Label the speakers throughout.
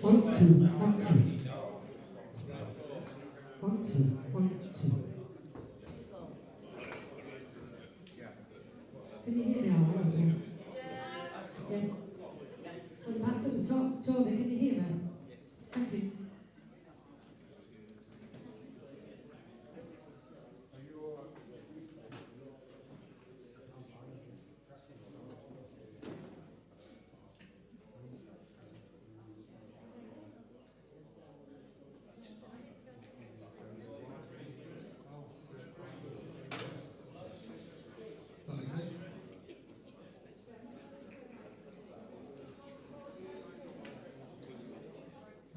Speaker 1: 1, 2, 1, 2. 1, 2, 1, 2. Can you hear me all right? Yeah. At the back at the top, Tony, can you hear me? Thank you.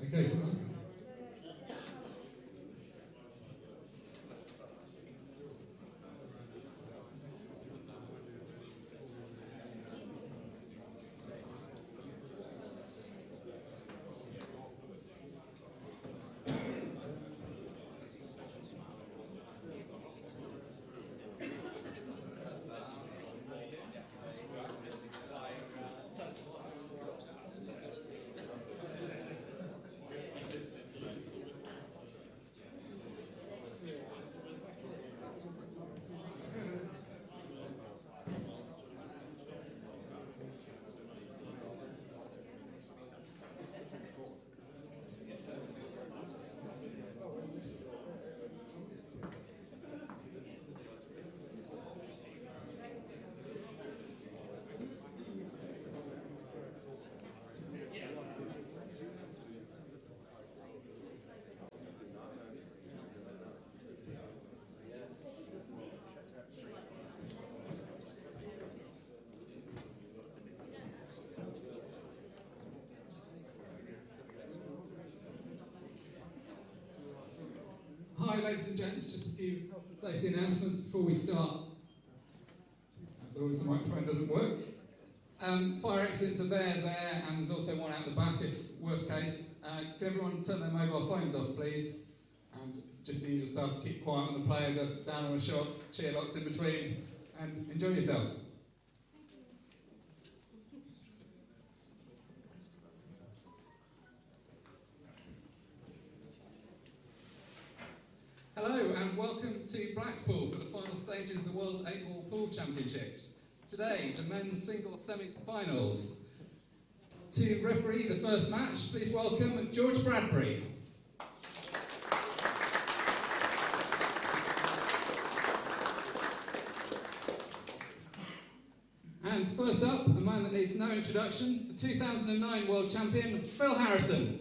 Speaker 2: Okay, come on. Hi ladies and gents, just a few safety announcements before we start. As always, the microphone doesn't work. Fire exits are there, and there's also one out the back if worst case. Can everyone turn their mobile phones off, please? And just ease yourself, keep quiet when the players are down on a shot, cheer lots in between, and enjoy yourself. Hello and welcome to Blackpool for the final stages of the World 8-Ball Pool Championships. Today, the men's singles semi-finals. To referee the first match, please welcome George Bradbury. And first up, a man that needs no introduction, the 2009 World Champion, Phil Harrison.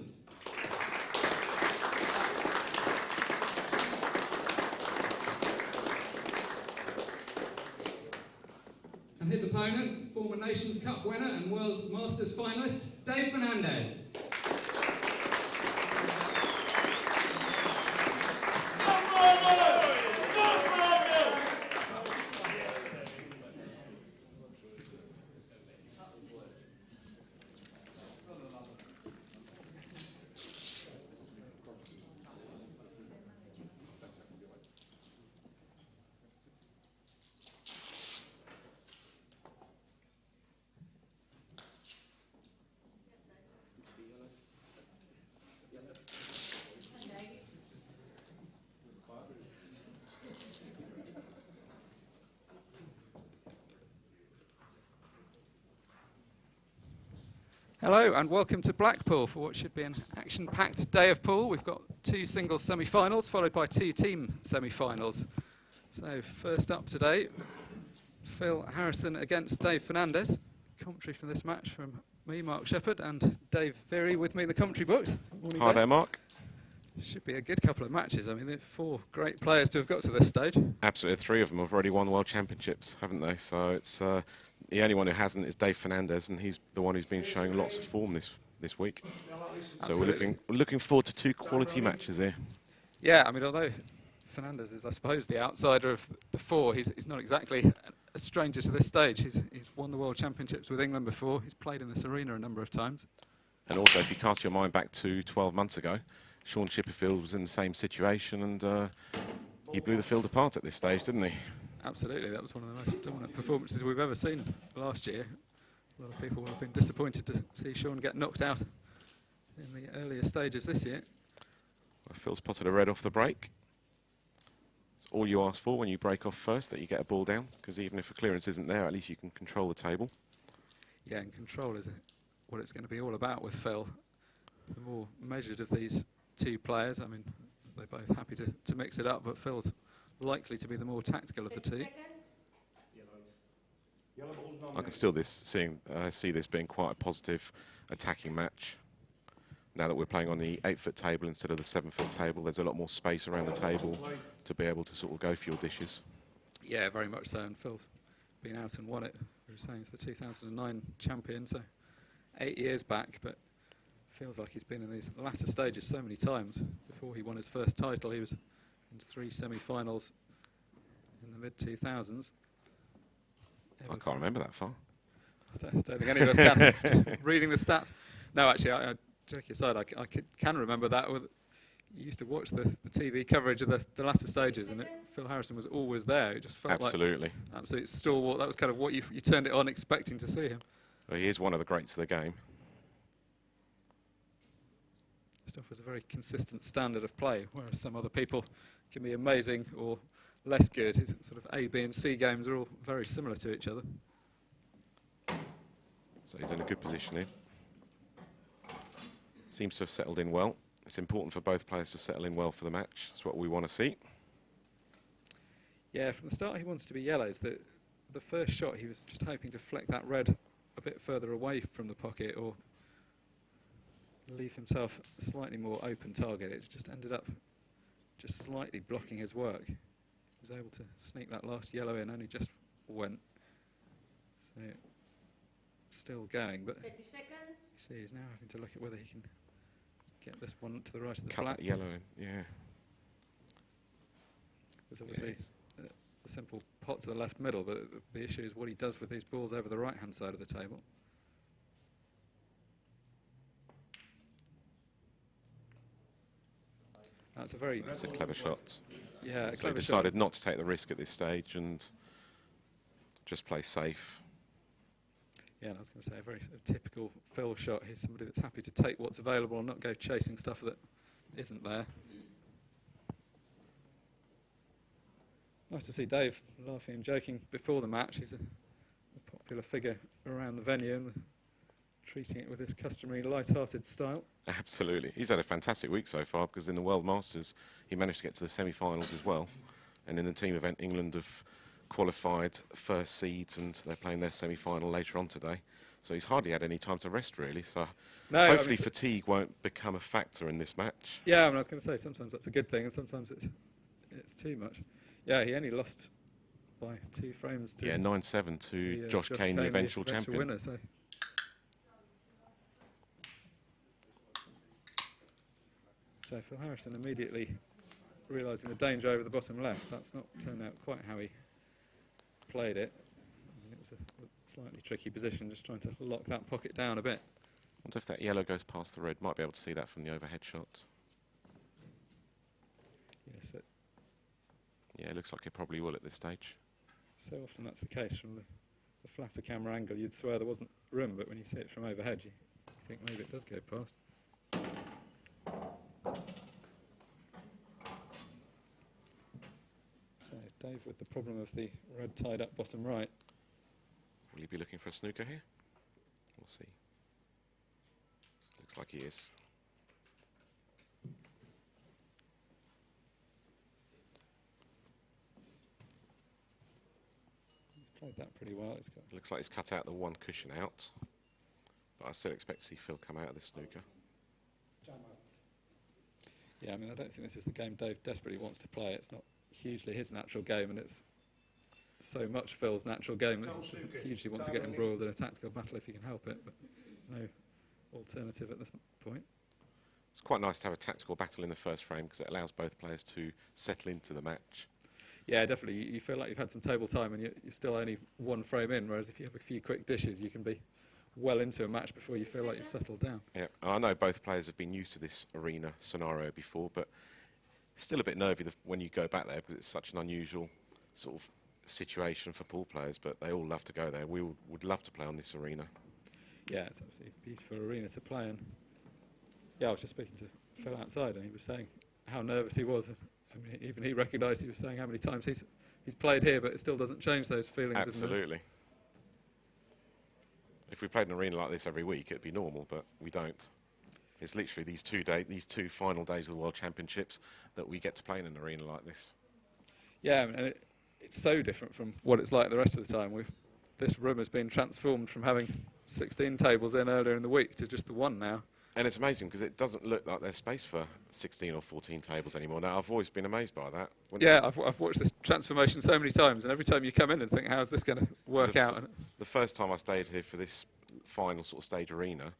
Speaker 2: And his opponent, former Nations Cup winner and World Masters finalist, Dave Fernandez. Hello and welcome to Blackpool for what should be an action-packed day of pool. We've got 2 singles semi-finals followed by 2 team semi-finals. So first up today, Phil Harrison against Dave Fernandez. Commentary for this match from me, Mark Shepherd, and Dave Veery with me in the commentary books.
Speaker 3: Morning, Hi there, Mark.
Speaker 2: Should be a good couple of matches. I mean, there are 4 great players to have got to this stage.
Speaker 3: Absolutely, 3 of them have already won World Championships, haven't they? So it's the only one who hasn't is Dave Fernandez, and he's the one who's been showing lots of form this week. So
Speaker 2: Absolutely.
Speaker 3: we're looking forward to 2 quality matches here.
Speaker 2: Yeah, I mean, although Fernandez is, I suppose, the outsider of the 4, he's not exactly a stranger to this stage. He's won the World Championships with England before. He's played in this arena a number of times.
Speaker 3: And also, if you cast your mind back to 12 months ago, Sean Chipperfield was in the same situation, and he blew the field apart at this stage, didn't he?
Speaker 2: Absolutely, that was one of the most dominant performances we've ever seen last year. A lot of people will have been disappointed to see Sean get knocked out
Speaker 4: in the earlier stages this year.
Speaker 3: Well, Phil's potted a red off the break. It's all you ask for when you break off first, that you get a ball down, because even if a clearance isn't there, at least you can control the table.
Speaker 4: Yeah, and control is what it's going to be all about with Phil. The more measured of these two players, I mean, they're both happy to mix it up, but Phil's likely to be the more tactical of the two.
Speaker 3: I can still see this being quite a positive attacking match. Now that we're playing on the 8-foot table instead of the 7-foot table, there's a lot more space around the table to be able to sort of go for your dishes.
Speaker 4: Yeah, very much so, and Phil's been out and won it. We were saying he's the 2009 champion, so 8 years back, but feels like he's been in these latter stages so many times. Before he won his first title, he was in 3 semi-finals in the mid-2000s.
Speaker 3: I can't remember that far.
Speaker 4: I don't think any of us can. Just reading the stats. No, actually, I joke aside, I can remember that. You used to watch the TV coverage of the latter stages, and Phil Harrison was always there. It just felt
Speaker 3: Absolutely.
Speaker 4: Like absolute stalwart. That was kind of what you turned it on expecting to see him.
Speaker 3: Well, he is one of the greats of the game.
Speaker 4: Stuff was a very consistent standard of play, whereas some other people can be amazing or less good. His sort of A, B and C games are all very similar to each other.
Speaker 3: So he's in a good position here. Seems to have settled in well. It's important for both players to settle in well for the match. That's what we want to see.
Speaker 4: Yeah, from the start he wants to be yellows. The first shot he was just hoping to fleck that red a bit further away from the pocket or leave himself a slightly more open target. It just ended up just slightly blocking his work. He was able to sneak that last yellow in, only just went. So still going, but
Speaker 5: 30 seconds.
Speaker 4: You see he's now having to look at whether he can get this one to the right of the
Speaker 3: Cut
Speaker 4: black.
Speaker 3: that yellow in, yeah.
Speaker 4: There's obviously a simple pot to the left middle, but the issue is what he does with these balls over the right-hand side of the table. That's a
Speaker 3: clever shot.
Speaker 4: Yeah,
Speaker 3: So he decided not to take the risk at this stage and just play safe.
Speaker 4: Yeah, and I was going to say a very typical Phil shot. He's somebody that's happy to take what's available and not go chasing stuff that isn't there. Nice to see Dave laughing and joking before the match. He's a popular figure around the venue and treating it with his customary light-hearted style.
Speaker 3: Absolutely. He's had a fantastic week so far because in the World Masters he managed to get to the semi-finals as well. And in the team event, England have qualified first seeds and they're playing their semi-final later on today. So he's hardly had any time to rest really. So
Speaker 4: no,
Speaker 3: hopefully fatigue won't become a factor in this match.
Speaker 4: Yeah, I was going to say sometimes that's a good thing and sometimes it's too much. Yeah, he only lost by 2 frames to
Speaker 3: 9-7 to Josh Kane, the eventual champion.
Speaker 4: Winner, so Phil Harrison immediately realising the danger over the bottom left. That's not turned out quite how he played it. I mean, it was a slightly tricky position, just trying to lock that pocket down a bit.
Speaker 3: I wonder if that yellow goes past the red. Might be able to see that from the overhead shot.
Speaker 4: Yes,
Speaker 3: yeah, it looks like it probably will at this stage.
Speaker 4: So often that's the case from the flatter camera angle. You'd swear there wasn't room, but when you see it from overhead, you think maybe it does go past. So Dave with the problem of the red tied up bottom right.
Speaker 3: Will he be looking for a snooker here? We'll see. Looks like he is.
Speaker 4: Played that pretty well.
Speaker 3: Looks like he's cut out the one cushion out. But I still expect to see Phil come out of the snooker.
Speaker 4: Yeah, I mean, I don't think this is the game Dave desperately wants to play. It's not hugely his natural game, and it's so much Phil's natural game that he doesn't hugely want to get embroiled in a tactical battle if he can help it, but no alternative at this point.
Speaker 3: It's quite nice to have a tactical battle in the first frame because it allows both players to settle into the match.
Speaker 4: Yeah, definitely. You feel like you've had some table time and you're still only 1 frame in, whereas if you have a few quick dishes, you can be well into a match before you feel like you've settled down.
Speaker 3: Yeah, I know both players have been used to this arena scenario before, but still a bit nervy when you go back there because it's such an unusual sort of situation for pool players, but they all love to go there. We would love to play on this arena.
Speaker 4: Yeah, it's obviously a beautiful arena to play in. Yeah, I was just speaking to Phil outside, and he was saying how nervous he was. I mean, even he recognised, he was saying how many times he's played here, but it still doesn't change those feelings.
Speaker 3: Absolutely. If we played an arena like this every week, it'd be normal, but we don't. It's literally these two final days of the World Championships that we get to play in an arena like this.
Speaker 4: Yeah, and it's so different from what it's like the rest of the time. This room has been transformed from having 16 tables in earlier in the week to just the one now.
Speaker 3: And it's amazing because it doesn't look like there's space for 16 or 14 tables anymore. Now, I've always been amazed by that.
Speaker 4: Yeah, I've watched this transformation so many times, and every time you come in and think, how's this going to work out?
Speaker 3: The first time I stayed here for this final sort of stage arena,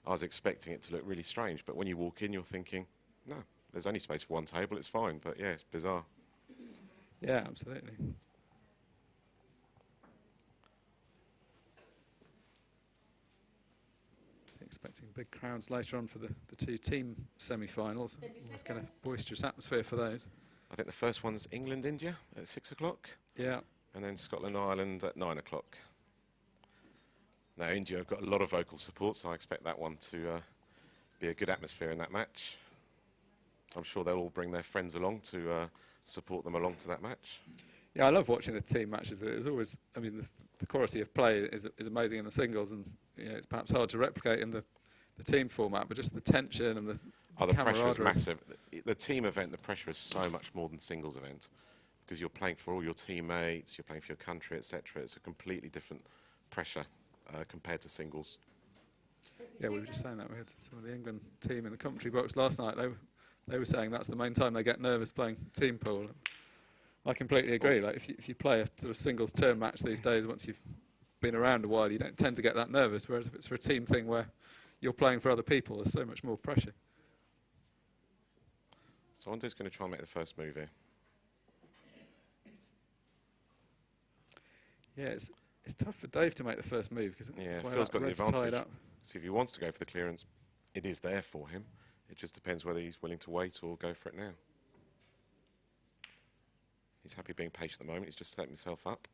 Speaker 3: I was expecting it to look really strange. But when you walk in, you're thinking, no, there's only space for one table, it's fine. But yeah, it's bizarre.
Speaker 4: Yeah, absolutely. Expecting big crowds later on for the two team semi-finals. It's going to boisterous atmosphere for those.
Speaker 3: I think the first one's England-India at 6 o'clock.
Speaker 4: Yeah.
Speaker 3: And then Scotland-Ireland at 9 o'clock. Now, India have got a lot of vocal support, so I expect that one to be a good atmosphere in that match. I'm sure they'll all bring their friends along to support them along to that match.
Speaker 4: Yeah, I love watching the team matches. There's always, I mean, the quality of play is amazing in the singles, and it's perhaps hard to replicate in the team format, but just the tension and the
Speaker 3: pressure is massive. The team event, the pressure is so much more than singles event, because you're playing for all your teammates, you're playing for your country, etc. It's a completely different pressure compared to singles.
Speaker 4: Yeah, we were just saying that. We had some of the England team in the commentary box last night. They were saying that's the main time they get nervous playing team pool. I completely agree. Like if you play a sort of singles term match these days, once you've been around a while, you don't tend to get that nervous. Whereas if it's for a team thing where you're playing for other people, there's so much more pressure.
Speaker 3: So I wonder who's going to try and make the first move here.
Speaker 4: Yeah, it's tough for Dave to make the first move because
Speaker 3: Phil's got the advantage. See, if he wants to go for the clearance, it is there for him. It just depends whether he's willing to wait or go for it now. He's happy being patient at the moment. He's just setting himself up.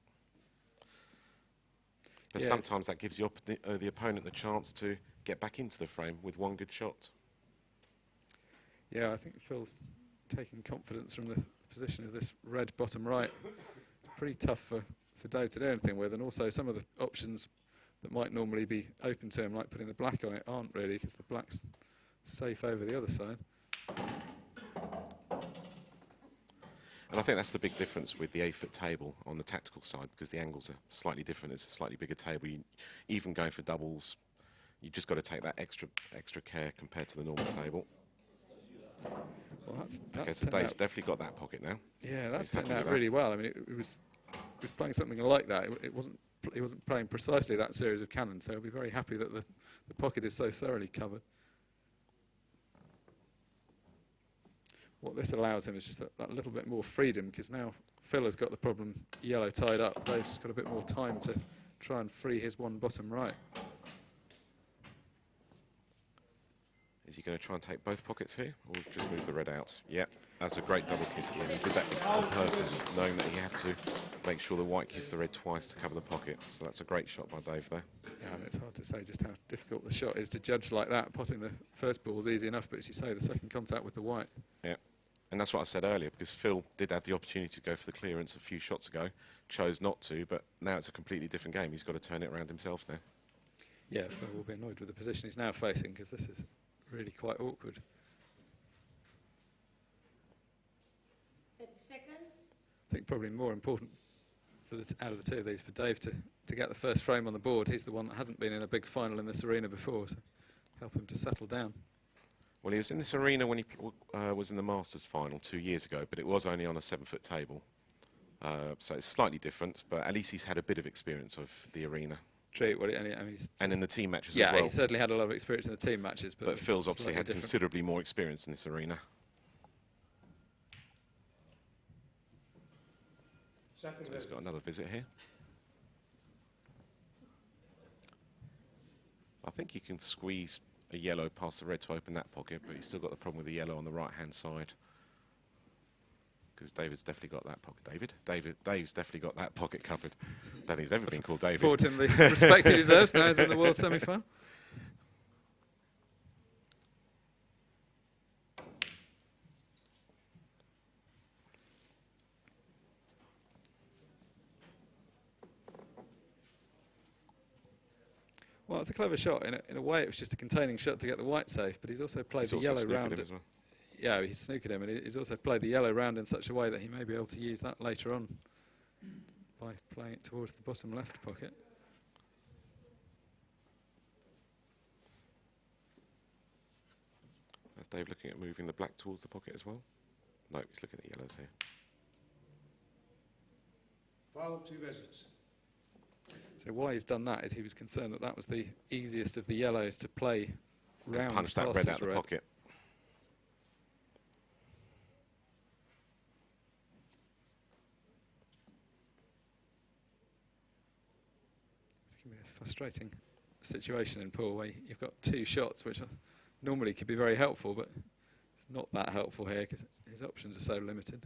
Speaker 3: But sometimes that gives the opponent the chance to get back into the frame with one good shot.
Speaker 4: Yeah, I think Phil's taking confidence from the position of this red bottom right. Pretty tough for Dave to do anything with, and also some of the options that might normally be open to him, like putting the black on it, aren't really, because the black's safe over the other side.
Speaker 3: And I think that's the big difference with the 8-foot table on the tactical side, because the angles are slightly different. It's a slightly bigger table. Even going for doubles, you just got to take that extra care compared to the normal table.
Speaker 4: Well, that's
Speaker 3: so Dave's definitely got that pocket now.
Speaker 4: Yeah,
Speaker 3: so
Speaker 4: that's turned out really well. I mean, he was playing something like that. He wasn't playing precisely that series of cannons, so he'll be very happy that the pocket is so thoroughly covered. What this allows him is just that little bit more freedom, because now Phil has got the problem yellow tied up. Dave's just got a bit more time to try and free his one bottom right.
Speaker 3: Is he going to try and take both pockets here, or just move the red out? Yeah, that's a great double kiss at the end. He did that on purpose, knowing that he had to make sure the white kissed the red twice to cover the pocket. So that's a great shot by Dave there.
Speaker 4: Yeah, and it's hard to say just how difficult the shot is to judge like that. Potting the first ball is easy enough, but as you say, the second contact with the white.
Speaker 3: Yeah, and that's what I said earlier, because Phil did have the opportunity to go for the clearance a few shots ago, chose not to, but now it's a completely different game. He's got to turn it around himself now.
Speaker 4: Yeah, Phil will be annoyed with the position he's now facing, because this is really quite awkward.
Speaker 5: I
Speaker 4: think probably more important out of the two of these for Dave to get the first frame on the board. He's the one that hasn't been in a big final in this arena before, so help him to settle down.
Speaker 3: Well, he was in this arena when he was in the Masters final 2 years ago, but it was only on a 7-foot table. So it's slightly different, but at least he's had a bit of experience of the arena.
Speaker 4: True, well,
Speaker 3: and in the team matches as well.
Speaker 4: Yeah, he certainly had a lot of experience in the team matches.
Speaker 3: But Phil's obviously had considerably more experience in this arena. So he's got another visit here. I think he can squeeze a yellow past the red to open that pocket, but he's still got the problem with the yellow on the right-hand side. Because David's definitely got that pocket. Dave's definitely got that pocket covered. Don't think he's ever been called David.
Speaker 4: Afford him the respect he deserves now he's in the World semi-final. Well, it's a clever shot. In a way, it was just a containing shot to get the white safe, but he's also played
Speaker 3: He's
Speaker 4: the
Speaker 3: also
Speaker 4: yellow
Speaker 3: snookered
Speaker 4: round.
Speaker 3: him as well.
Speaker 4: Yeah, he's snookered him, and he's also played the yellow round in such a way that he may be able to use that later on by playing it towards the bottom left pocket.
Speaker 3: Is Dave looking at moving the black towards the pocket as well? No, he's looking at yellows here.
Speaker 6: Foul, 2 visits.
Speaker 4: So why he's done that is he was concerned that that was the easiest of the yellows to play round
Speaker 3: And punch that
Speaker 4: past
Speaker 3: red
Speaker 4: his
Speaker 3: out of the pocket.
Speaker 4: It's going to be a frustrating situation in pool where you've got 2 shots which normally could be very helpful, but it's not that helpful here because his options are so limited.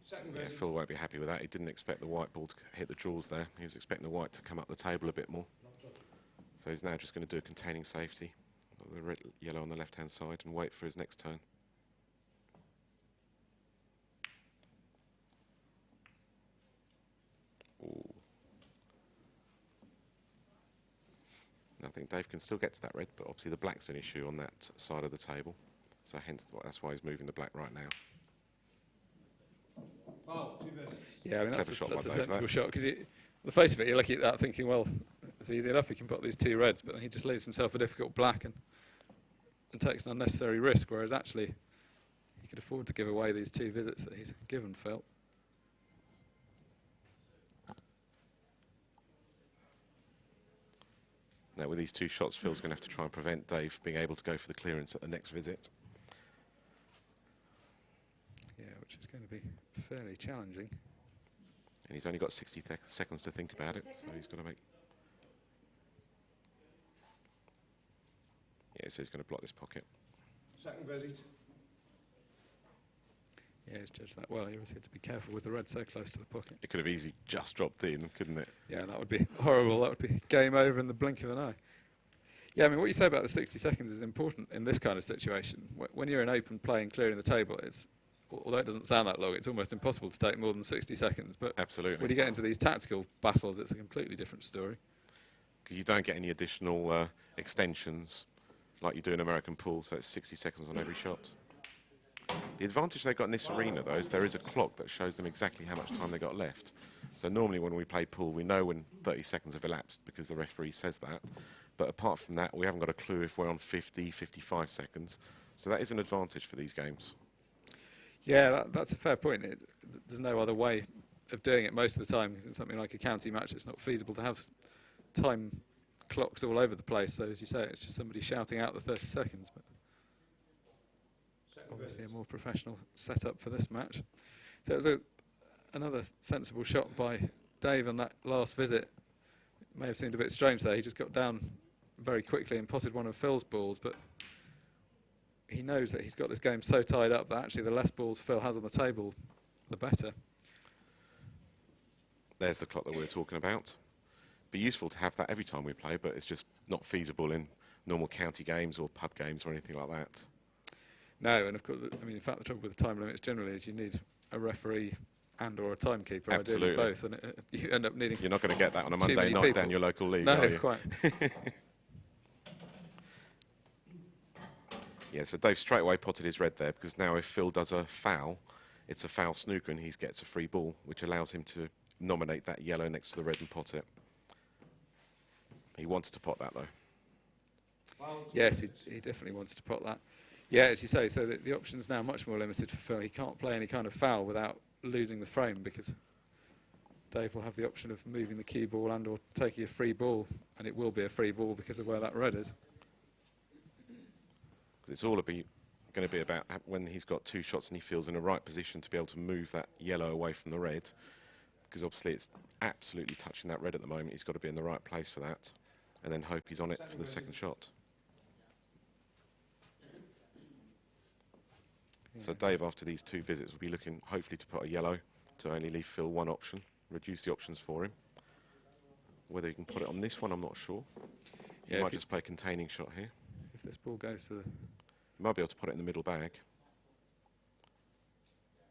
Speaker 6: Second
Speaker 3: Yeah,
Speaker 6: visit.
Speaker 3: Phil won't be happy with that. He didn't expect the white ball to hit the draws there. He was expecting the white to come up the table a bit more. So he's now just going to do a containing safety, the red, yellow on the left-hand side, and wait for his next turn. Ooh. I think Dave can still get to that red, but obviously the black's an issue on that side of the table. So hence, that's why he's moving the black right now.
Speaker 6: Foul, 2 visits.
Speaker 4: Yeah, I mean that's
Speaker 3: Clever shot
Speaker 4: a
Speaker 3: by Dave,
Speaker 4: sensible
Speaker 3: that.
Speaker 4: shot because on the face of it you're looking at that thinking, well, it's easy enough, he can put these 2 reds, but then he just leaves himself a difficult black and takes an unnecessary risk, whereas actually he could afford to give away these 2 visits that he's given Phil.
Speaker 3: Now with these 2 shots, Phil's going to have to try and prevent Dave being able to go for the clearance at the next visit.
Speaker 4: Yeah, which is going to be fairly challenging.
Speaker 3: And he's only got 60 seconds to think about it, so he's got to make... Yeah, so he's going to block this pocket.
Speaker 6: Second visit.
Speaker 4: Yeah, he's judged that well. He always had to be careful with the red so close to the pocket.
Speaker 3: It could have easily just dropped in, couldn't it?
Speaker 4: Yeah, that would be horrible. That would be game over in the blink of an eye. Yeah, I mean, what you say about the 60 seconds is important in this kind of situation. When you're in open play and clearing the table, although it doesn't sound that long, it's almost impossible to take more than 60 seconds. But
Speaker 3: Absolutely.
Speaker 4: when you get into these tactical battles, it's a completely different story.
Speaker 3: Because you don't get any additional extensions like you do in American pool, so it's 60 seconds on every shot. The advantage they've got in this arena, though, is there is a clock that shows them exactly how much time they've got left. So normally when we play pool, we know when 30 seconds have elapsed because the referee says that. But apart from that, we haven't got a clue if we're on 50, 55 seconds. So that is an advantage for these games.
Speaker 4: Yeah, that's a fair point. There's no other way of doing it most of the time. In something like a county match, it's not feasible to have time clocks all over the place. So as you say, it's just somebody shouting out the 30 seconds. But obviously a more professional setup for this match. So it was another sensible shot by Dave on that last visit. It may have seemed a bit strange there. He just got down very quickly and potted one of Phil's balls, but he knows that he's got this game so tied up that actually the less balls Phil has on the table, the better.
Speaker 3: There's the clock that we were talking about. Be useful to have that every time we play, but it's just not feasible in normal county games or pub games or anything like that.
Speaker 4: No, and of course, I mean, in fact, the trouble with the time limits generally is you need a referee and or a timekeeper,
Speaker 3: Absolutely.
Speaker 4: ideally both, and you end up needing...
Speaker 3: You're not going to get that on a
Speaker 4: Too
Speaker 3: Monday
Speaker 4: many
Speaker 3: night
Speaker 4: people.
Speaker 3: down your local league,
Speaker 4: No,
Speaker 3: are you?
Speaker 4: quite.
Speaker 3: Yeah, so Dave straight away potted his red there because now if Phil does a foul, it's a foul snooker and he gets a free ball, which allows him to nominate that yellow next to the red and pot it. He wants to pot that, though.
Speaker 4: Yes, he definitely wants to pot that. Yeah, as you say, so the option's now much more limited for Phil. He can't play any kind of foul without losing the frame because Dave will have the option of moving the cue ball and or taking a free ball, and it will be a free ball because of where that red is.
Speaker 3: It's all going to be about when he's got 2 shots and he feels in the right position to be able to move that yellow away from the red, because obviously it's absolutely touching that red at the moment. He's got to be in the right place for that, and then hope he's on it for the second shot. So Dave, after these 2 visits, will be looking hopefully to put a yellow to only leave Phil 1 option, reduce the options for him. Whether he can put it on this one, I'm not sure. He
Speaker 4: Yeah,
Speaker 3: might just play a containing shot here.
Speaker 4: If this ball goes to the...
Speaker 3: He might be able to put it in the middle bag.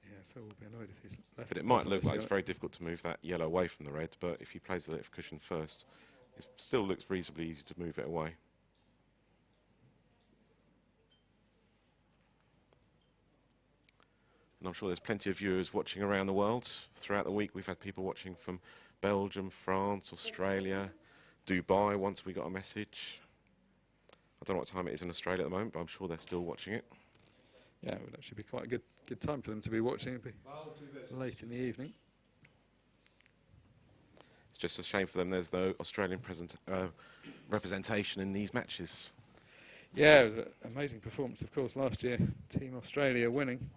Speaker 4: Yeah, Phil will be annoyed if he's left.
Speaker 3: But it might look like it's very difficult to move that yellow away from the red, but if he plays the lift cushion first, it still looks reasonably easy to move it away. And I'm sure there's plenty of viewers watching around the world. Throughout the week we've had people watching from Belgium, France, Australia, Dubai once we got a message. I don't know what time it is in Australia at the moment, but I'm sure they're still watching it.
Speaker 4: Yeah, it would actually be quite a good time for them to be watching. It'd be late in the evening.
Speaker 3: It's just a shame for them there's no Australian representation in these matches.
Speaker 4: Yeah, it was an amazing performance, of course, last year. Team Australia winning.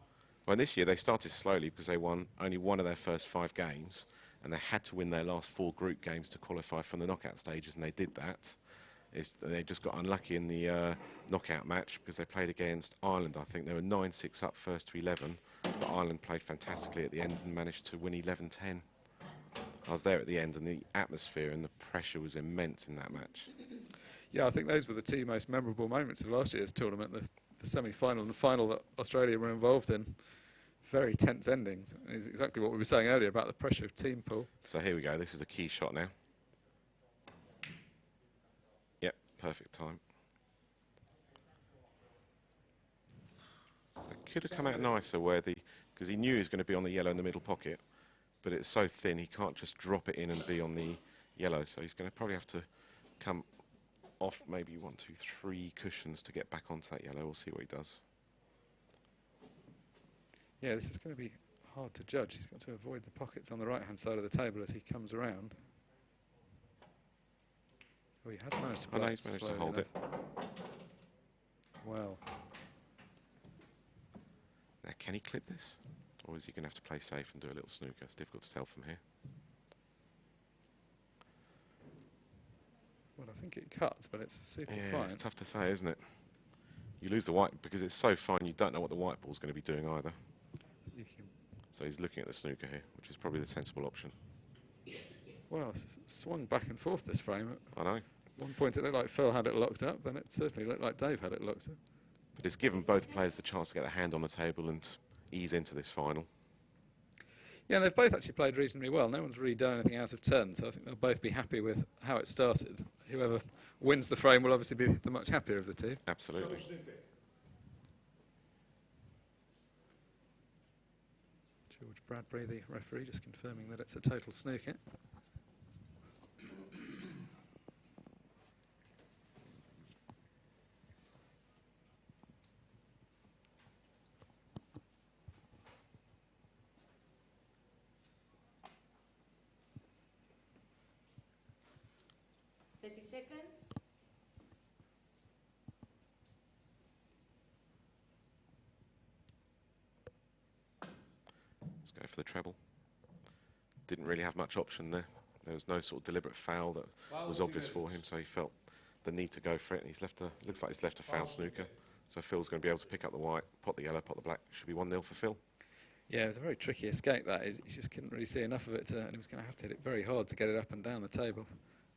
Speaker 3: Well, this year they started slowly because they won only one of their first 5 games, and they had to win their last 4 group games to qualify from the knockout stages, and they did that. They just got unlucky in the knockout match because they played against Ireland. I think they were 9-6 up first to 11, but Ireland played fantastically at the end and managed to win 11-10. I was there at the end, and the atmosphere and the pressure was immense in that match.
Speaker 4: Yeah, I think those were the 2 most memorable moments of last year's tournament, the semi-final and the final that Australia were involved in. Very tense endings. It's exactly what we were saying earlier about the pressure of team pool.
Speaker 3: So here we go. This is the key shot now. Yep, perfect time. It could have come out nicer because he knew he was going to be on the yellow in the middle pocket, but it's so thin he can't just drop it in and be on the yellow. So he's going to probably have to come off maybe 1, 2, 3 cushions to get back onto that yellow. We'll see what he does.
Speaker 4: Yeah, this is going to be hard to judge. He's got to avoid the pockets on the right-hand side of the table as he comes around. Oh, he has managed to
Speaker 3: I know he's managed to hold it.
Speaker 4: Well.
Speaker 3: Now, can he clip this? Or is he going to have to play safe and do a little snooker? It's difficult to tell from here.
Speaker 4: Well, I think it cuts, but it's super fine.
Speaker 3: It's tough to say, isn't it? You lose the white because it's so fine you don't know what the white ball's going to be doing either. So he's looking at the snooker here, which is probably the sensible option.
Speaker 4: Well, it's swung back and forth this frame.
Speaker 3: I know.
Speaker 4: At one point it looked like Phil had it locked up, then it certainly looked like Dave had it locked up.
Speaker 3: But it's given both players the chance to get a hand on the table and ease into this final.
Speaker 4: Yeah, and they've both actually played reasonably well. No one's really done anything out of turn, so I think they'll both be happy with how it started. Whoever wins the frame will obviously be the much happier of the two.
Speaker 3: Absolutely.
Speaker 4: George Bradbury, the referee, just confirming that it's a total snooker.
Speaker 3: Let's go for the treble. Didn't really have much option there. There was no sort of deliberate foul that was obvious for him, so he felt the need to go for it. And he's left looks like he's left a foul snooker. So Phil's going to be able to pick up the white, pot the yellow, pot the black. Should be 1-0 for Phil.
Speaker 4: Yeah, it was a very tricky escape that. He just couldn't really see enough of it, and he was going to have to hit it very hard to get it up and down the table.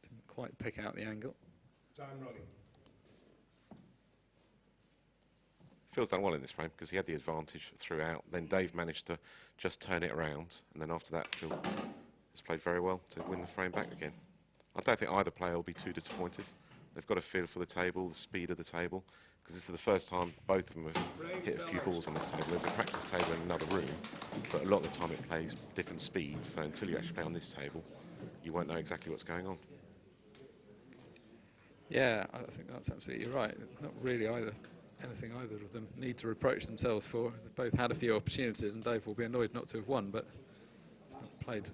Speaker 4: Didn't quite pick out the angle.
Speaker 6: Time running.
Speaker 3: Phil's done well in this frame because he had the advantage throughout. Then Dave managed to just turn it around, and then after that Phil has played very well to win the frame back again. I don't think either player will be too disappointed. They've got a feel for the table, the speed of the table, because this is the first time both of them have hit a few balls on this table. There's a practice table in another room, but a lot of the time it plays different speeds, so until you actually play on this table, you won't know exactly what's going on.
Speaker 4: Yeah, I think that's absolutely right. It's not really anything either of them need to reproach themselves for. They've both had a few opportunities, and Dave will be annoyed not to have won, but he's not played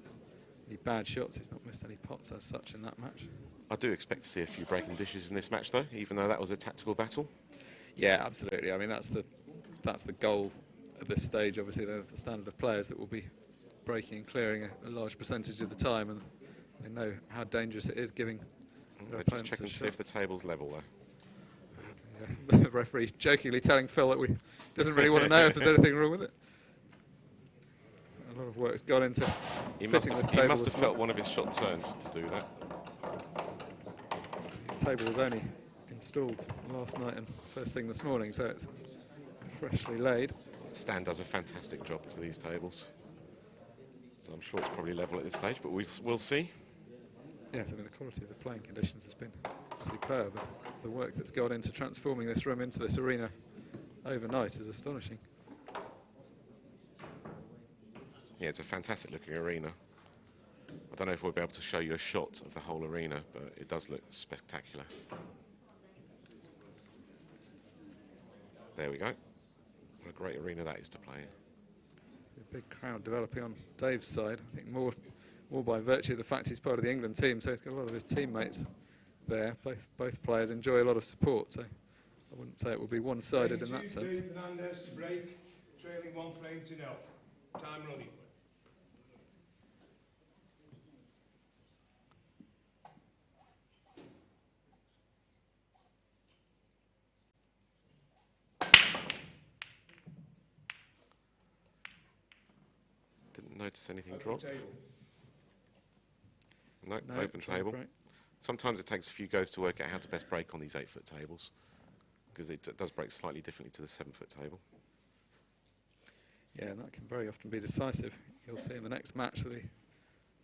Speaker 4: any bad shots. He's not missed any pots as such in that match.
Speaker 3: I do expect to see a few breaking dishes in this match, though, even though that was a tactical battle.
Speaker 4: Yeah, absolutely. I mean, that's the goal at this stage. Obviously, they're the standard of players that will be breaking and clearing a large percentage of the time, and they know how dangerous it is giving their
Speaker 3: They're just
Speaker 4: opponents
Speaker 3: checking
Speaker 4: a
Speaker 3: to see if the
Speaker 4: shot.
Speaker 3: table's level, though.
Speaker 4: Yeah, the referee jokingly telling Phil that he doesn't really want to know if there's anything wrong with it. A lot of work's gone into
Speaker 3: He
Speaker 4: fitting this table.
Speaker 3: he must have felt one of his shot turned to do that.
Speaker 4: The table was only installed last night and first thing this morning, so it's freshly laid.
Speaker 3: Stan does a fantastic job to these tables. So I'm sure it's probably level at this stage, but we'll see.
Speaker 4: Yes, I mean, the quality of the playing conditions has been superb. The work that's gone into transforming this room into this arena overnight is astonishing.
Speaker 3: Yeah, it's a fantastic looking arena. I don't know if we'll be able to show you a shot of the whole arena, but it does look spectacular. There we go. What a great arena that is to play in.
Speaker 4: A big crowd developing on Dave's side. I think more by virtue of the fact he's part of the England team, so he's got a lot of his teammates there. Both players enjoy a lot of support, so I wouldn't say it will be one-sided in that sense.
Speaker 6: Dave Fernandez to break, trailing 1 frame to 0. Time running.
Speaker 3: Didn't notice anything
Speaker 6: Open
Speaker 3: drop.
Speaker 6: table.
Speaker 3: No,
Speaker 4: No,
Speaker 3: open
Speaker 4: try and
Speaker 3: table.
Speaker 4: break.
Speaker 3: Sometimes it takes a few goes to work out how to best break on these 8-foot tables, because it does break slightly differently to the 7-foot table.
Speaker 4: Yeah, and that can very often be decisive. You'll see in the next match that the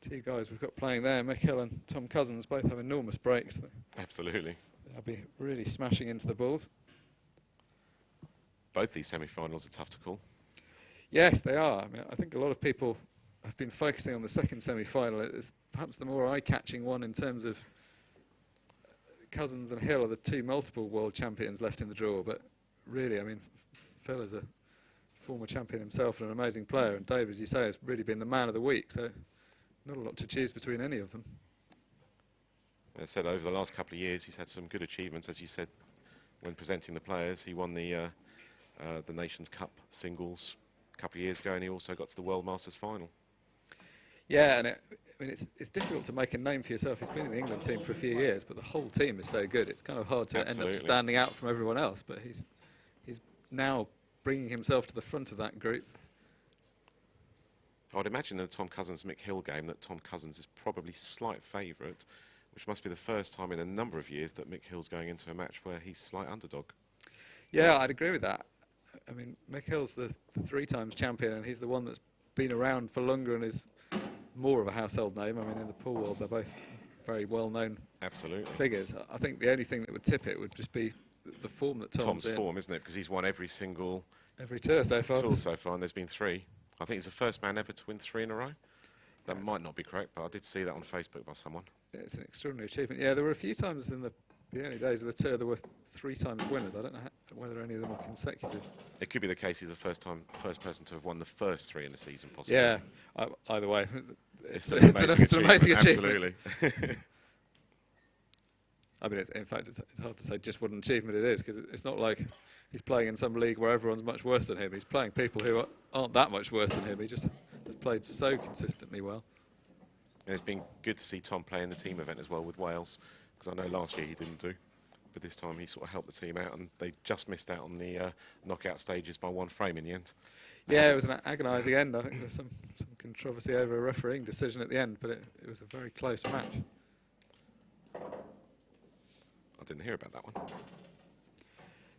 Speaker 4: two guys we've got playing there, Mick Hill and Tom Cousins, both have enormous breaks.
Speaker 3: Absolutely.
Speaker 4: They'll be really smashing into the balls.
Speaker 3: Both these semi-finals are tough to call.
Speaker 4: Yes, they are. I mean, I think a lot of people have been focusing on the second semi-final. It's perhaps the more eye-catching one in terms of Cousins and Hill are the two multiple world champions left in the draw. But really, I mean, Phil is a former champion himself and an amazing player. And Dave, as you say, has really been the man of the week. So not a lot to choose between any of them.
Speaker 3: As I said, over the last couple of years, he's had some good achievements. As you said, when presenting the players, he won the Nations Cup singles a couple of years ago, and he also got to the World Masters final.
Speaker 4: Yeah, and I mean, it's difficult to make a name for yourself. He's been in the England team for a few years, but the whole team is so good. It's kind of hard to end
Speaker 3: Absolutely.
Speaker 4: up standing out from everyone else. But he's now bringing himself to the front of that group.
Speaker 3: I would imagine in the Tom Cousins-Mick Hill game that Tom Cousins is probably slight favourite, which must be the first time in a number of years that Mick Hill's going into a match where he's slight underdog.
Speaker 4: Yeah, I'd agree with that. I mean, Mick Hill's the 3 times champion, and he's the one that's been around for longer and is more of a household name. I mean, in the pool world, they're both very well-known
Speaker 3: Absolutely.
Speaker 4: figures. I think the only thing that would tip it would just be the form that Tom's in.
Speaker 3: form, isn't it? Because he's won every single
Speaker 4: Every tour so far.
Speaker 3: tour so far, and there's been 3. I think he's the first man ever to win 3 in a row. That might not be correct, but I did see that on Facebook by someone.
Speaker 4: It's an extraordinary achievement. Yeah, there were a few times in the early days of the tour there were 3 times winners. I don't know whether any of them were consecutive.
Speaker 3: It could be the case he's the first person to have won the first 3 in a season, possibly.
Speaker 4: Yeah, either way,
Speaker 3: It's
Speaker 4: it's an amazing achievement.
Speaker 3: Absolutely.
Speaker 4: I mean, in fact, it's hard to say just what an achievement it is, because it's not like he's playing in some league where everyone's much worse than him. He's playing people who aren't that much worse than him. He just has played so consistently well.
Speaker 3: And it's been good to see Tom play in the team event as well with Wales, because I know last year he didn't do, but this time he sort of helped the team out, and they just missed out on the knockout stages by 1 frame in the end.
Speaker 4: Yeah, it was an agonising end. I think there was some controversy over a refereeing decision at the end, but it was a very close match.
Speaker 3: I didn't hear about that one.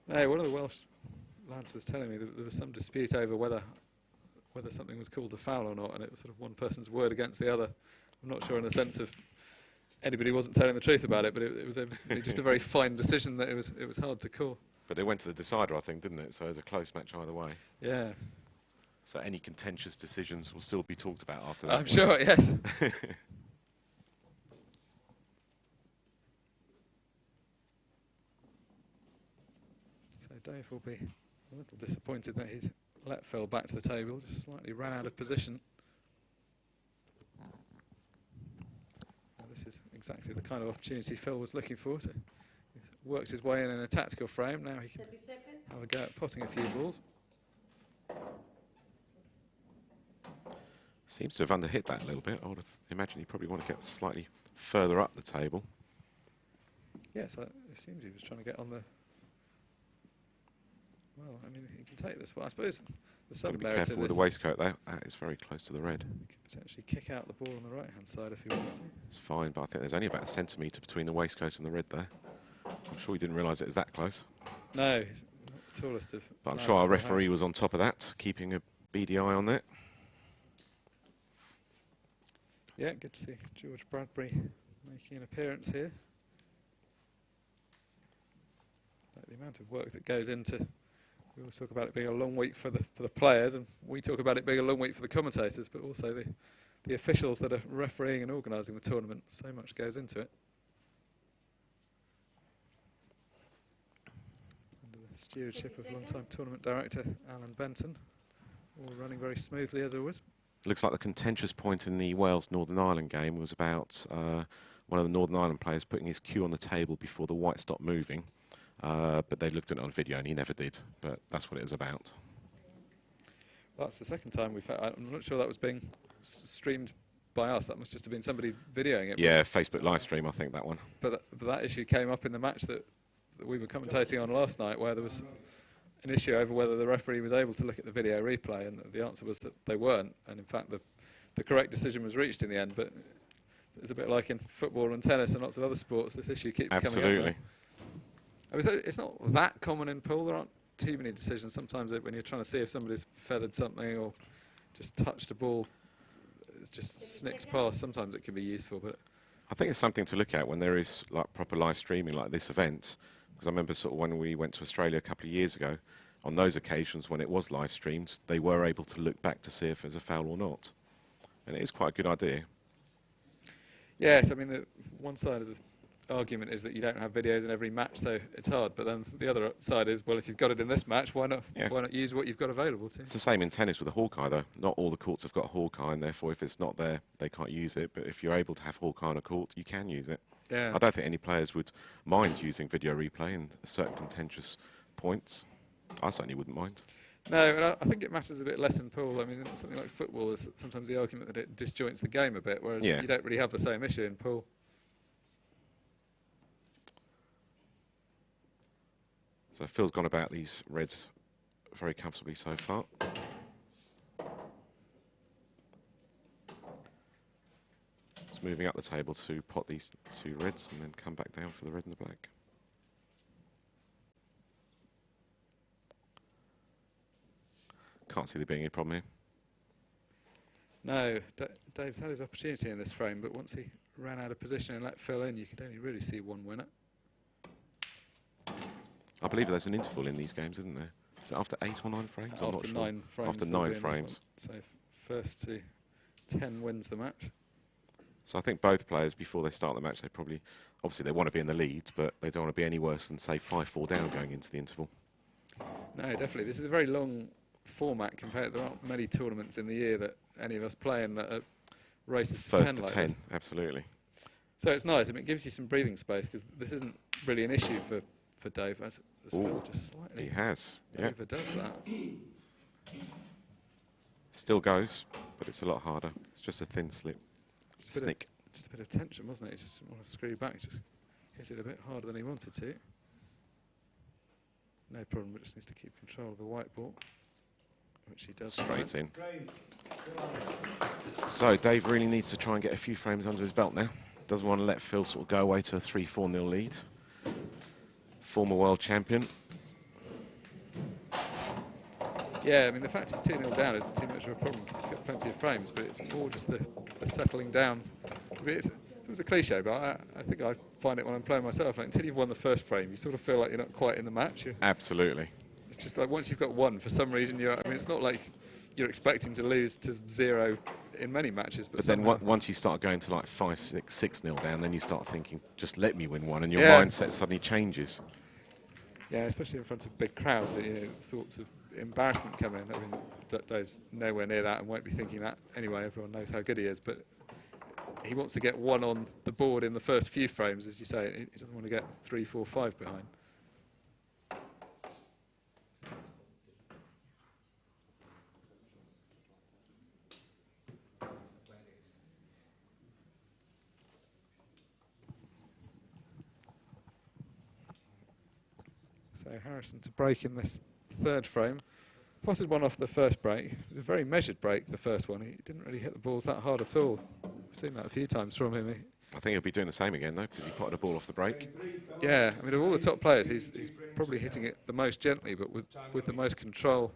Speaker 4: No, one of the Welsh lads was telling me that there was some dispute over whether something was called a foul or not, and it was sort of one person's word against the other. I'm not sure in the sense of anybody wasn't telling the truth about it, but it was just a very fine decision that it was hard to call.
Speaker 3: But it went to the decider, I think, didn't it? So it was a close match either way.
Speaker 4: Yeah,
Speaker 3: So any contentious decisions will still be talked about after that.
Speaker 4: I'm sure, yes. So Dave will be a little disappointed that he's let Phil back to the table, just slightly ran out of position. Now this is exactly the kind of opportunity Phil was looking for. So he's worked his way in a tactical frame. Now he can
Speaker 5: 30 seconds.
Speaker 4: have a go at potting a few balls.
Speaker 3: Seems to have underhit that a little bit. I would imagine he probably want to get slightly further up the table.
Speaker 4: Yes, it seems he was trying to get on the... Well, I mean, he can take this, but I suppose there's
Speaker 3: Got
Speaker 4: some
Speaker 3: to be
Speaker 4: merit
Speaker 3: careful
Speaker 4: in
Speaker 3: with
Speaker 4: this.
Speaker 3: the waistcoat though. That is very close to the red.
Speaker 4: He can potentially kick out the ball on the right-hand side if he wants to.
Speaker 3: It's fine, but I think there's only about a centimetre between the waistcoat and the red there. I'm sure he didn't realise it was that close.
Speaker 4: No, he's not tallest of.
Speaker 3: But I'm
Speaker 4: lads
Speaker 3: sure our
Speaker 4: for
Speaker 3: referee
Speaker 4: Harrison.
Speaker 3: was on top of that, keeping a beady eye on that.
Speaker 4: Yeah, good to see George Bradbury making an appearance here. Like the amount of work that goes into. We always talk about it being a long week for the players, and we talk about it being a long week for the commentators, but also the officials that are refereeing and organising the tournament. So much goes into it. Under the stewardship of long-time tournament director Alan Benton, all running very smoothly as always.
Speaker 3: Looks like the contentious point in the Wales-Northern Ireland game was about one of the Northern Ireland players putting his cue on the table before the white stopped moving. But they looked at it on video and he never did. But that's what it was about.
Speaker 4: That's the second time we've had. I'm not sure that was being streamed by us. That must just have been somebody videoing it.
Speaker 3: Yeah, Facebook live stream, I think, that one.
Speaker 4: But that issue came up in the match that we were commentating on last night, where there was an issue over whether the referee was able to look at the video replay, and the answer was that they weren't. And in fact, the correct decision was reached in the end. But it's a bit like in football and tennis and lots of other sports. This issue keeps coming up.
Speaker 3: Absolutely.
Speaker 4: I mean, it's not that common in pool. There aren't too many decisions. Sometimes when you're trying to see if somebody's feathered something or just touched a ball, it's just snicked past. Sometimes it can be useful, but
Speaker 3: I think it's something to look at when there is like proper live streaming like this event. Because I remember sort of when we went to Australia a couple of years ago, on those occasions when it was live streamed, they were able to look back to see if there's a foul or not. And it is quite a good idea.
Speaker 4: yes, I mean, the one side of the argument is that you don't have videos in every match, so it's hard. But then the other side is, well, if you've got it in this match, why not?
Speaker 3: Yeah.
Speaker 4: Why not use what you've got available to?
Speaker 3: It's the same in tennis with a Hawkeye, though. Not all the courts have got a Hawkeye, and therefore if it's not there, they can't use it. But if you're able to have Hawkeye on a court, you can use it.
Speaker 4: Yeah.
Speaker 3: I don't think any players would mind using video replay in certain contentious points. I certainly wouldn't mind.
Speaker 4: No, and I think it matters a bit less in pool. I mean, in something like football, there's sometimes the argument that it disjoints the game a bit, whereas
Speaker 3: Yeah.
Speaker 4: you don't really have the same issue in pool.
Speaker 3: So Phil's gone about these reds very comfortably so far. Just moving up the table to pot these two reds and then come back down for the red and the black. Can't see there being any problem here.
Speaker 4: No, Dave's had his opportunity in this frame, but once he ran out of position and let Phil in, you could only really see one winner.
Speaker 3: I believe there's an interval in these games, isn't there? Is it after 8 or 9 frames? I'm not
Speaker 4: After
Speaker 3: sure.
Speaker 4: 9 frames.
Speaker 3: After
Speaker 4: they'll
Speaker 3: 9
Speaker 4: be in this
Speaker 3: frames.
Speaker 4: one. So first to 10 wins the match.
Speaker 3: So I think both players, before they start the match, they probably, obviously they want to be in the lead, but they don't want to be any worse than, say, 5-4 down going into the interval.
Speaker 4: No, definitely. This is a very long format compared. There aren't many tournaments in the year that any of us play in that are races to 10
Speaker 3: First to
Speaker 4: like
Speaker 3: 10,
Speaker 4: this.
Speaker 3: absolutely.
Speaker 4: So it's nice. I mean, it gives you some breathing space because this isn't really an issue for Dave. As Phil just slightly
Speaker 3: He has, yeah.
Speaker 4: overdoes that.
Speaker 3: Still goes, but it's a lot harder. It's just a thin slip. Snick.
Speaker 4: Just a bit of tension, wasn't it? He just didn't want to screw back. Just hit it a bit harder than he wanted to. No problem, but just needs to keep control of the white ball, which he does.
Speaker 3: Straight in.
Speaker 6: Graham,
Speaker 3: So Dave really needs to try and get a few frames under his belt now. Doesn't want to let Phil sort of go away to a 3-4-0 lead. Former world champion.
Speaker 4: Yeah, I mean, the fact he's 2-0 down isn't too much of a problem because he's got plenty of frames, but it's more just the settling down. I mean, it was a cliche, but I think I find it when I'm playing myself. Like, until you've won the first frame, you sort of feel like you're not quite in the match.
Speaker 3: Absolutely.
Speaker 4: It's just like once you've got one, for some reason, I mean, it's not like you're expecting to lose to 0 in many matches. But
Speaker 3: then once you start going to like 5-6, 6-0 down, then you start thinking, just let me win one, and your
Speaker 4: Yeah.
Speaker 3: mindset suddenly changes.
Speaker 4: Yeah, especially in front of big crowds, thoughts of embarrassment come in. I mean, Dave's nowhere near that and won't be thinking that anyway. Everyone knows how good he is, but he wants to get one on the board in the first few frames, as you say. He doesn't want to get 3, 4, 5 behind. So Harrison to break in this third frame. Potted one off the first break. It was a very measured break, the first one. He didn't really hit the balls that hard at all. We've seen that a few times from him.
Speaker 3: I think he'll be doing the same again, though, because he potted a ball off the break.
Speaker 4: Yeah, I mean, of all the top players, he's probably hitting it the most gently, but with the most control.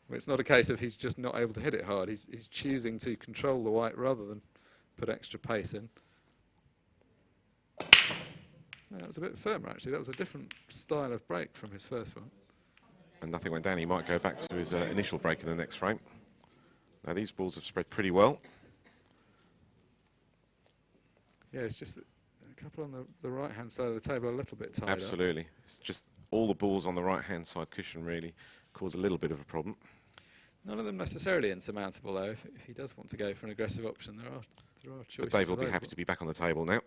Speaker 4: I mean, it's not a case of he's just not able to hit it hard. He's choosing to control the white rather than put extra pace in. Yeah, that was a bit firmer, actually. That was a different style of break from his first one.
Speaker 3: And nothing went down. He might go back to his initial break in the next frame. Now, these balls have spread pretty well.
Speaker 4: Yeah, it's just a couple on the right-hand side of the table are a little bit tied
Speaker 3: Absolutely.
Speaker 4: up.
Speaker 3: It's just all the balls on the right-hand side cushion really cause a little bit of a problem.
Speaker 4: None of them necessarily insurmountable, though. If he does want to go for an aggressive option, there are choices.
Speaker 3: But Dave will be
Speaker 4: available.
Speaker 3: happy to be back on the table now.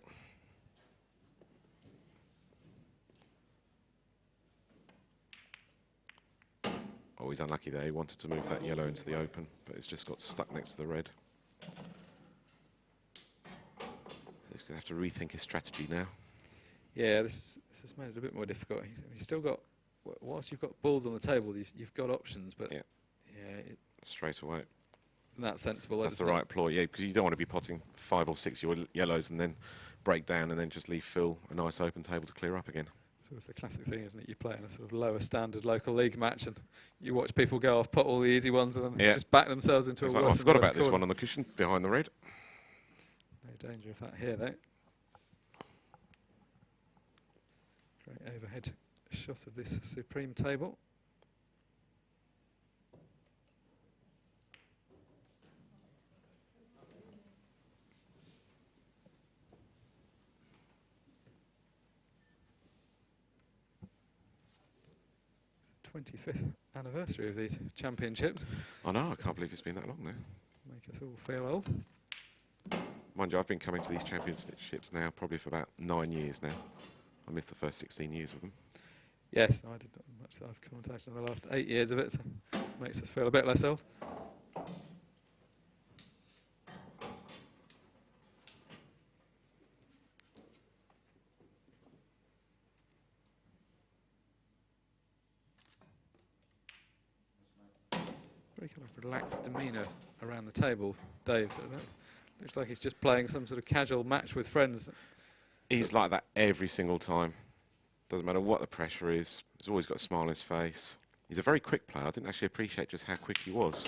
Speaker 3: Oh, he's unlucky there. He wanted to move that yellow into the open, but it's just got stuck next to the red. He's going to have to rethink his strategy now.
Speaker 4: Yeah, this has made it a bit more difficult. He's still got, whilst you've got balls on the table, you've got options, but
Speaker 3: yeah, straight away.
Speaker 4: That's sensible.
Speaker 3: That's the right ploy, yeah, because you don't want to be potting 5 or 6 yellows and then break down and then just leave Phil a nice open table to clear up again.
Speaker 4: So it's the classic thing, isn't it? You play in a sort of lower standard local league match and you watch people go off, pot all the easy ones and then just back themselves into a worse
Speaker 3: I forgot about
Speaker 4: corner.
Speaker 3: this one on the cushion behind the red.
Speaker 4: No danger of that here, though. Great overhead shot of this supreme table. '25th anniversary of these championships.
Speaker 3: I know, I can't believe it's been that long now.
Speaker 4: Make us all feel old.
Speaker 3: Mind you, I've been coming to these championships now probably for about 9 years now. I missed the first 16 years of them.
Speaker 4: Yes, I did not much that I've commentated on the last 8 years of it, so it makes us feel a bit less old. Very kind of relaxed demeanour around the table, Dave. So looks like he's just playing some sort of casual match with friends.
Speaker 3: He's like that every single time. Doesn't matter what the pressure is. He's always got a smile on his face. He's a very quick player. I didn't actually appreciate just how quick he was.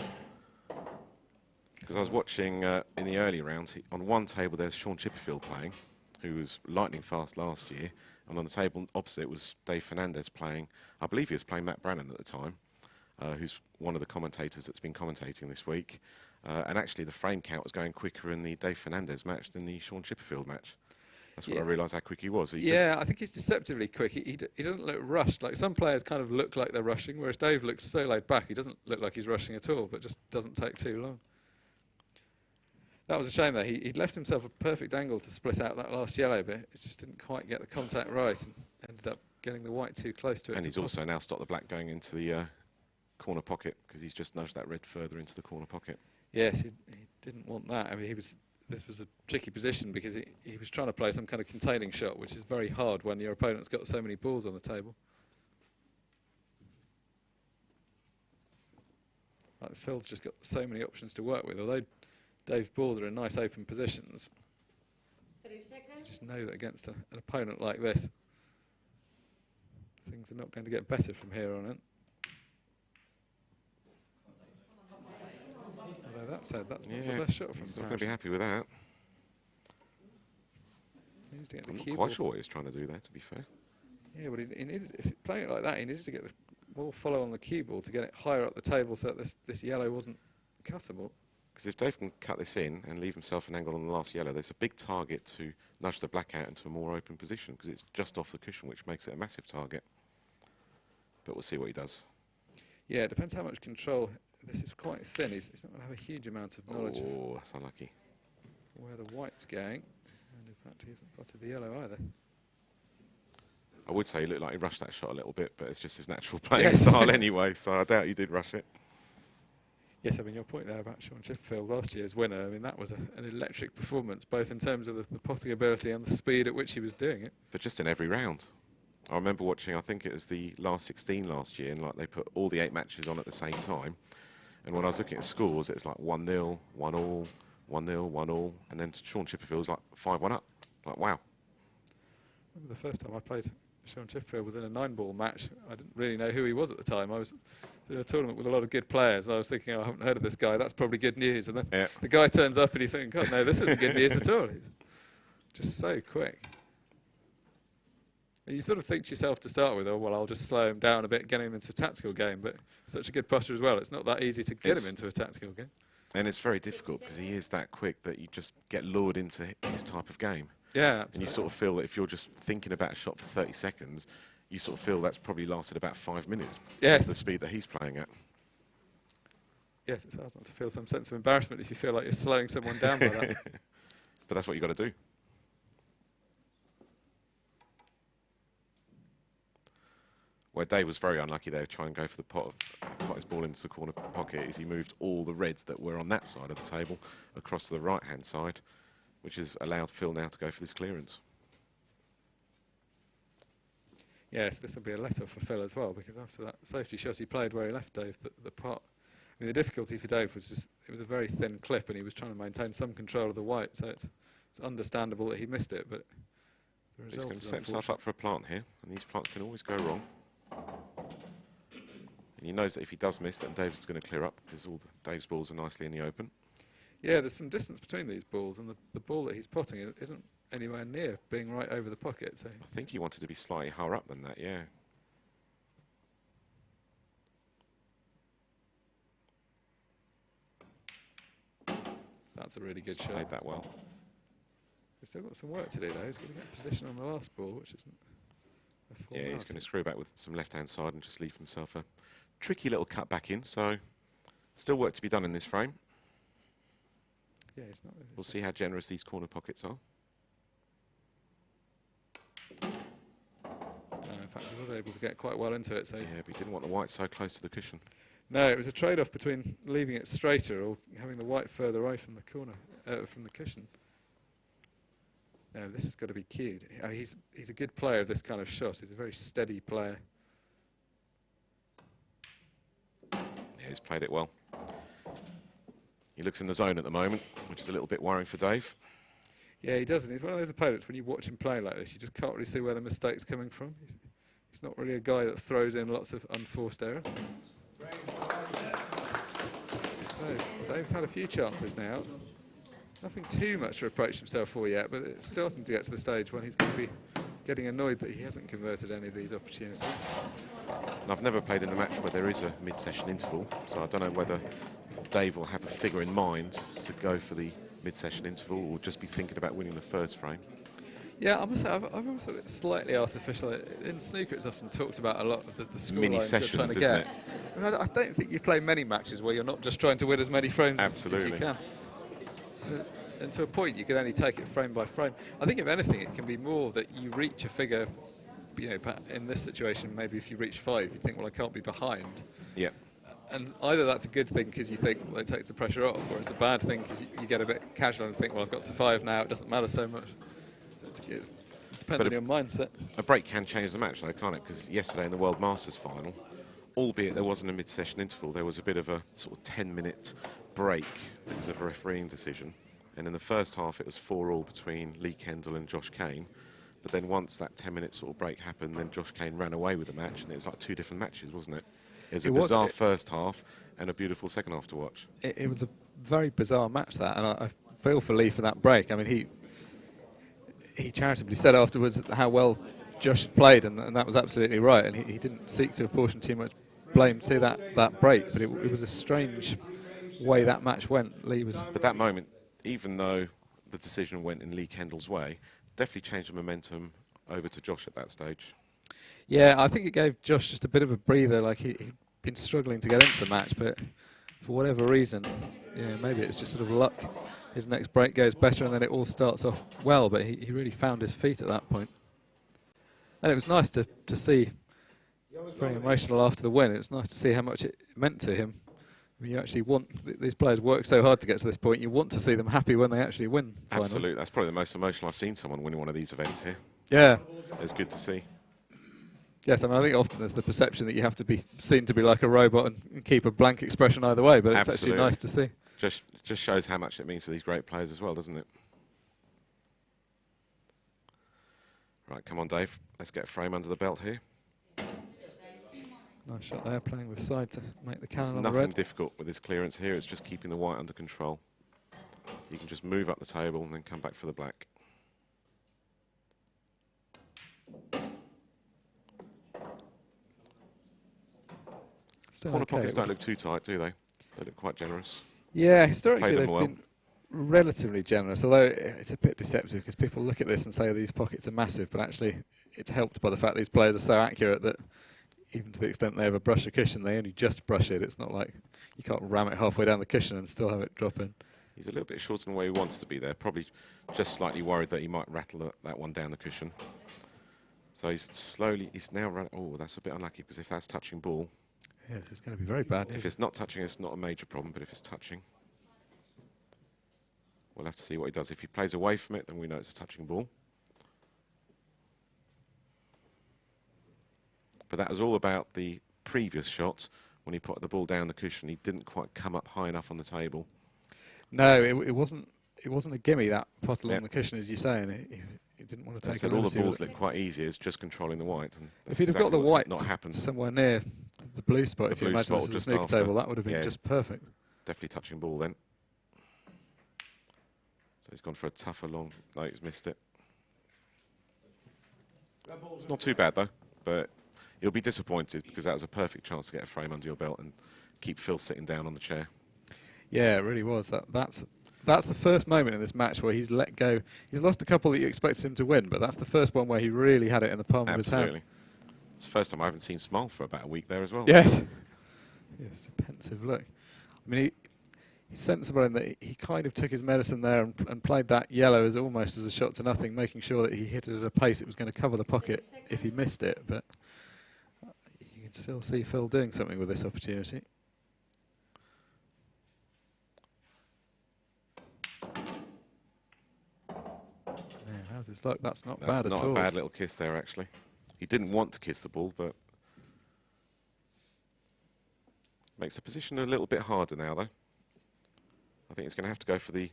Speaker 3: Because I was watching in the early rounds, on one table there's Sean Chipperfield playing, who was lightning fast last year. And on the table opposite was Dave Fernandez playing. I believe he was playing Matt Brannan at the time, who's one of the commentators that's been commentating this week. And actually the frame count was going quicker in the Dave Fernandez match than the Sean Chipperfield match. That's what I realised how quick he was.
Speaker 4: I think he's deceptively quick. He doesn't look rushed. Like some players kind of look like they're rushing, whereas Dave looks so laid back. He doesn't look like he's rushing at all, but just doesn't take too long. That was a shame, though. He'd left himself a perfect angle to split out that last yellow bit. It just didn't quite get the contact right and ended up getting the white too close to it.
Speaker 3: And he's also now stopped the black going into the corner pocket because he's just nudged that red further into the corner pocket.
Speaker 4: Yes, he didn't want that. I mean, this was a tricky position because he was trying to play some kind of containing shot, which is very hard when your opponent's got so many balls on the table. Like Phil's just got so many options to work with. Although Dave's balls are in nice open positions,
Speaker 5: 3 seconds.
Speaker 4: you just know that against an opponent like this, things are not going to get better from here on in. Although that said, that's not the best shot from
Speaker 3: He's not going to be happy with that.
Speaker 4: He needs to get the
Speaker 3: I'm not
Speaker 4: cue
Speaker 3: quite
Speaker 4: ball.
Speaker 3: sure what he was trying to do there, to be fair.
Speaker 4: Yeah, but he needed, if playing it like that, he needed to get the ball follow on the cue ball to get it higher up the table so that this yellow wasn't cuttable.
Speaker 3: Because if Dave can cut this in and leave himself an angle on the last yellow, there's a big target to nudge the black out into a more open position because it's just off the cushion, which makes it a massive target. But we'll see what he does. Yeah,
Speaker 4: it depends how much control. This is quite thin. He's not going to have a huge amount of knowledge of
Speaker 3: That's unlucky.
Speaker 4: where the white's going. And in fact, he hasn't potted the yellow either.
Speaker 3: I would say he looked like he rushed that shot a little bit, but it's just his natural playing style anyway, so I doubt he did rush it.
Speaker 4: Yes, I mean, your point there about Sean Chipperfield, last year's winner, I mean, that was an electric performance, both in terms of the potting ability and the speed at which he was doing it.
Speaker 3: But just in every round. I remember watching, I think it was the last 16 last year, and like they put all the 8 matches on at the same time. And when I was looking at scores, it was like 1-0, 1-1, 1-0, 1-1, and then Sean Chipperfield was like 5-1 up. Like, wow.
Speaker 4: I remember the first time I played Sean Chipperfield was in a 9-ball match. I didn't really know who he was at the time. I was in a tournament with a lot of good players, and I was thinking, oh, I haven't heard of this guy, that's probably good news. And then the guy turns up and you think, God, no, this isn't good news at all. He's just so quick. And you sort of think to yourself to start with, oh, well, I'll just slow him down a bit, get him into a tactical game. But such a good putter as well. It's not that easy to get him into a tactical game.
Speaker 3: And it's very difficult because he is that quick that you just get lured into his type of game.
Speaker 4: Yeah, absolutely.
Speaker 3: And you sort of feel that if you're just thinking about a shot for 30 seconds, you sort of feel that's probably lasted about 5 minutes.
Speaker 4: Yes.
Speaker 3: Because of the speed that he's playing at.
Speaker 4: Yes, it's hard not to feel some sense of embarrassment if you feel like you're slowing someone down by that.
Speaker 3: But that's what you've got to do. Where Dave was very unlucky there, trying to go for the pot his ball into the corner pocket, is he moved all the reds that were on that side of the table across to the right-hand side, which has allowed Phil now to go for this clearance.
Speaker 4: Yes, this will be a let-off for Phil as well, because after that safety shot he played where he left Dave, the pot. I mean, the difficulty for Dave was just, it was a very thin clip and he was trying to maintain some control of the white, so it's understandable that he missed it, but the result
Speaker 3: He's going to
Speaker 4: is
Speaker 3: set himself up for a plant here, and these plants can always go wrong. And he knows that if he does miss, then Dave's going to clear up, because all Dave's balls are nicely in the open.
Speaker 4: Yeah, there's some distance between these balls, and the ball that he's potting isn't anywhere near being right over the pocket. So
Speaker 3: I think he wanted to be slightly higher up than that, yeah.
Speaker 4: That's a really good
Speaker 3: He's
Speaker 4: shot.
Speaker 3: played that well.
Speaker 4: He's still got some work to do though. He's got to get position on the last ball, which isn't a full
Speaker 3: Yeah, he's
Speaker 4: mark.
Speaker 3: going to screw back with some left-hand side and just leave himself a tricky little cut back in. So still work to be done in this frame.
Speaker 4: Yeah, he's not.
Speaker 3: We'll see how generous these corner pockets are.
Speaker 4: In fact, he was able to get quite well into it. So
Speaker 3: Yeah, but he didn't want the white so close to the cushion.
Speaker 4: no, it was a trade-off between leaving it straighter or having the white further away from the corner, from the cushion. No, this has got to be cued. I mean, he's a good player of this kind of shot. He's a very steady player.
Speaker 3: Yeah, he's played it well. He looks in the zone at the moment, which is a little bit worrying for Dave.
Speaker 4: Yeah, he doesn't. He's one of those opponents, when you watch him play like this, you just can't really see where the mistake's coming from. He's not really a guy that throws in lots of unforced error. So, Dave's had a few chances now. Nothing too much to reproach himself for yet, but it's starting to get to the stage when he's going to be getting annoyed that he hasn't converted any of these opportunities.
Speaker 3: And I've never played in a match where there is a mid-session interval, so I don't know whether Dave will have a figure in mind to go for the mid-session interval or just be thinking about winning the first frame.
Speaker 4: Yeah, I must say, I've always thought it's slightly artificial. In snooker, it's often talked about a lot of the score
Speaker 3: Mini
Speaker 4: lines you're trying
Speaker 3: sessions,
Speaker 4: to
Speaker 3: isn't
Speaker 4: get.
Speaker 3: it?
Speaker 4: I mean, I don't think you play many matches where you're not just trying to win as many frames as you can. And to a point, you can only take it frame by frame. I think, if anything, it can be more that you reach a figure, you know, in this situation, maybe if you reach 5, you think, well, I can't be behind.
Speaker 3: Yeah.
Speaker 4: And either that's a good thing because you think, well, it takes the pressure off, or it's a bad thing because you get a bit casual and think, well, I've got to 5 now, it doesn't matter so much. It depends on your mindset.
Speaker 3: A break can change the match, though, can't it? Because yesterday in the World Masters final, albeit there wasn't a mid-session interval, there was a bit of a sort of 10-minute break because of a refereeing decision. And in the first half, it was 4-all between Lee Kendall and Josh Kane. But then once that 10-minute sort of break happened, then Josh Kane ran away with the match, and it was like 2 different matches, wasn't it? It was a bizarre first half and a beautiful second half to watch.
Speaker 4: It was a very bizarre match, that, and I feel for Lee for that break. I mean, he charitably said afterwards how well Josh had played, and that was absolutely right, and he didn't seek to apportion too much blame to that break, but it was a strange way that match went. Lee was...
Speaker 3: But that moment, even though the decision went in Lee Kendall's way, definitely changed the momentum over to Josh at that stage.
Speaker 4: Yeah, I think it gave Josh just a bit of a breather. Like he'd been struggling to get into the match, but for whatever reason, you know, maybe it's just sort of luck. His next break goes better, and then it all starts off well. But he really found his feet at that point, and it was nice to see. Very emotional after the win. It was nice to see how much it meant to him. I mean, you actually want these players work so hard to get to this point. You want to see them happy when they actually win.
Speaker 3: Absolutely, that's probably the most emotional I've seen someone winning one of these events here.
Speaker 4: Yeah,
Speaker 3: it's good to see.
Speaker 4: Yes, I mean, I think often there's the perception that you have to be seen to be like a robot and keep a blank expression either way, but it's actually nice to see.
Speaker 3: Just shows how much it means to these great players as well, doesn't it? Right, come on, Dave. Let's get a frame under the belt here.
Speaker 4: Nice shot there, playing with side to make the
Speaker 3: There's
Speaker 4: cannon on the
Speaker 3: nothing
Speaker 4: red.
Speaker 3: difficult with this clearance here. It's just keeping the white under control. You can just move up the table and then come back for the black.
Speaker 4: Still
Speaker 3: Corner
Speaker 4: okay.
Speaker 3: pockets don't look too tight, do they? They look quite generous.
Speaker 4: Yeah, historically
Speaker 3: Played them
Speaker 4: they've
Speaker 3: well.
Speaker 4: been relatively generous, although it's a bit deceptive because people look at this and say, oh, these pockets are massive, but actually it's helped by the fact these players are so accurate that even to the extent they ever brush a cushion, they only just brush it. It's not like you can't ram it halfway down the cushion and still have it drop in.
Speaker 3: He's a little bit shorter than where he wants to be there. Probably just slightly worried that he might rattle that one down the cushion. So he's now running. Oh, that's a bit unlucky because if that's touching ball.
Speaker 4: Yes, it's going to be very bad.
Speaker 3: If it's not touching, it's not a major problem, but if it's touching, we'll have to see what he does. If he plays away from it, then we know it's a touching ball. But that was all about the previous shot. When he put the ball down the cushion, he didn't quite come up high enough on the table.
Speaker 4: No, it wasn't a gimme, that pot along the cushion, as you're saying. He didn't want to take it.
Speaker 3: All the balls look quite easy. It's just controlling the white. And
Speaker 4: if he'd have got the white
Speaker 3: not happened.
Speaker 4: somewhere near the blue spot, if you imagine this is a snooker table, that would have been just perfect.
Speaker 3: Definitely touching ball then. So he's gone for a tougher long. No, he's missed it. It's not too bad though, but you'll be disappointed because that was a perfect chance to get a frame under your belt and keep Phil sitting down on the chair. Yeah,
Speaker 4: it really was. That's the first moment in this match where he's let go. He's lost a couple that you expected him to win, but that's the first one where he really had it in the palm of his hand.
Speaker 3: Absolutely. It's the first time I haven't seen Smile for about a week there as well.
Speaker 4: Yes. Yes, a pensive look. I mean, he's sensible in that he kind of took his medicine there and played that yellow as almost as a shot to nothing, making sure that he hit it at a pace it was going to cover the pocket if he missed it. But you can still see Phil doing something with this opportunity. How's his luck? That's not bad at all.
Speaker 3: That's not a bad little kiss there, actually. He didn't want to kiss the ball, but makes the position a little bit harder now, though. I think he's going to have to go for the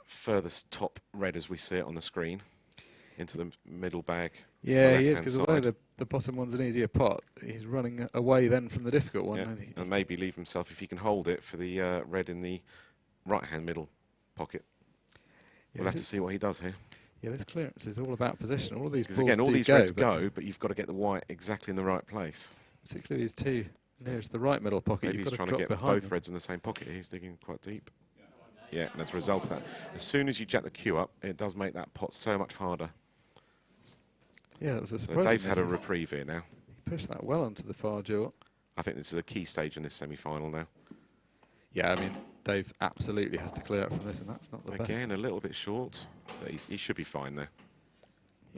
Speaker 3: furthest top red as we see it on the screen, into the middle bag.
Speaker 4: Yeah, he is, because although the bottom one's an easier pot, he's running away then from the difficult one.
Speaker 3: Yeah. And maybe leave himself, if he can hold it, for the red in the right-hand middle pocket. We'll have to see what he does here.
Speaker 4: Yeah, this clearance is all about position. All of these balls
Speaker 3: again, all
Speaker 4: do
Speaker 3: these reds go, but you've got to get the white exactly in the right place.
Speaker 4: Particularly these two nearest the right middle pocket.
Speaker 3: Maybe he's trying to get both reds in the same pocket. He's digging quite deep. Yeah, and as a result of that, as soon as you jack the cue up, it does make that pot so much harder.
Speaker 4: Yeah, that was a surprise.
Speaker 3: So Dave's had a reprieve here now.
Speaker 4: He pushed that well onto the far jaw.
Speaker 3: I think this is a key stage in this semi-final now.
Speaker 4: Yeah, I mean, Dave absolutely has to clear up from this, and that's not the best.
Speaker 3: Again, a little bit short, but he should be fine there.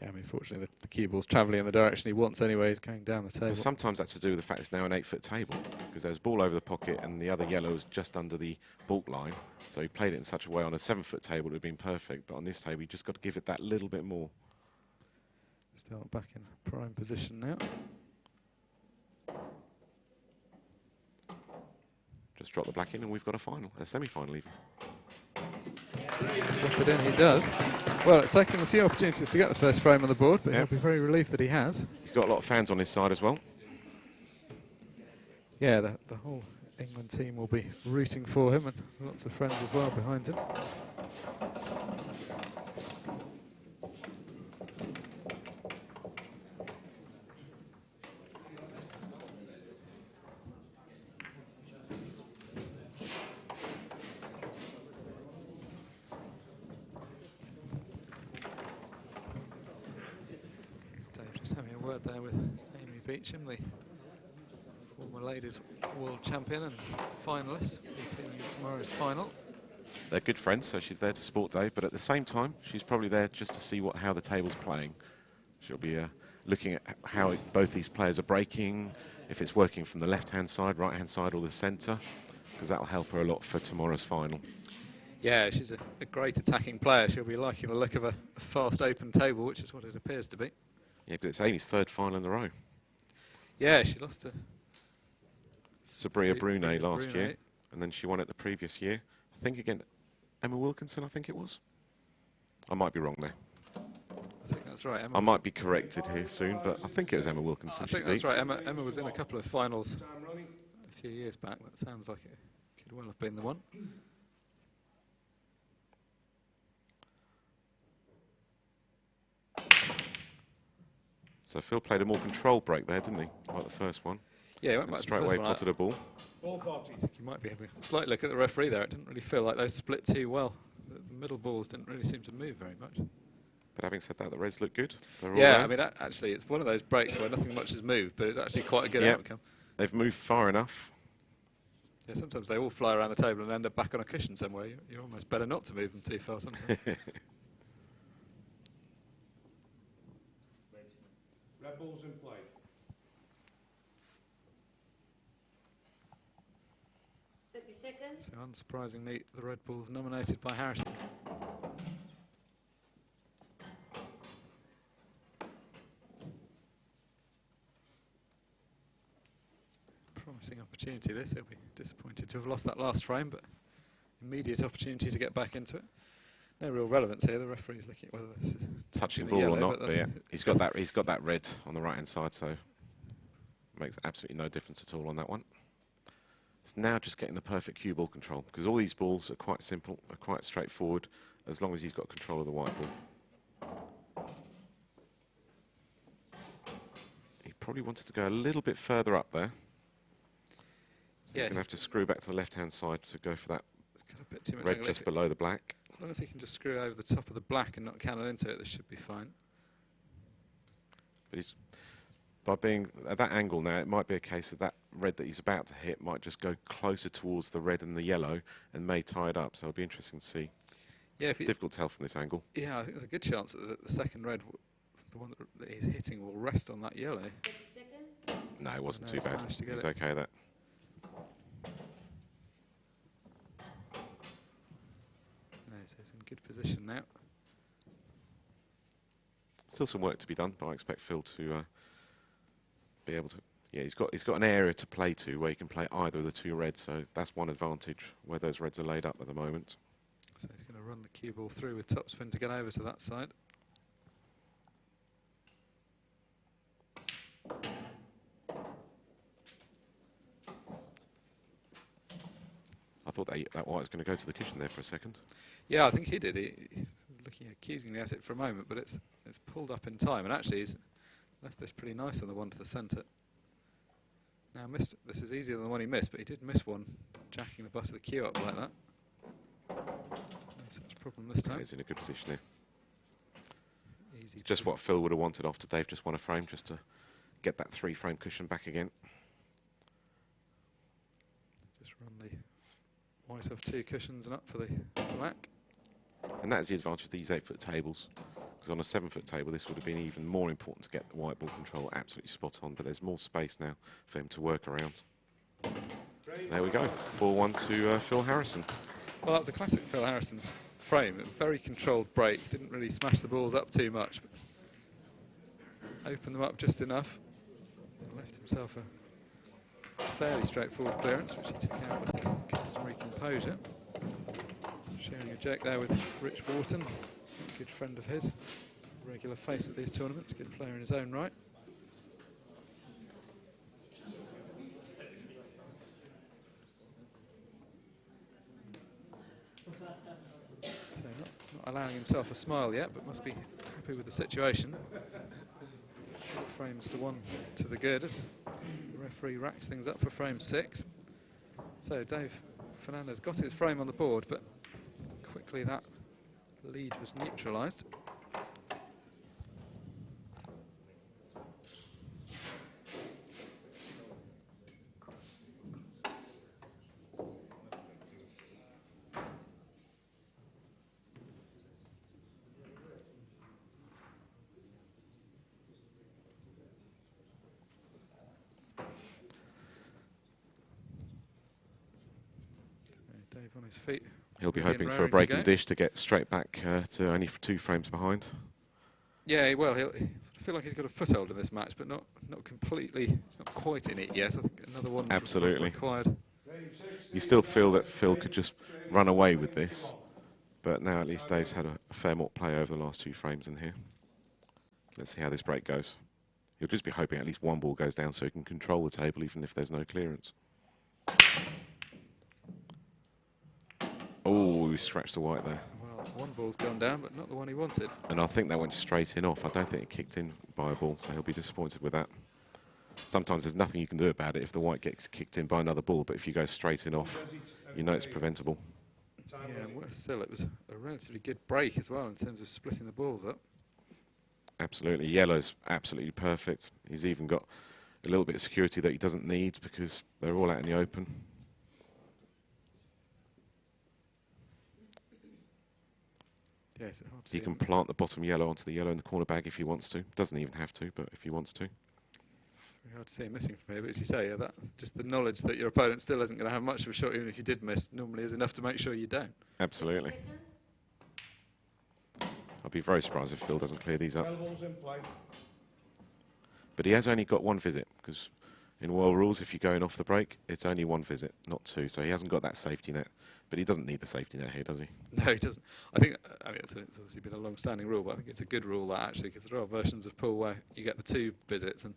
Speaker 4: Yeah, I mean, fortunately, the cue ball's travelling in the direction he wants anyway. He's going down the table.
Speaker 3: But sometimes that's to do with the fact it's now an 8-foot table, because there's ball over the pocket and the other yellow is just under the baulk line. So he played it in such a way on a 7-foot table it would have been perfect, but on this table you just got to give it that little bit more.
Speaker 4: Still back in prime position now.
Speaker 3: Just drop the black in and we've got a final, a semi-final even.
Speaker 4: Drop it in, he does. Well, it's taken him a few opportunities to get the first frame on the board, but he'll be very relieved that he has.
Speaker 3: He's got a lot of fans on his side as well.
Speaker 4: Yeah, the whole England team will be rooting for him, and lots of friends as well behind him. There with Amy Beecham, the former ladies world champion and finalist in tomorrow's final.
Speaker 3: They're good friends, so she's there to support Dave, but at the same time she's probably there just to see how the table's playing. She'll be looking at how both these players are breaking, if it's working from the left-hand side, right-hand side or the centre, because that'll help her a lot for tomorrow's final.
Speaker 4: Yeah, she's a great attacking player. She'll be liking the look of a fast open table, which is what it appears to be.
Speaker 3: Yeah, but it's Amy's third final in a row.
Speaker 4: Yeah, she lost to
Speaker 3: Sabria Brunet last year, and then she won it the previous year. I think again, Emma Wilkinson, I think it was. I might be wrong there.
Speaker 4: I think that's right.
Speaker 3: I might be corrected here soon, but I think it was Emma Wilkinson.
Speaker 4: I think
Speaker 3: she
Speaker 4: that's
Speaker 3: beat.
Speaker 4: right. Emma was in a couple of finals
Speaker 6: Time running.
Speaker 4: a few years back. That sounds like it could well have been the one.
Speaker 3: So Phil played a more controlled break there, didn't he? Like the first one.
Speaker 4: Yeah, he went
Speaker 3: And
Speaker 4: back to the
Speaker 3: straight
Speaker 4: first
Speaker 3: away
Speaker 4: one.
Speaker 3: potted a ball.
Speaker 6: Ball party.
Speaker 4: I think you might be having a slight look at the referee there. It didn't really feel like they split too well. The middle balls didn't really seem to move very much.
Speaker 3: But having said that, the Reds look good. They're all
Speaker 4: Yeah,
Speaker 3: there.
Speaker 4: I mean, actually, it's one of those breaks where nothing much has moved, but it's actually quite a good
Speaker 3: Yep.
Speaker 4: outcome.
Speaker 3: They've moved far enough.
Speaker 4: Yeah, sometimes they all fly around the table and end up back on a cushion somewhere. You're almost better not to move them too far sometimes.
Speaker 6: Red balls in play.
Speaker 5: Seconds.
Speaker 4: So unsurprisingly, the red ball's nominated by Harrison. Promising opportunity this. He'll be disappointed to have lost that last frame, but immediate opportunity to get back into it. No real relevance here. The referee's looking at whether this is
Speaker 3: Touching
Speaker 4: the
Speaker 3: ball or
Speaker 4: yellow,
Speaker 3: not,
Speaker 4: but
Speaker 3: but yeah, he's got that red on the right hand side, so makes absolutely no difference at all on that one. It's now just getting the perfect cue ball control, because all these balls are quite simple, are quite straightforward, as long as he's got control of the white ball. He probably wanted to go a little bit further up there. So
Speaker 4: Yeah,
Speaker 3: he's going to have to screw back to the left hand side to go for that
Speaker 4: it's got a bit too much
Speaker 3: red
Speaker 4: angle.
Speaker 3: just below the black.
Speaker 4: As long as he can just screw over the top of the black and not cannon into it, this should be fine.
Speaker 3: But he's, by being at that angle now, it might be a case of that red that he's about to hit might just go closer towards the red and the yellow and may tie it up. So it'll be interesting to see.
Speaker 4: Yeah, if he,
Speaker 3: Difficult to tell from this angle.
Speaker 4: yeah, I think there's a good chance that the second red, the one that he's hitting, will rest on that yellow.
Speaker 5: 30 seconds.
Speaker 3: No, it wasn't
Speaker 4: No,
Speaker 3: too
Speaker 4: he's
Speaker 3: bad.
Speaker 4: managed to get
Speaker 3: It's
Speaker 4: it.
Speaker 3: okay that.
Speaker 4: No, so he's in good position now.
Speaker 3: Still some work to be done, but I expect Phil to be able to. Yeah, he's got an area to play to where he can play either of the two reds, so that's one advantage where those reds are laid up at the moment.
Speaker 4: So he's going to run the cue ball through with topspin to get over to that side.
Speaker 3: I thought that white was going to go to the cushion there for a second.
Speaker 4: Yeah, I think he did. He's looking accusingly at it for a moment, but it's pulled up in time, and actually he's left this pretty nice on the one to the centre. Now missed. This is easier than the one he missed, but he did miss one, jacking the butt of the cue up like that. No such problem this time.
Speaker 3: He's in a good position here.
Speaker 4: Easy.
Speaker 3: Just what Phil would have wanted after Dave just won a frame, just to get that 3-frame cushion back again.
Speaker 4: Just run the white off two cushions and up for the black.
Speaker 3: And that is the advantage of these 8-foot tables. Because on a 7-foot table, this would have been even more important to get the white ball control absolutely spot on. But there's more space now for him to work around. There we go. 4-1 to Phil Harrison.
Speaker 4: Well, that was a classic Phil Harrison frame. A very controlled break. Didn't really smash the balls up too much. But opened them up just enough. And left himself a fairly straightforward clearance, which he took out with his customary composure. Sharing a joke there with Rich Wharton, a good friend of his, regular face at these tournaments, good player in his own right. So not allowing himself a smile yet, but must be happy with the situation. 4 frames to 1 to the good. The referee racks things up for frame 6. So Dave Fernandez got his frame on the board, but quickly that lead was neutralised. Dave on his feet.
Speaker 3: He'll be
Speaker 4: Ready and
Speaker 3: hoping for a
Speaker 4: raring to
Speaker 3: breaking
Speaker 4: go.
Speaker 3: dish to get straight back to only 2 frames behind.
Speaker 4: Yeah, well, he'll sort of feel like he's got a foothold in this match, but not completely. He's not quite in it yet. I think another one
Speaker 3: Absolutely.
Speaker 4: required.
Speaker 3: You still feel that Phil could just run away with this, but now at least Dave's had a fair more play over the last 2 frames in here. Let's see how this break goes. He'll just be hoping at least one ball goes down so he can control the table even if there's no clearance. Oh, he scratched the white there.
Speaker 4: Well, one ball's gone down, but not the one he wanted.
Speaker 3: And I think that went straight in off. I don't think it kicked in by a ball, so he'll be disappointed with that. Sometimes there's nothing you can do about it if the white gets kicked in by another ball, but if you go straight in off, you know it's preventable.
Speaker 4: Yeah, well, still, it was a relatively good break as well in terms of splitting the balls up.
Speaker 3: Absolutely. Yellow's absolutely perfect. He's even got a little bit of security that he doesn't need because they're all out in the open.
Speaker 4: Yeah, it's hard to
Speaker 3: He
Speaker 4: see
Speaker 3: can
Speaker 4: him.
Speaker 3: plant the bottom yellow onto the yellow in the corner bag if he wants to. Doesn't even have to, but if he wants to.
Speaker 4: Very hard to see him missing from here, but as you say, that just the knowledge that your opponent still isn't going to have much of a shot, even if you did miss, normally is enough to make sure you don't.
Speaker 3: Absolutely. I'll be very surprised if Phil doesn't clear these up.
Speaker 6: Elbows in play.
Speaker 3: But he has only got one visit, because in world rules, if you're going off the break, it's only one visit, not two. So he hasn't got that safety net. But he doesn't need the safety net here, does he?
Speaker 4: No, he doesn't. I think, it's obviously been a long-standing rule, but I think it's a good rule that actually, because there are versions of pool where you get the two visits, and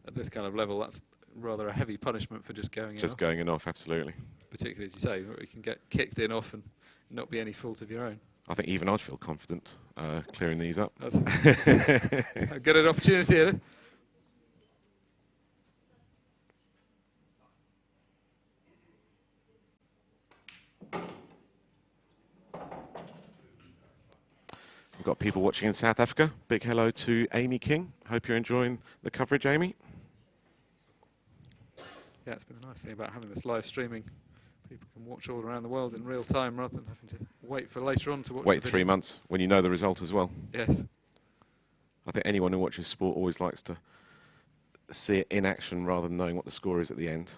Speaker 4: at this kind of level, that's rather a heavy punishment for just going in
Speaker 3: Just
Speaker 4: off.
Speaker 3: going in off, absolutely.
Speaker 4: Particularly, as you say, where you can get kicked in off and not be any fault of your own.
Speaker 3: I think even I'd feel confident clearing these up.
Speaker 4: That's a good opportunity here.
Speaker 3: We've got people watching in South Africa. Big hello to Amy King. Hope you're enjoying the coverage, Amy.
Speaker 4: Yeah, it's been a nice thing about having this live streaming. People can watch all around the world in real time rather than having to wait for later on to watch
Speaker 3: Wait
Speaker 4: the
Speaker 3: 3
Speaker 4: video.
Speaker 3: months when you know the result as well.
Speaker 4: Yes.
Speaker 3: I think anyone who watches sport always likes to see it in action rather than knowing what the score is at the end.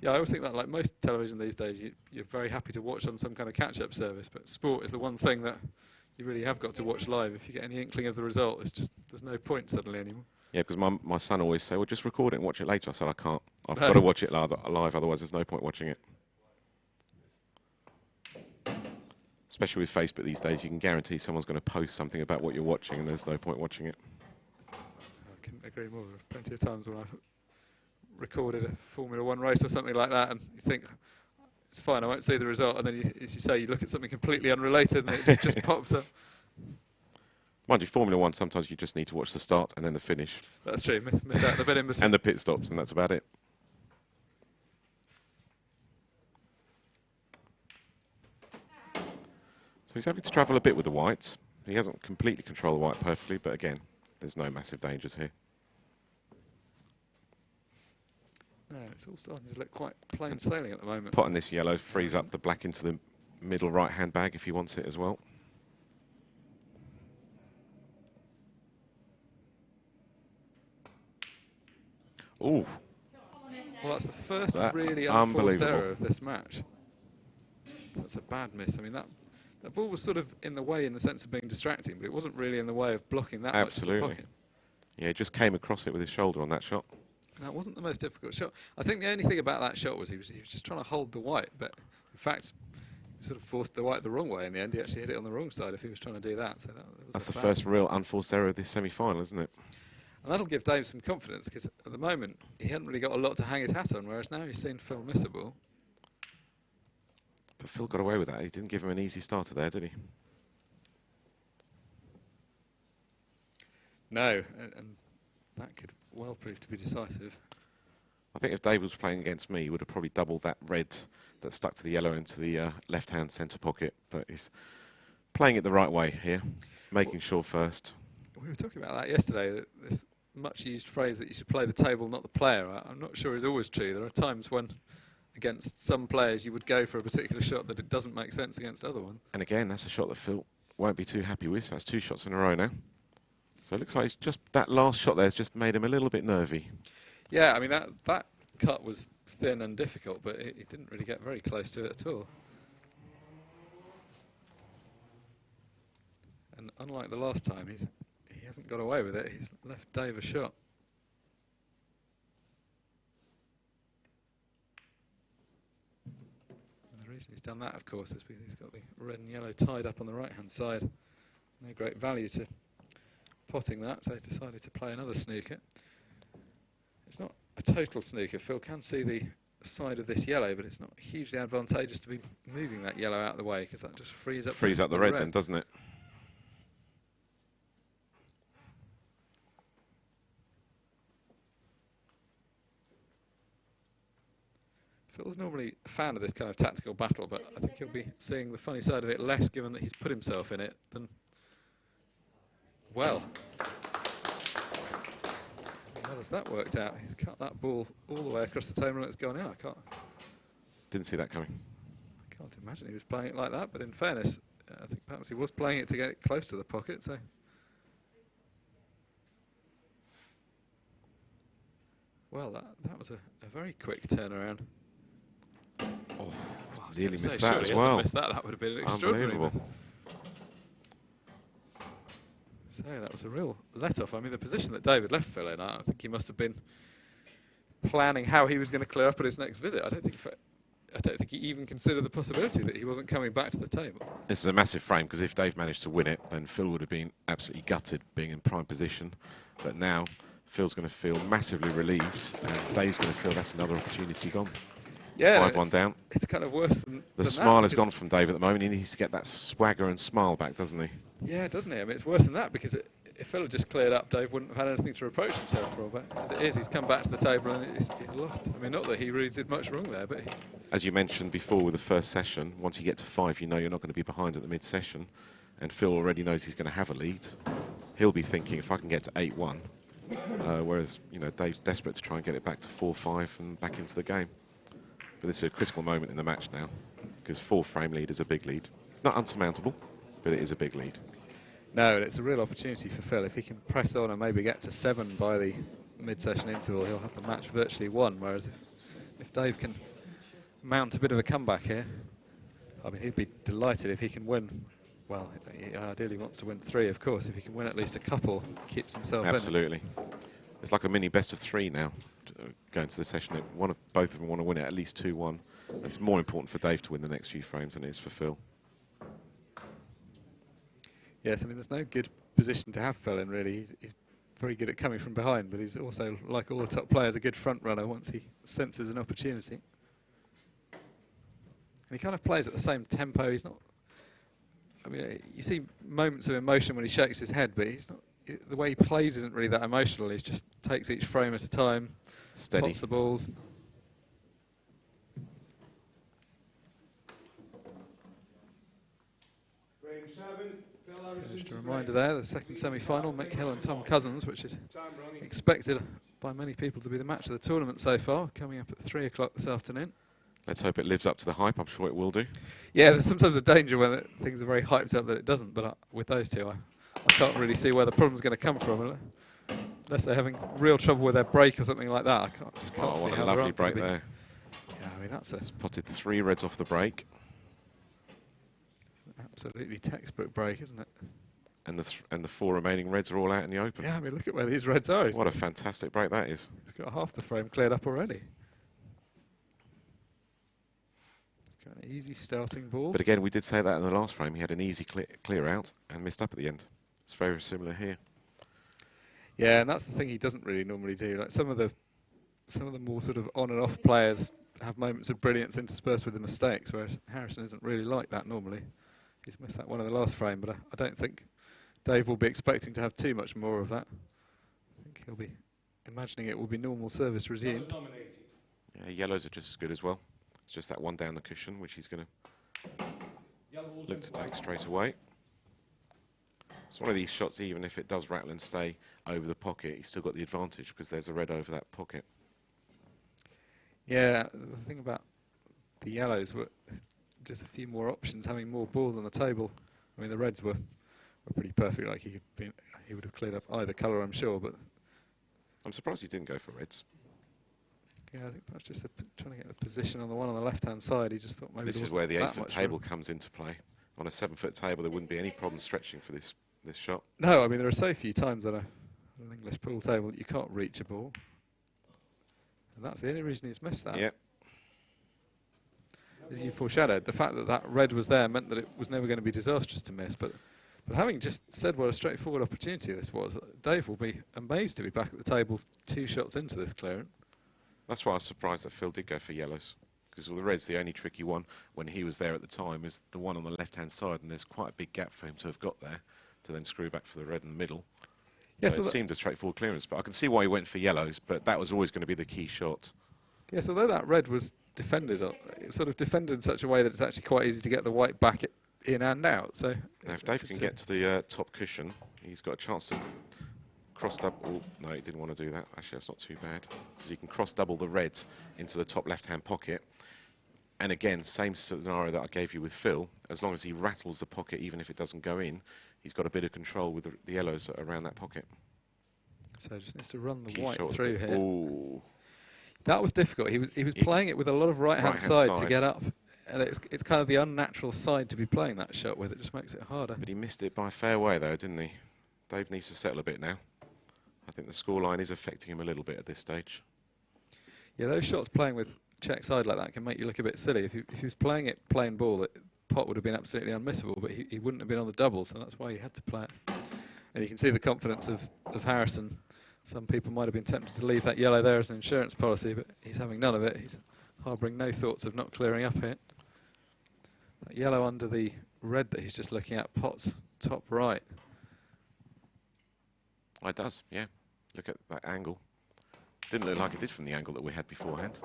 Speaker 4: Yeah, I always think that, like most television these days, you're very happy to watch on some kind of catch-up service, but sport is the one thing that you really have got to watch live. If you get any inkling of the result, it's just, there's no point suddenly anymore.
Speaker 3: Yeah, because my son always say, well, just record it and watch it later. I said, I can't. I've got to watch it live, otherwise there's no point watching it. Especially with Facebook these days, you can guarantee someone's going to post something about what you're watching and there's no point watching it.
Speaker 4: I couldn't agree more. There are plenty of times when I've recorded a Formula One race or something like that and you think, it's fine, I won't see the result, and then, you, as you say, you look at something completely unrelated and it just pops up.
Speaker 3: Mind you, Formula One, sometimes you just need to watch the start and then the finish.
Speaker 4: That's true, miss out the bit in between.
Speaker 3: And the pit stops, and that's about it. So he's having to travel a bit with the whites. He hasn't completely controlled the white perfectly, but again, there's no massive dangers here.
Speaker 4: No, it's all starting to look quite plain sailing at the moment.
Speaker 3: Potting this yellow frees up the black into the middle right-hand bag if he wants it as well. Ooh.
Speaker 4: Well, that's the first
Speaker 3: That
Speaker 4: really unforced
Speaker 3: unbelievable.
Speaker 4: error of this match. That's a bad miss. I mean, that ball was sort of in the way in the sense of being distracting, but it wasn't really in the way of blocking that
Speaker 3: Absolutely.
Speaker 4: much of the pocket.
Speaker 3: Yeah, he just came across it with his shoulder on that shot.
Speaker 4: That wasn't the most difficult shot. I think the only thing about that shot was he was just trying to hold the white, but in fact, he sort of forced the white the wrong way in the end. He actually hit it on the wrong side if he was trying to do that. So
Speaker 3: That's the first real unforced error of this semi-final, isn't it?
Speaker 4: And that'll give Dave some confidence, because at the moment, he hadn't really got a lot to hang his hat on, whereas now he's seen Phil miss a ball.
Speaker 3: But Phil got away with that. He didn't give him an easy starter there, did he?
Speaker 4: No, and that could well prove to be decisive.
Speaker 3: I think if Dave was playing against me, he would have probably doubled that red that stuck to the yellow into the left-hand centre pocket. But he's playing it the right way here, making sure first.
Speaker 4: We were talking about that yesterday, that this much used phrase that you should play the table, not the player. I'm not sure is always true. There are times when, against some players, you would go for a particular shot that it doesn't make sense against other ones.
Speaker 3: And again, that's a shot that Phil won't be too happy with. So that's 2 shots in a row now. So it looks like it's just that last shot there has just made him a little bit nervy.
Speaker 4: Yeah, I mean, that cut was thin and difficult, but he didn't really get very close to it at all. And unlike the last time, he hasn't got away with it. He's left Dave a shot. And the reason he's done that, of course, is because he's got the red and yellow tied up on the right-hand side. No great value to potting that, so he decided to play another snooker. It's not a total snooker. Phil can see the side of this yellow, but it's not hugely advantageous to be moving that yellow out of the way, because that just frees up
Speaker 3: the red then, doesn't it?
Speaker 4: Phil's normally a fan of this kind of tactical battle, but I think he'll be seeing the funny side of it less, given that he's put himself in it, than... Well as that worked out. He's cut that ball all the way across the table and it's gone out.
Speaker 3: Didn't see that coming.
Speaker 4: I can't imagine he was playing it like that, but in fairness, I think perhaps he was playing it to get it close to the pocket, so... Well, that was a very quick turnaround.
Speaker 3: Oh, nearly missed that as well.
Speaker 4: Missed that. That would have been extraordinary.
Speaker 3: Unbelievable.
Speaker 4: So that was a real let-off. I mean, the position that David left Phil in, I think he must have been planning how he was going to clear up at his next visit. I don't think he even considered the possibility that he wasn't coming back to the table. This
Speaker 3: is a massive frame, because if Dave managed to win it, then Phil would have been absolutely gutted being in prime position. But now Phil's going to feel massively relieved, and Dave's going to feel that's another opportunity gone.
Speaker 4: Yeah,
Speaker 3: 5-1 down.
Speaker 4: It's kind of worse than
Speaker 3: the smile has gone from Dave at the moment. He needs to get that swagger and smile back, doesn't he?
Speaker 4: Yeah, doesn't he? I mean, it's worse than that, because if Phil had just cleared up, Dave wouldn't have had anything to reproach himself for. But as it is, he's come back to the table and he's lost. I mean, not that he really did much wrong there, but...
Speaker 3: As you mentioned before with the first session, once you get to 5, you know you're not going to be behind at the mid-session. And Phil already knows he's going to have a lead. He'll be thinking, if I can get to 8-1, whereas, you know, Dave's desperate to try and get it back to 4-5 and back into the game. But this is a critical moment in the match now, because 4-frame lead is a big lead. It's not unsurmountable, but it is a big lead.
Speaker 4: No, and it's a real opportunity for Phil. If he can press on and maybe get to 7 by the mid-session interval, he'll have the match virtually won. Whereas if Dave can mount a bit of a comeback here, I mean, he'd be delighted if he can win. Well, he ideally wants to win 3, of course. If he can win at least a couple, keeps himself
Speaker 3: Absolutely. It's like a mini best of 3 now, going to the session. Both of them want to win it at least 2-1. It's more important for Dave to win the next few frames than it is for Phil.
Speaker 4: Yes, I mean, there's no good position to have Phil in, really. He's very good at coming from behind, but he's also, like all the top players, a good front runner once he senses an opportunity. And he kind of plays at the same tempo. He's not... I mean, you see moments of emotion when he shakes his head, but he's not... The way he plays isn't really that emotional. He just takes each frame at a time,
Speaker 3: steady,
Speaker 4: pots the balls.
Speaker 6: Frame 7,
Speaker 4: just a reminder there, the second semi-final, Mick Hill and Tom Cousins, which is expected by many people to be the match of the tournament so far, coming up at 3 o'clock this afternoon.
Speaker 3: Let's hope it lives up to the hype. I'm sure it will do.
Speaker 4: Yeah, there's sometimes a danger when things are very hyped up that it doesn't, but with those two, I can't really see where the problem's going to come from, unless they're having real trouble with their break or something like that. I can't see how.
Speaker 3: What a lovely break there.
Speaker 4: Yeah, I mean, that's
Speaker 3: spotted 3 reds off the break.
Speaker 4: Absolutely textbook break, isn't it?
Speaker 3: And the 4 remaining reds are all out in the open.
Speaker 4: Yeah, I mean, look at where these reds are.
Speaker 3: What a fantastic break that is.
Speaker 4: He's got half the frame cleared up already. He's got an easy starting ball.
Speaker 3: But again, we did say that in the last frame. He had an easy clear out and missed up at the end. It's very similar here.
Speaker 4: Yeah, and that's the thing he doesn't really normally do. Like some of the more sort of on and off players have moments of brilliance interspersed with the mistakes, whereas Harrison isn't really like that normally. He's missed that one in the last frame, but I don't think Dave will be expecting to have too much more of that. I think he'll be imagining it will be normal service resumed.
Speaker 3: Yeah, yellows are just as good as well. It's just that one down the cushion, which he's going to look to take straight away. It's one of these shots, even if it does rattle and stay over the pocket, he's still got the advantage because there's a red over that pocket.
Speaker 4: Yeah, the thing about the yellows were just a few more options, having more balls on the table. I mean, the reds were pretty perfect. Like he would have cleared up either colour, I'm sure. But
Speaker 3: I'm surprised he didn't go for reds.
Speaker 4: Yeah, I think perhaps just trying to get the position on the one on the left-hand side. He just thought maybe
Speaker 3: this is where the 8-foot table comes into play. On a 7-foot table, there wouldn't be any problem stretching for this shot.
Speaker 4: No, I mean there are so few times on an English pool table that you can't reach a ball, and that's the only reason he's missed that.
Speaker 3: Yep.
Speaker 4: As you foreshadowed, the fact that that red was there meant that it was never going to be disastrous to miss, but But having just said what a straightforward opportunity this was, Dave will be amazed to be back at the table 2 shots into this clearance.
Speaker 3: That's why I was surprised that Phil did go for yellows. Because with the reds, the only tricky one when he was there at the time is the one on the left-hand side, and there's quite a big gap for him to have got there to then screw back for the red in the middle.
Speaker 4: Yeah,
Speaker 3: So it seemed a straightforward clearance, but I can see why he went for yellows, but that was always going to be the key shot.
Speaker 4: Yes, although that red was defended, it's sort of defended in such a way that it's actually quite easy to get the white back in and out. So
Speaker 3: Now, if Dave can get to the top cushion, he's got a chance to cross double. Oh, no, he didn't want to do that. Actually, that's not too bad, because he can cross double the reds into the top left-hand pocket. And again, same scenario that I gave you with Phil. As long as he rattles the pocket, even if it doesn't go in, he's got a bit of control with the yellows around that pocket.
Speaker 4: So just needs to run the
Speaker 3: Key
Speaker 4: white
Speaker 3: shot
Speaker 4: through here.
Speaker 3: Ooh.
Speaker 4: That was difficult. He was playing it with a lot of right-hand side to get up. And it's kind of the unnatural side to be playing that shot with. It just makes it harder.
Speaker 3: But he missed it by a fair way, though, didn't he? Dave needs to settle a bit now. I think the scoreline is affecting him a little bit at this stage.
Speaker 4: Yeah, those shots playing with check side like that can make you look a bit silly. If he was playing it plain ball, pot would have been absolutely unmissable, but he wouldn't have been on the double, so that's why he had to play it. And you can see the confidence of Harrison. Some people might have been tempted to leave that yellow there as an insurance policy, but he's having none of it. He's harbouring no thoughts of not clearing up here. That yellow under the red that he's just looking at, pot's top right.
Speaker 3: Oh, it does, yeah. Look at that angle. Didn't look like it did from the angle that we had beforehand.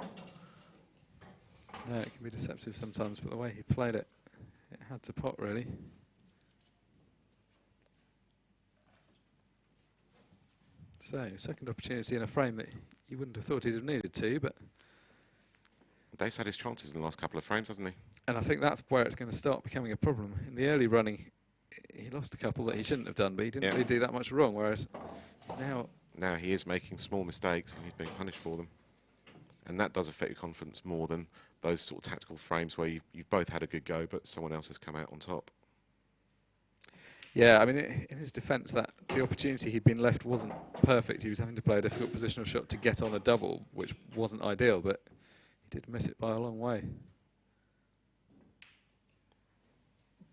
Speaker 4: No, it can be deceptive sometimes, but the way he played it, it had to pot really. So, second opportunity in a frame that you wouldn't have thought he'd have needed to, but...
Speaker 3: Dave's had his chances in the last couple of frames, hasn't he?
Speaker 4: And I think that's where it's going to start becoming a problem. In the early running, he lost a couple that he shouldn't have done, but he didn't really do that much wrong, whereas he's now...
Speaker 3: Now he is making small mistakes and he's being punished for them. And that does affect your confidence more than those sort of tactical frames where you've both had a good go, but someone else has come out on top.
Speaker 4: Yeah, I mean, in his defence, that the opportunity he'd been left wasn't perfect. He was having to play a difficult positional shot to get on a double, which wasn't ideal, but he did miss it by a long way.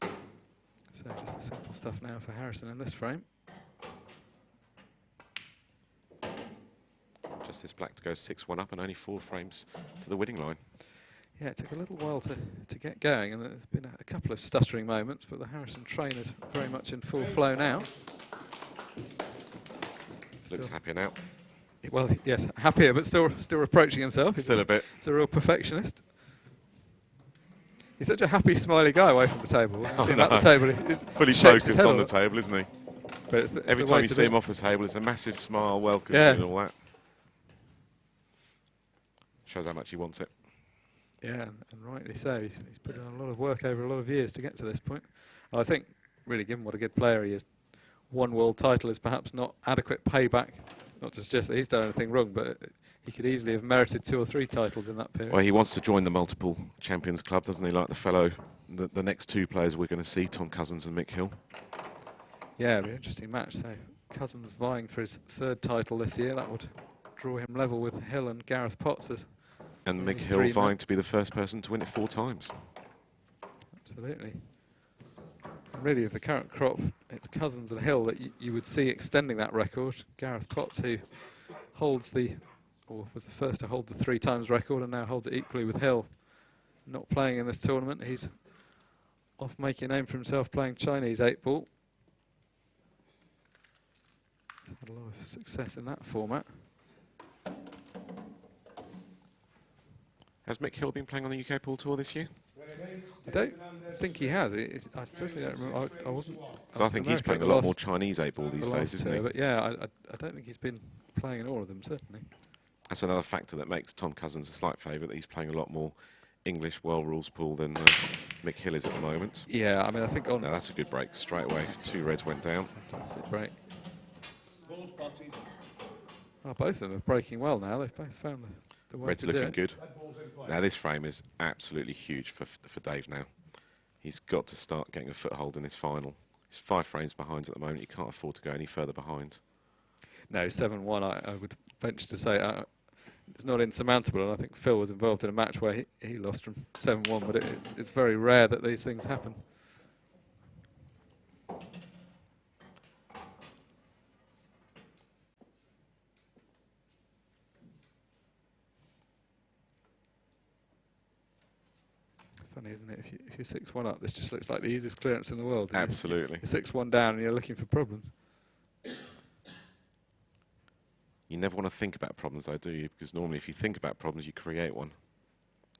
Speaker 4: So just the simple stuff now for Harrison in this frame.
Speaker 3: Just this black to go 6-1 up and only 4 frames to the winning line.
Speaker 4: Yeah, it took a little while to get going, and there's been a couple of stuttering moments, but the Harrison train is very much in full flow now.
Speaker 3: Looks happier now.
Speaker 4: Well, yes, happier, but still reproaching himself.
Speaker 3: Still a bit.
Speaker 4: He's a real perfectionist. He's such a happy, smiley guy away from the table.
Speaker 3: Oh,
Speaker 4: no. At the table,
Speaker 3: fully focused on the table, isn't he?
Speaker 4: But it's
Speaker 3: Every time you see him off the table, it's a massive smile, welcome and all that. Shows how much he wants it.
Speaker 4: Yeah, and rightly so. He's put in a lot of work over a lot of years to get to this point. And I think, really, given what a good player he is, 1 world title is perhaps not adequate payback. Not to suggest that he's done anything wrong, but he could easily have merited 2 or 3 titles in that period.
Speaker 3: Well, he wants to join the multiple champions club, doesn't he? Like the next 2 players we're going to see, Tom Cousins and Mick Hill.
Speaker 4: Yeah, it'll be an interesting match. So Cousins vying for his 3rd title this year. That would draw him level with Hill and Gareth Potts.
Speaker 3: And Mick Hill vying to be the first person to win it 4 times.
Speaker 4: Absolutely. And really, of the current crop, it's Cousins and Hill that you would see extending that record. Gareth Potts, who holds was the first to hold the 3 times record and now holds it equally with Hill. Not playing in this tournament. He's off making a name for himself playing Chinese 8-ball. Had a lot of success in that format.
Speaker 3: Has Mick Hill been playing on the UK Pool Tour this year?
Speaker 4: I don't think he has. I certainly don't remember. I wasn't.
Speaker 3: Because I think he's playing a lot more Chinese 8-ball these days, isn't he?
Speaker 4: But yeah, I don't think he's been playing in all of them, certainly.
Speaker 3: That's another factor that makes Tom Cousins a slight favourite, that he's playing a lot more English World Rules pool than Mick Hill is at the moment.
Speaker 4: Yeah, I mean, I think on...
Speaker 3: No, that's a good break straight away. 2 reds went down.
Speaker 4: Fantastic break. Oh, both of them are breaking well now. They've both found the way
Speaker 3: Red's
Speaker 4: to do
Speaker 3: looking
Speaker 4: it.
Speaker 3: good. Now this frame is absolutely huge for Dave now. He's got to start getting a foothold in this final. He's 5 frames behind at the moment. He can't afford to go any further behind.
Speaker 4: No, 7-1, I would venture to say it's not insurmountable, and I think Phil was involved in a match where he lost from 7-1, but it's very rare that these things happen. funny, isn't it? If you're 6-1 up, this just looks like the easiest clearance in the world.
Speaker 3: Absolutely.
Speaker 4: You're 6-1 down and you're looking for problems.
Speaker 3: You never want to think about problems, though, do you? Because normally if you think about problems, you create one.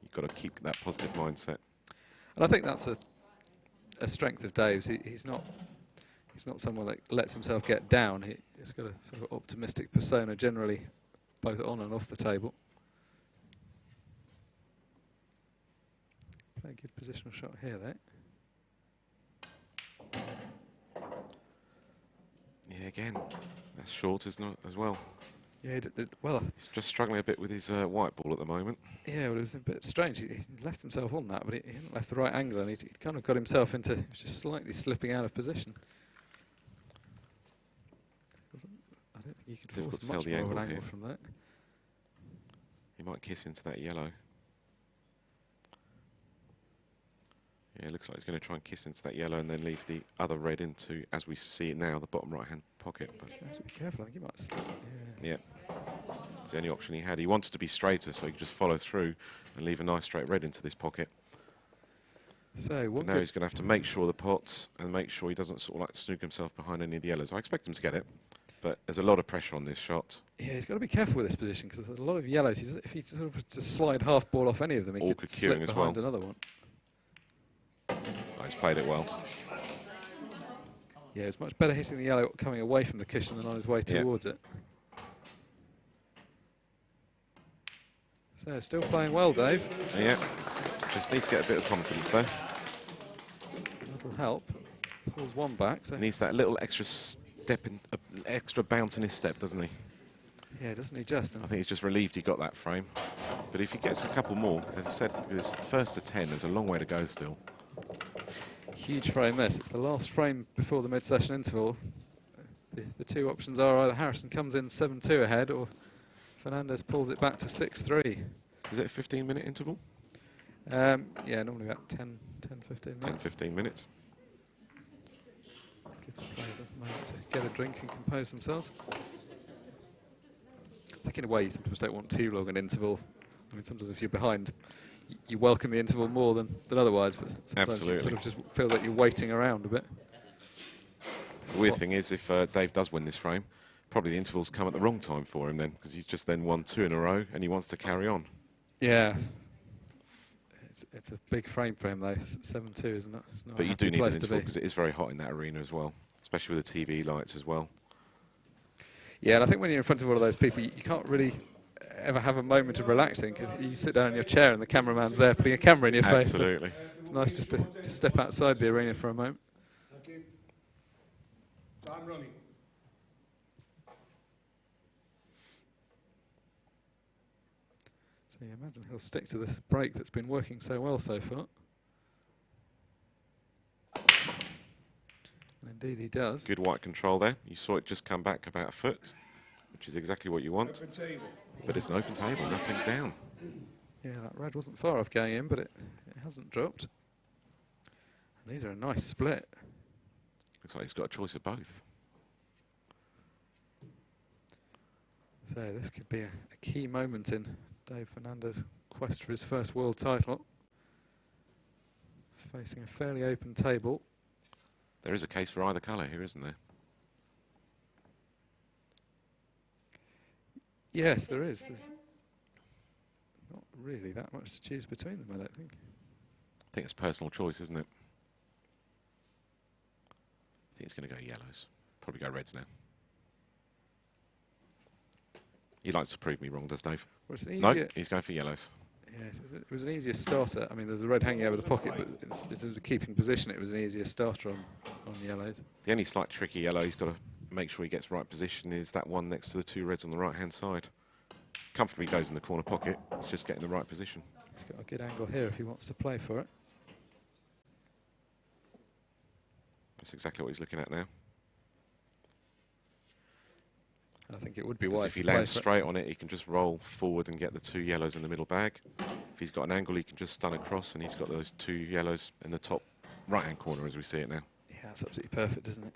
Speaker 3: You've got to keep that positive mindset.
Speaker 4: And I think that's a strength of Dave's. He's not someone that lets himself get down. He's got a sort of optimistic persona generally, both on and off the table. Play a good positional shot here, though.
Speaker 3: Yeah, again, that's short, isn't it, as well?
Speaker 4: Yeah, he did well.
Speaker 3: He's just struggling a bit with his white ball at the moment.
Speaker 4: Yeah, well, it was a bit strange. He left himself on that, but he hadn't left the right angle, and he'd kind of got himself into just slightly slipping out of position. I don't think you could
Speaker 3: Difficult
Speaker 4: force
Speaker 3: to
Speaker 4: much
Speaker 3: tell
Speaker 4: more
Speaker 3: the
Speaker 4: of an
Speaker 3: angle
Speaker 4: angle
Speaker 3: here.
Speaker 4: from that.
Speaker 3: He might kiss into that yellow. Yeah, it looks like he's going to try and kiss into that yellow and then leave the other red into, as we see it now, the bottom right-hand pocket. But
Speaker 4: You have to be careful. I think he might slip. Yeah.
Speaker 3: yeah, it's the only option he had. He wanted to be straighter, so he could just follow through and leave a nice straight red into this pocket.
Speaker 4: So
Speaker 3: But now he's going to have to make sure the pot and make sure he doesn't sort of like snook himself behind any of the yellows. I expect him to get it, but there's a lot of pressure on this shot.
Speaker 4: Yeah, he's got to be careful with this position because there's a lot of yellows. If he sort of just slide half ball off any of them, he
Speaker 3: Awkward
Speaker 4: could slip
Speaker 3: queuing as
Speaker 4: behind
Speaker 3: well.
Speaker 4: another one.
Speaker 3: Oh, he's played it well.
Speaker 4: Yeah, it's much better hitting the yellow coming away from the cushion than on his way
Speaker 3: Yeah.
Speaker 4: towards it. So, still playing well, Dave.
Speaker 3: Yeah, just needs to get a bit of confidence though.
Speaker 4: That'll help. Pulls one back. So
Speaker 3: Needs that little extra step, extra bounce in his step, doesn't he?
Speaker 4: yeah, doesn't he just?
Speaker 3: I think he's just relieved he got that frame. But if he gets a couple more, as I said, this first to 10, there's a long way to go still.
Speaker 4: Huge frame this. It's the last frame before the mid-session interval. The two options are either Harrison comes in 7-2 ahead or Fernandez pulls it back to 6-3.
Speaker 3: Is it a 15-minute interval?
Speaker 4: Yeah, normally about 10, 15 minutes.
Speaker 3: 10, 15 minutes.
Speaker 4: Give the players a moment to get a drink and compose themselves. I think in a way you sometimes don't want too long an interval. I mean, sometimes if you're behind, you welcome the interval more than otherwise, but sometimes
Speaker 3: Absolutely.
Speaker 4: you sort of just feel that you're waiting around a bit.
Speaker 3: The weird thing is, if Dave does win this frame, probably the intervals come at the wrong time for him then, because he's just then won 2 in a row and he wants to carry on.
Speaker 4: Yeah. It's a big frame for him though, 7-2, isn't it? It's not
Speaker 3: But
Speaker 4: a
Speaker 3: you
Speaker 4: happy
Speaker 3: do need an
Speaker 4: place to
Speaker 3: interval
Speaker 4: be.
Speaker 3: because it is very hot in that arena as well, especially with the TV lights as well.
Speaker 4: Yeah, and I think when you're in front of all of those people, you can't really ever have a moment of relaxing because you sit down in your chair and the cameraman's there putting a camera in your face. So
Speaker 3: Absolutely.
Speaker 4: it's nice just to step outside the arena for a moment.
Speaker 6: Thank you. Time running.
Speaker 4: So you imagine he'll stick to this break that's been working so well so far. And indeed he does.
Speaker 3: Good white control there. You saw it just come back about a foot, which is exactly what you want.
Speaker 6: Open table.
Speaker 3: But it's an open table, nothing down.
Speaker 4: Yeah, that red wasn't far off going in, but it hasn't dropped. And these are a nice split.
Speaker 3: Looks like he's got a choice of both.
Speaker 4: So this could be a key moment in Dave Fernandez's quest for his first world title. He's facing a fairly open table.
Speaker 3: There is a case for either colour here, isn't there?
Speaker 4: Yes, there is. There's not really that much to choose between them, I don't think.
Speaker 3: I think it's personal choice, isn't it? I think it's going to go yellows. Probably go reds now. He likes to prove me wrong, does Dave?
Speaker 4: Well, it's an
Speaker 3: No,
Speaker 4: easier,
Speaker 3: he's going for yellows.
Speaker 4: yes, it was an easier starter. I mean, there's a red hanging over the pocket, but in terms of keeping position, it was an easier starter on yellows.
Speaker 3: The only slight tricky yellow he's got to make sure he gets right position is that one next to the 2 reds on the right-hand side. Comfortably goes in the corner pocket. It's just getting the right position.
Speaker 4: He's got a good angle here if he wants to play for it.
Speaker 3: That's exactly what he's looking at now.
Speaker 4: And I think it would be
Speaker 3: 'Cause
Speaker 4: wise
Speaker 3: if he
Speaker 4: to play
Speaker 3: lands
Speaker 4: for it.
Speaker 3: straight on it, he can just roll forward and get the 2 yellows in the middle bag. If he's got an angle, he can just stun across, and he's got those 2 yellows in the top right-hand corner as we see it now.
Speaker 4: Yeah, that's absolutely perfect, isn't it?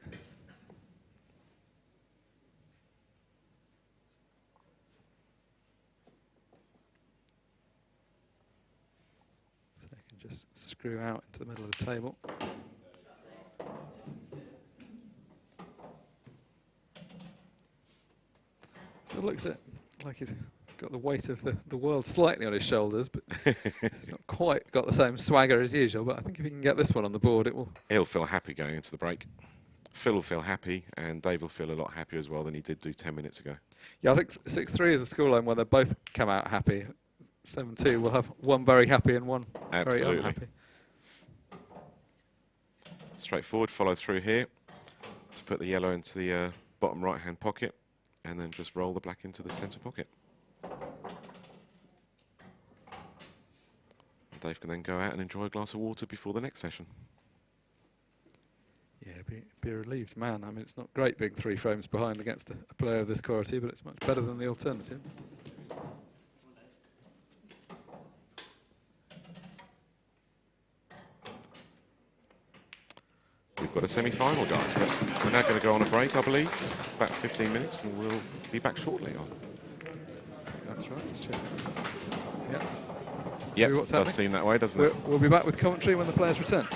Speaker 4: So I can just screw out into the middle of the table. So it looks like he's got the weight of the world slightly on his shoulders, but he's not quite got the same swagger as usual. But I think if he can get this one on the board, it will.
Speaker 3: He'll feel happy going into the break. Phil will feel happy, and Dave will feel a lot happier as well than he did do 10 minutes ago.
Speaker 4: Yeah, I think 6-3 is a scoreline where they both come out happy. 7-2 will have one very happy and one very unhappy.
Speaker 3: Straightforward, follow through here to put the yellow into the bottom right-hand pocket, and then just roll the black into the centre pocket. Dave can then go out and enjoy a glass of water before the next session.
Speaker 4: Yeah, be a relieved man. I mean, it's not great being 3 frames behind against a player of this quality, but it's much better than the alternative.
Speaker 3: We've got a semi-final, guys, but we're now going to go on a break, I believe, about 15 minutes, and we'll be back shortly.
Speaker 4: That's right. Yeah.
Speaker 3: Yeah, it does seem that way, doesn't it?
Speaker 4: We'll be back with commentary when the players return.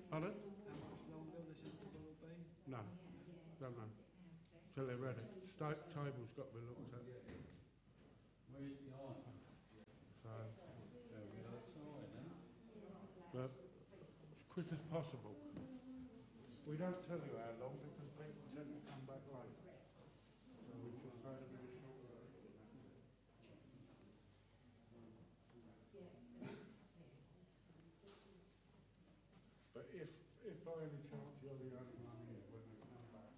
Speaker 6: Pardon? How much longer this interval will be? No, don't know. Till they're ready. Table's got to be looked at. Where is the iron? So but as quick as possible. We don't tell you how long because people tend to come back later. So we just say a bit shorter. But if by any chance you're the only one here when they come back,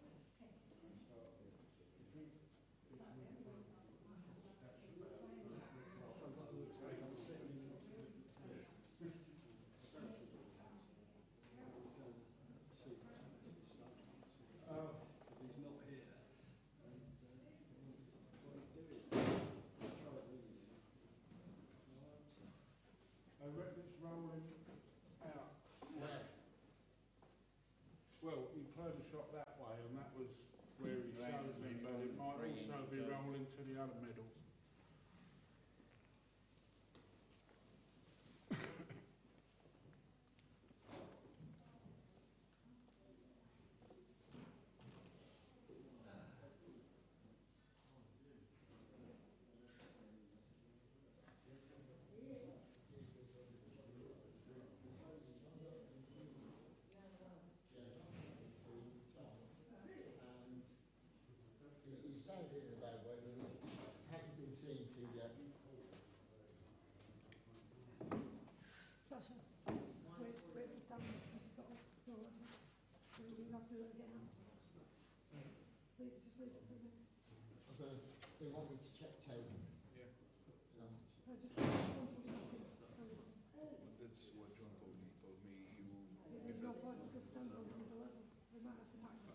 Speaker 6: I reckon it's rolling out. Well, he played a shot that way, and that was where he showed me, but it might also be rolling to the other middle.
Speaker 7: You say it in a bad way, but it hasn't been seen to yet.
Speaker 1: Sasha, wait for Stanley. She's got to go. You have to let her get out. Just leave it for a minute.
Speaker 7: They want me to check tape.
Speaker 6: Yeah.
Speaker 7: So,
Speaker 1: Just
Speaker 8: That's what John told me. He told me he will.
Speaker 1: there's no point because Stanley's on the levels. They might have to practice.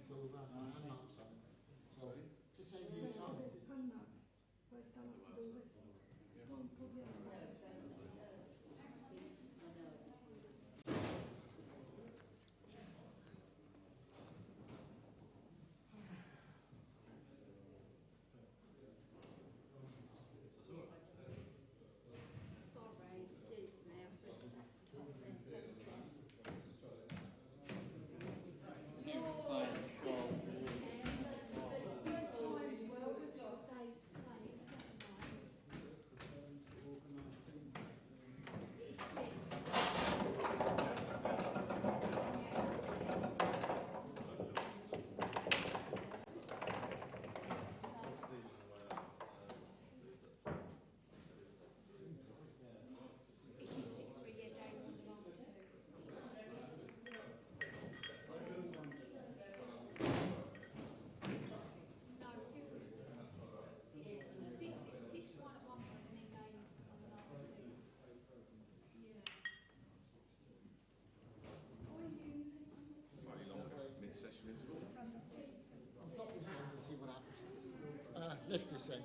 Speaker 7: so we've had my hand marks on. So,
Speaker 8: Sorry?
Speaker 7: to save you time.
Speaker 1: Hand marks. Where Stan has to do this. Go and put the hand marks.
Speaker 5: Sorry, excuse me, I think that's top there.
Speaker 3: Slightly longer, mid-session interval.
Speaker 7: I'll drop this in and see what happens. Lift this end.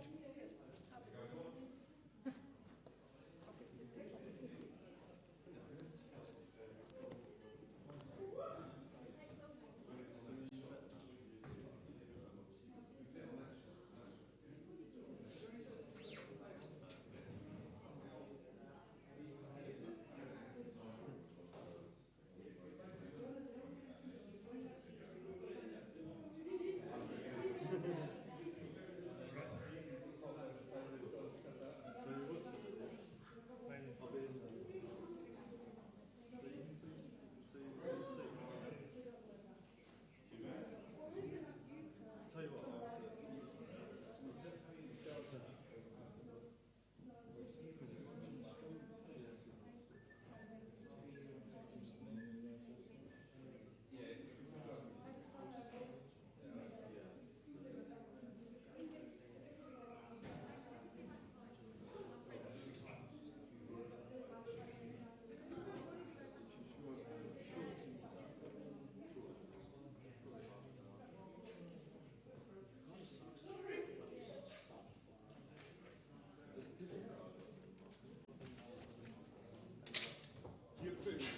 Speaker 8: You get fixed?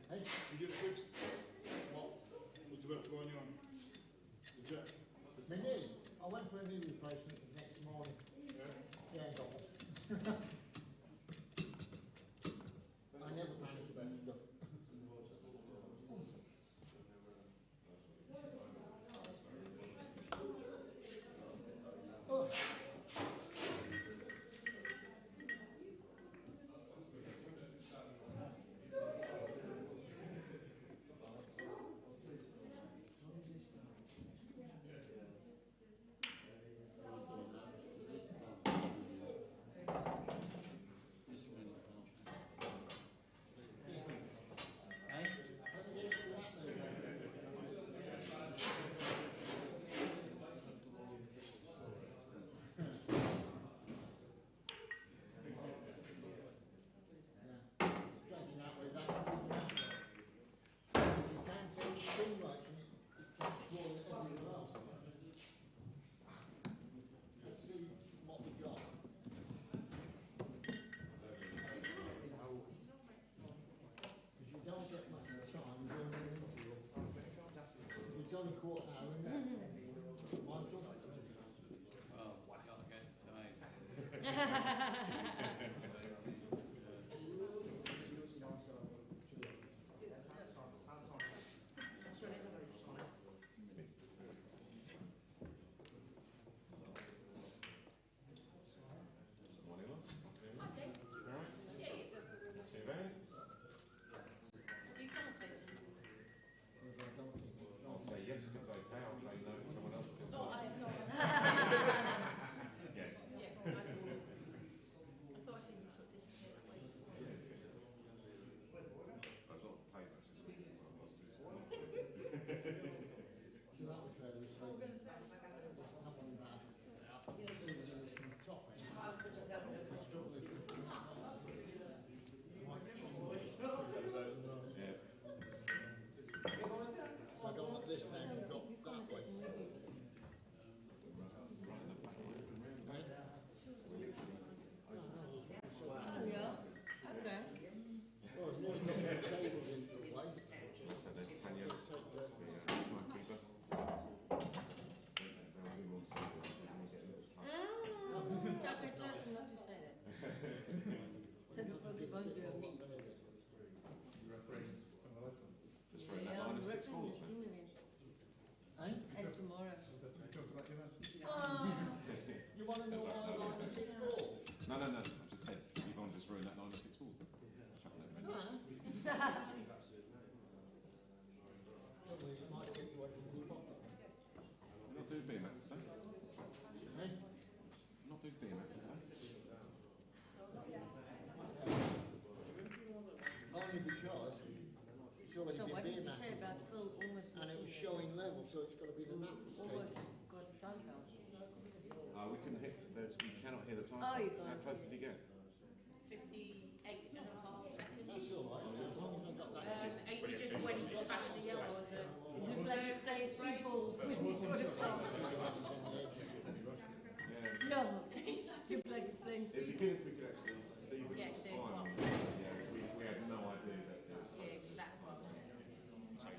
Speaker 7: Hey?
Speaker 8: You get fixed? What? What do you have to go on you on? The jack?
Speaker 7: My knee. I went for a knee replacement the next morning.
Speaker 8: Yeah?
Speaker 7: Yeah, I got one. I never panic about stuff. Oh. because it's already
Speaker 5: So
Speaker 7: been
Speaker 5: what did
Speaker 7: beer
Speaker 5: you say
Speaker 7: matted,
Speaker 5: about full almost?
Speaker 7: and it was showing level, so it's got to be the map that's
Speaker 5: Almost
Speaker 7: taken.
Speaker 5: got the time down.
Speaker 3: We couldn't hit. We cannot hear the time.
Speaker 5: Oh, you
Speaker 3: How
Speaker 5: can't
Speaker 3: close
Speaker 5: hear.
Speaker 3: did he get?
Speaker 5: 58.5 seconds.
Speaker 7: That's all right, as long as I've got that.
Speaker 5: When he just passed the yellow and it looked like he's playing three ball when he sort of tossed.
Speaker 3: Yeah.
Speaker 5: No, it looked like he's playing
Speaker 3: It'd
Speaker 5: three
Speaker 3: be good if we could actually see the
Speaker 5: Yeah, see
Speaker 3: time.
Speaker 5: what?
Speaker 3: Yeah, we had no idea that it was.
Speaker 5: Yeah, that was. I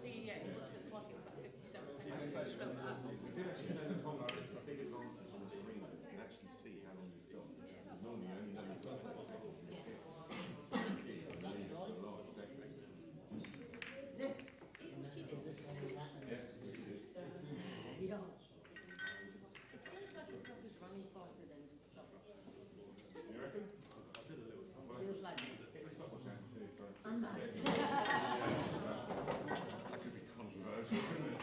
Speaker 5: think he looks at the clock, it was about 57 seconds. So it's felt that.
Speaker 3: We did actually say the comment, it's a big advantage on the screen that you can actually see how long you've got. Because normally you only know you've got 20 seconds.
Speaker 7: That's right.
Speaker 5: Yeah. It seems like the clock is running faster than it's stopped.
Speaker 3: You reckon? I did a little somewhere.
Speaker 5: Feels like
Speaker 3: Hit the stopwatch and see if it's
Speaker 5: I'm not.
Speaker 3: That could be controversial, couldn't it?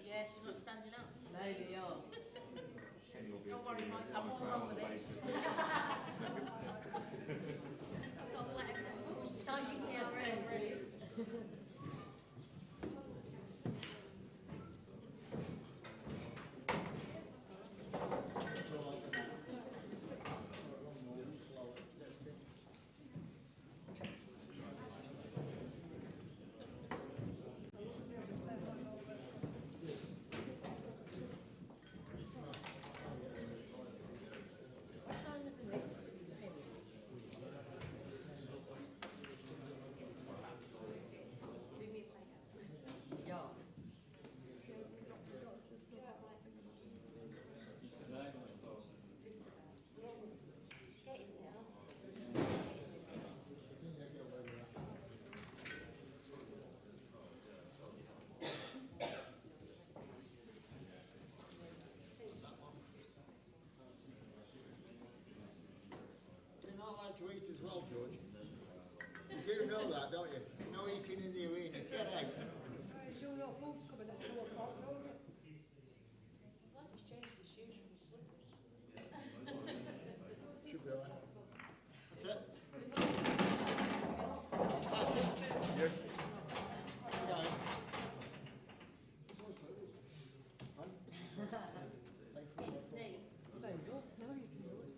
Speaker 5: Yeah, she's not standing up. Maybe, yeah.
Speaker 3: Kenny will be
Speaker 5: Don't worry, Mike, I'm all
Speaker 3: on
Speaker 5: wrong with
Speaker 3: the
Speaker 5: this.
Speaker 3: basis of 60 seconds.
Speaker 5: Don't let her tell you can get ready. What time is the next semi? Bring me a plate. Yeah.
Speaker 7: You're not allowed to eat as well, George. You do know that, don't you? No eating in the arena. Get out.
Speaker 1: Sure your food's coming at 2 o'clock, don't you?
Speaker 5: Glad he's changed his shoes from his slippers.
Speaker 7: Should be alright. That's it.
Speaker 8: Yes.
Speaker 7: Right.
Speaker 5: It's me.
Speaker 1: There you go, now you can do it.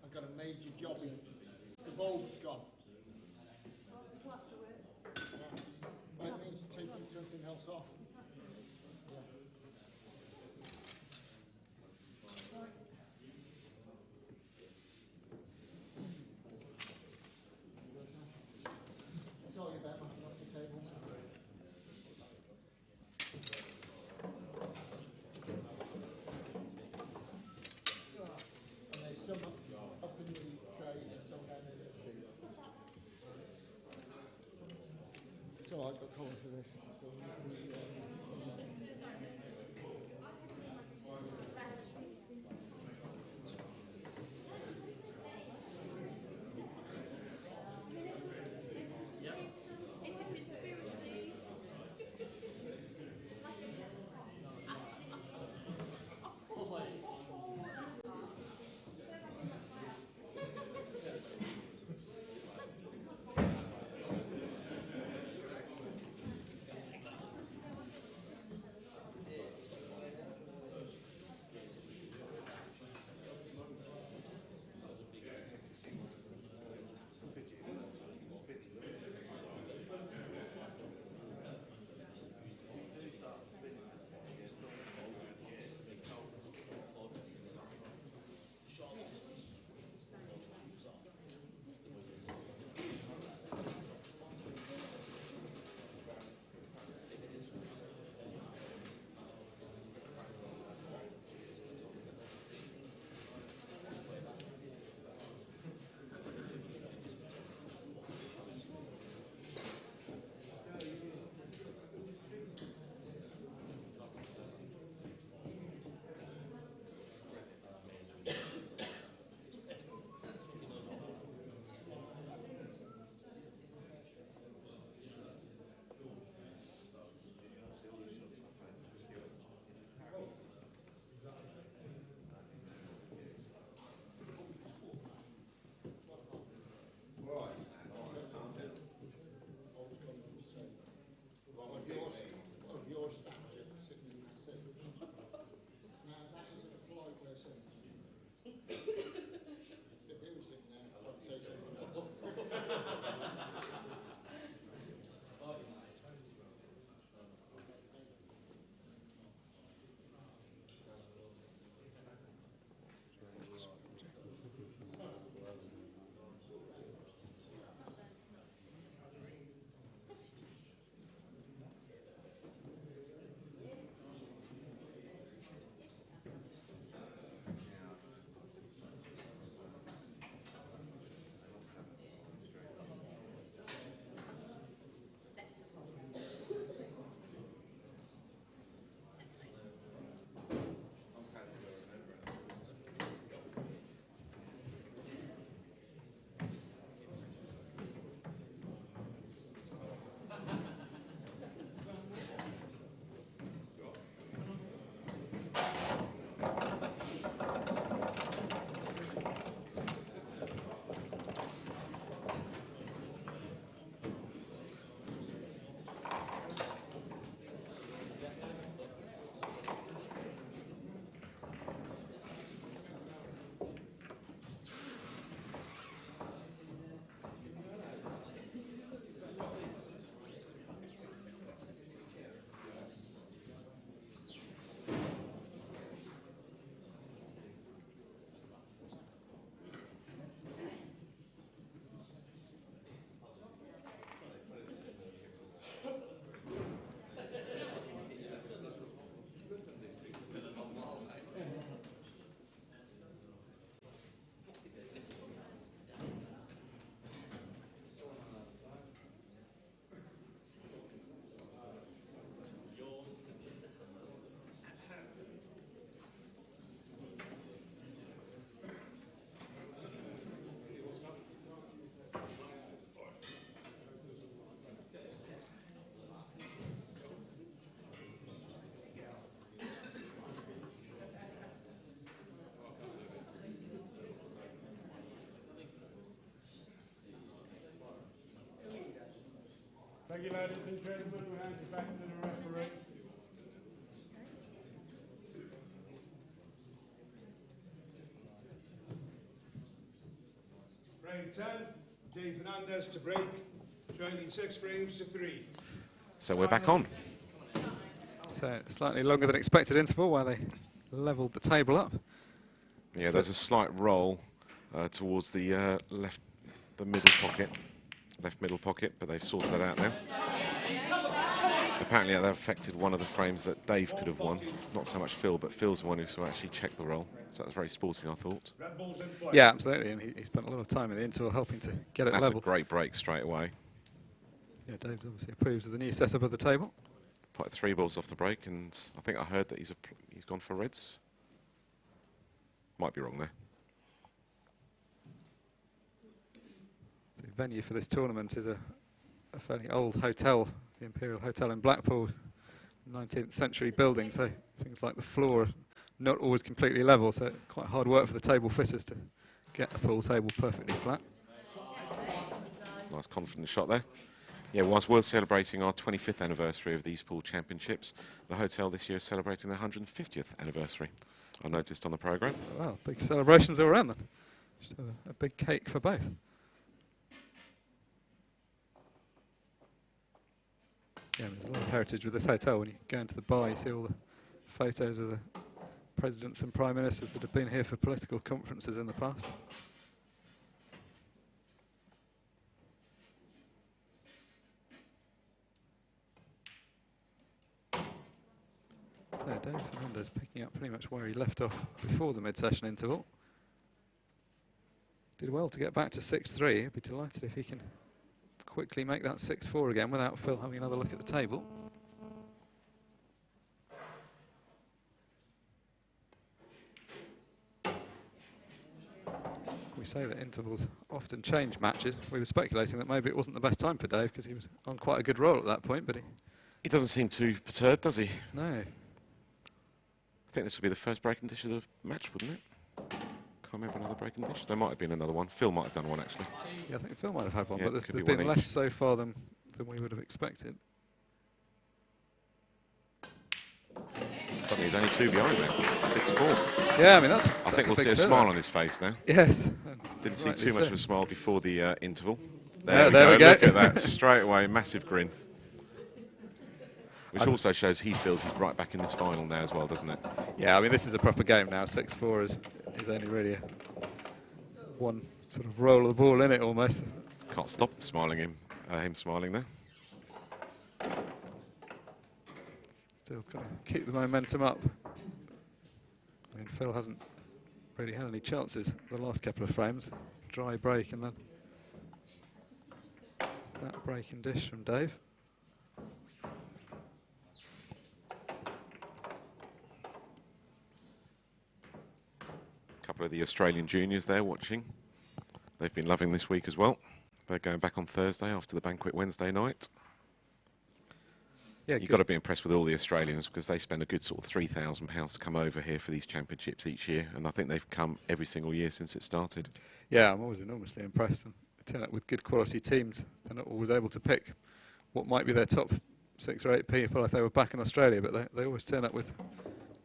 Speaker 7: I've got a major job in. The bulb's gone.
Speaker 1: Oh, it'll have to wait.
Speaker 7: That means taking something else off. Yeah. Sorry about my coffee table. And there's some up in the trays and some down in the street. It's all right, got colour for this.
Speaker 5: It's a conspiracy.
Speaker 6: Thank you, ladies and gentlemen. We hand you back to the referee.
Speaker 8: Frame 10, Dave Fernandez to break, trailing 6 frames to 3.
Speaker 3: So we're back on.
Speaker 4: So slightly longer than expected interval while they levelled the table up.
Speaker 3: Yeah,
Speaker 4: So
Speaker 3: there's a slight roll towards the middle pocket, left middle pocket, but they've sorted that out now. Apparently that affected one of the frames that Dave could have won. Not so much Phil, but Phil's the one who actually checked the roll. So that's very sporting, I thought.
Speaker 8: Red Bull's in play.
Speaker 4: yeah, absolutely, and he spent a lot of time in the interval helping to get it
Speaker 3: That's
Speaker 4: level.
Speaker 3: a great break straight away.
Speaker 4: Yeah, Dave's obviously approved of the new setup of the table.
Speaker 3: Put 3 balls off the break, and I think I heard that he's gone for reds. Might be wrong there.
Speaker 4: The venue for this tournament is a fairly old hotel, the Imperial Hotel in Blackpool, 19th century building, so things like the floor are not always completely level, so quite hard work for the table fitters to get the pool table perfectly flat.
Speaker 3: Nice confident shot there. Yeah, whilst we're celebrating our 25th anniversary of these pool championships, the hotel this year is celebrating their 150th anniversary. I noticed on the programme.
Speaker 4: Wow, big celebrations all around then. Just have a big cake for both. Yeah, there's a lot of heritage with this hotel. When you go into the bar, you see all the photos of the presidents and prime ministers that have been here for political conferences in the past. So Dave Fernandez picking up pretty much where he left off before the mid-session interval. Did well to get back to 6-3. He'd be delighted if he can quickly make that 6-4 again without Phil having another look at the table. We say that intervals often change matches. We were speculating that maybe it wasn't the best time for Dave because he was on quite a good roll at that point, but
Speaker 3: He doesn't seem too perturbed, does he?
Speaker 4: no.
Speaker 3: I think this would be the first breaking dish of the match, wouldn't it? Can't remember another breaking dish. There might have been another one. Phil might have done one, actually.
Speaker 4: Yeah, I think Phil might have had one,
Speaker 3: Yeah,
Speaker 4: but there's
Speaker 3: could be
Speaker 4: been
Speaker 3: one
Speaker 4: less
Speaker 3: each.
Speaker 4: so far than we would have expected.
Speaker 3: Suddenly he's only 2 behind now. 6-4.
Speaker 4: Yeah, I mean, that's
Speaker 3: I think we'll see a smile on his face now.
Speaker 4: Yes.
Speaker 3: Didn't see
Speaker 4: Rightly
Speaker 3: too much
Speaker 4: so.
Speaker 3: of a smile before the interval.
Speaker 4: There we go.
Speaker 3: Look at that. Straight away, massive grin. Which also shows he feels he's right back in this final now as well, doesn't it?
Speaker 4: Yeah, I mean, this is a proper game now. 6-4 is only really one sort of roll of the ball in it almost.
Speaker 3: Can't stop smiling him smiling there.
Speaker 4: Still got to keep the momentum up. I mean, Phil hasn't really had any chances the last couple of frames. Dry break and then that break and dish from Dave.
Speaker 3: A couple of the Australian juniors there watching. They've been loving this week as well. They're going back on Thursday after the banquet Wednesday night.
Speaker 4: Yeah,
Speaker 3: You've got to be impressed with all the Australians because they spend a good sort of £3,000 to come over here for these championships each year, and I think they've come every single year since it started.
Speaker 4: Yeah, I'm always enormously impressed. And they turn up with good quality teams. They're not always able to pick what might be their top 6 or 8 people if they were back in Australia, but they always turn up with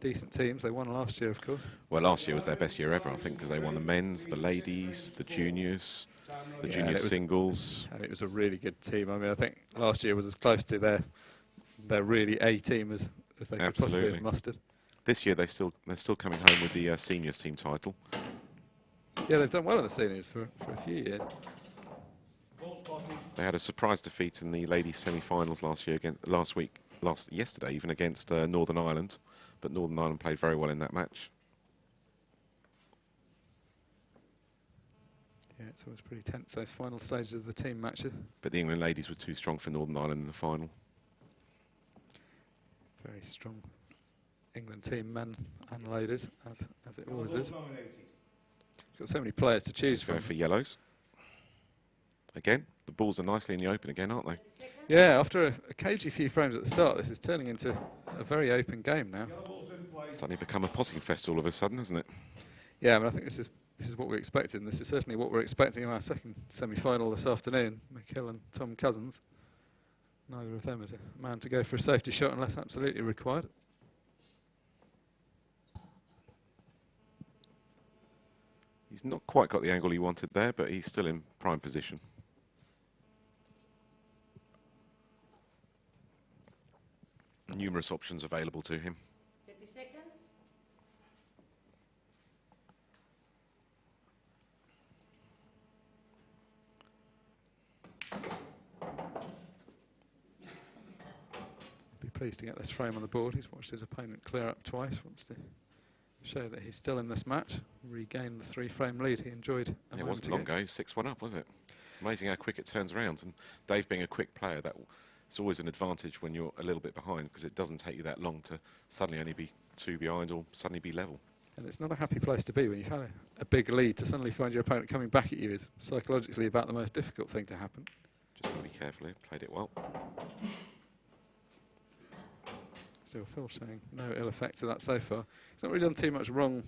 Speaker 4: decent teams. They won last year, of course.
Speaker 3: Well, last year was their best year ever, I think, because they won the men's, the ladies, the juniors, the
Speaker 4: Yeah,
Speaker 3: junior
Speaker 4: and it was-
Speaker 3: singles.
Speaker 4: And it was a really good team. I mean, I think last year was as close to their really A team as they could possibly
Speaker 3: Absolutely.
Speaker 4: have mustered.
Speaker 3: This year they're still coming home with the seniors team title.
Speaker 4: Yeah, they've done well in the seniors for a few years.
Speaker 3: They had a surprise defeat in the ladies' semi-finals yesterday, even against Northern Ireland, but Northern Ireland played very well in that match.
Speaker 4: Yeah, it's always pretty tense, those final stages of the team matches.
Speaker 3: But the England ladies were too strong for Northern Ireland in the final.
Speaker 4: Very strong England team, men and ladies, as it always is. Got so many players to
Speaker 3: So
Speaker 4: choose
Speaker 3: he's going
Speaker 4: from.
Speaker 3: for yellows. Again, the balls are nicely in the open again, aren't they?
Speaker 4: Yeah, after a cagey few frames at the start, this is turning into a very open game now.
Speaker 3: Suddenly become a potting fest all of a sudden, hasn't it?
Speaker 4: Yeah, I mean, I think this is what we expected, and this is certainly what we're expecting in our second semi-final this afternoon. McHill and Tom Cousins. Neither of them is a man to go for a safety shot unless absolutely required.
Speaker 3: He's not quite got the angle he wanted there, but he's still in prime position. Numerous options available to him.
Speaker 5: 50 seconds.
Speaker 4: Be pleased to get this frame on the board. He's watched his opponent clear up twice. Wants to show that he's still in this match. Regain the 3-frame lead he enjoyed.
Speaker 3: It wasn't long ago. He's 6-1 up, was it? It's amazing how quick it turns around. And Dave, being a quick player, it's always an advantage when you're a little bit behind, because it doesn't take you that long to suddenly only be 2 behind or suddenly be level.
Speaker 4: And it's not a happy place to be when you've had a big lead. To suddenly find your opponent coming back at you is psychologically about the most difficult thing to happen.
Speaker 3: Just got to be careful here. Played it well.
Speaker 4: Still Phil showing no ill effects of that so far. He's not really done too much wrong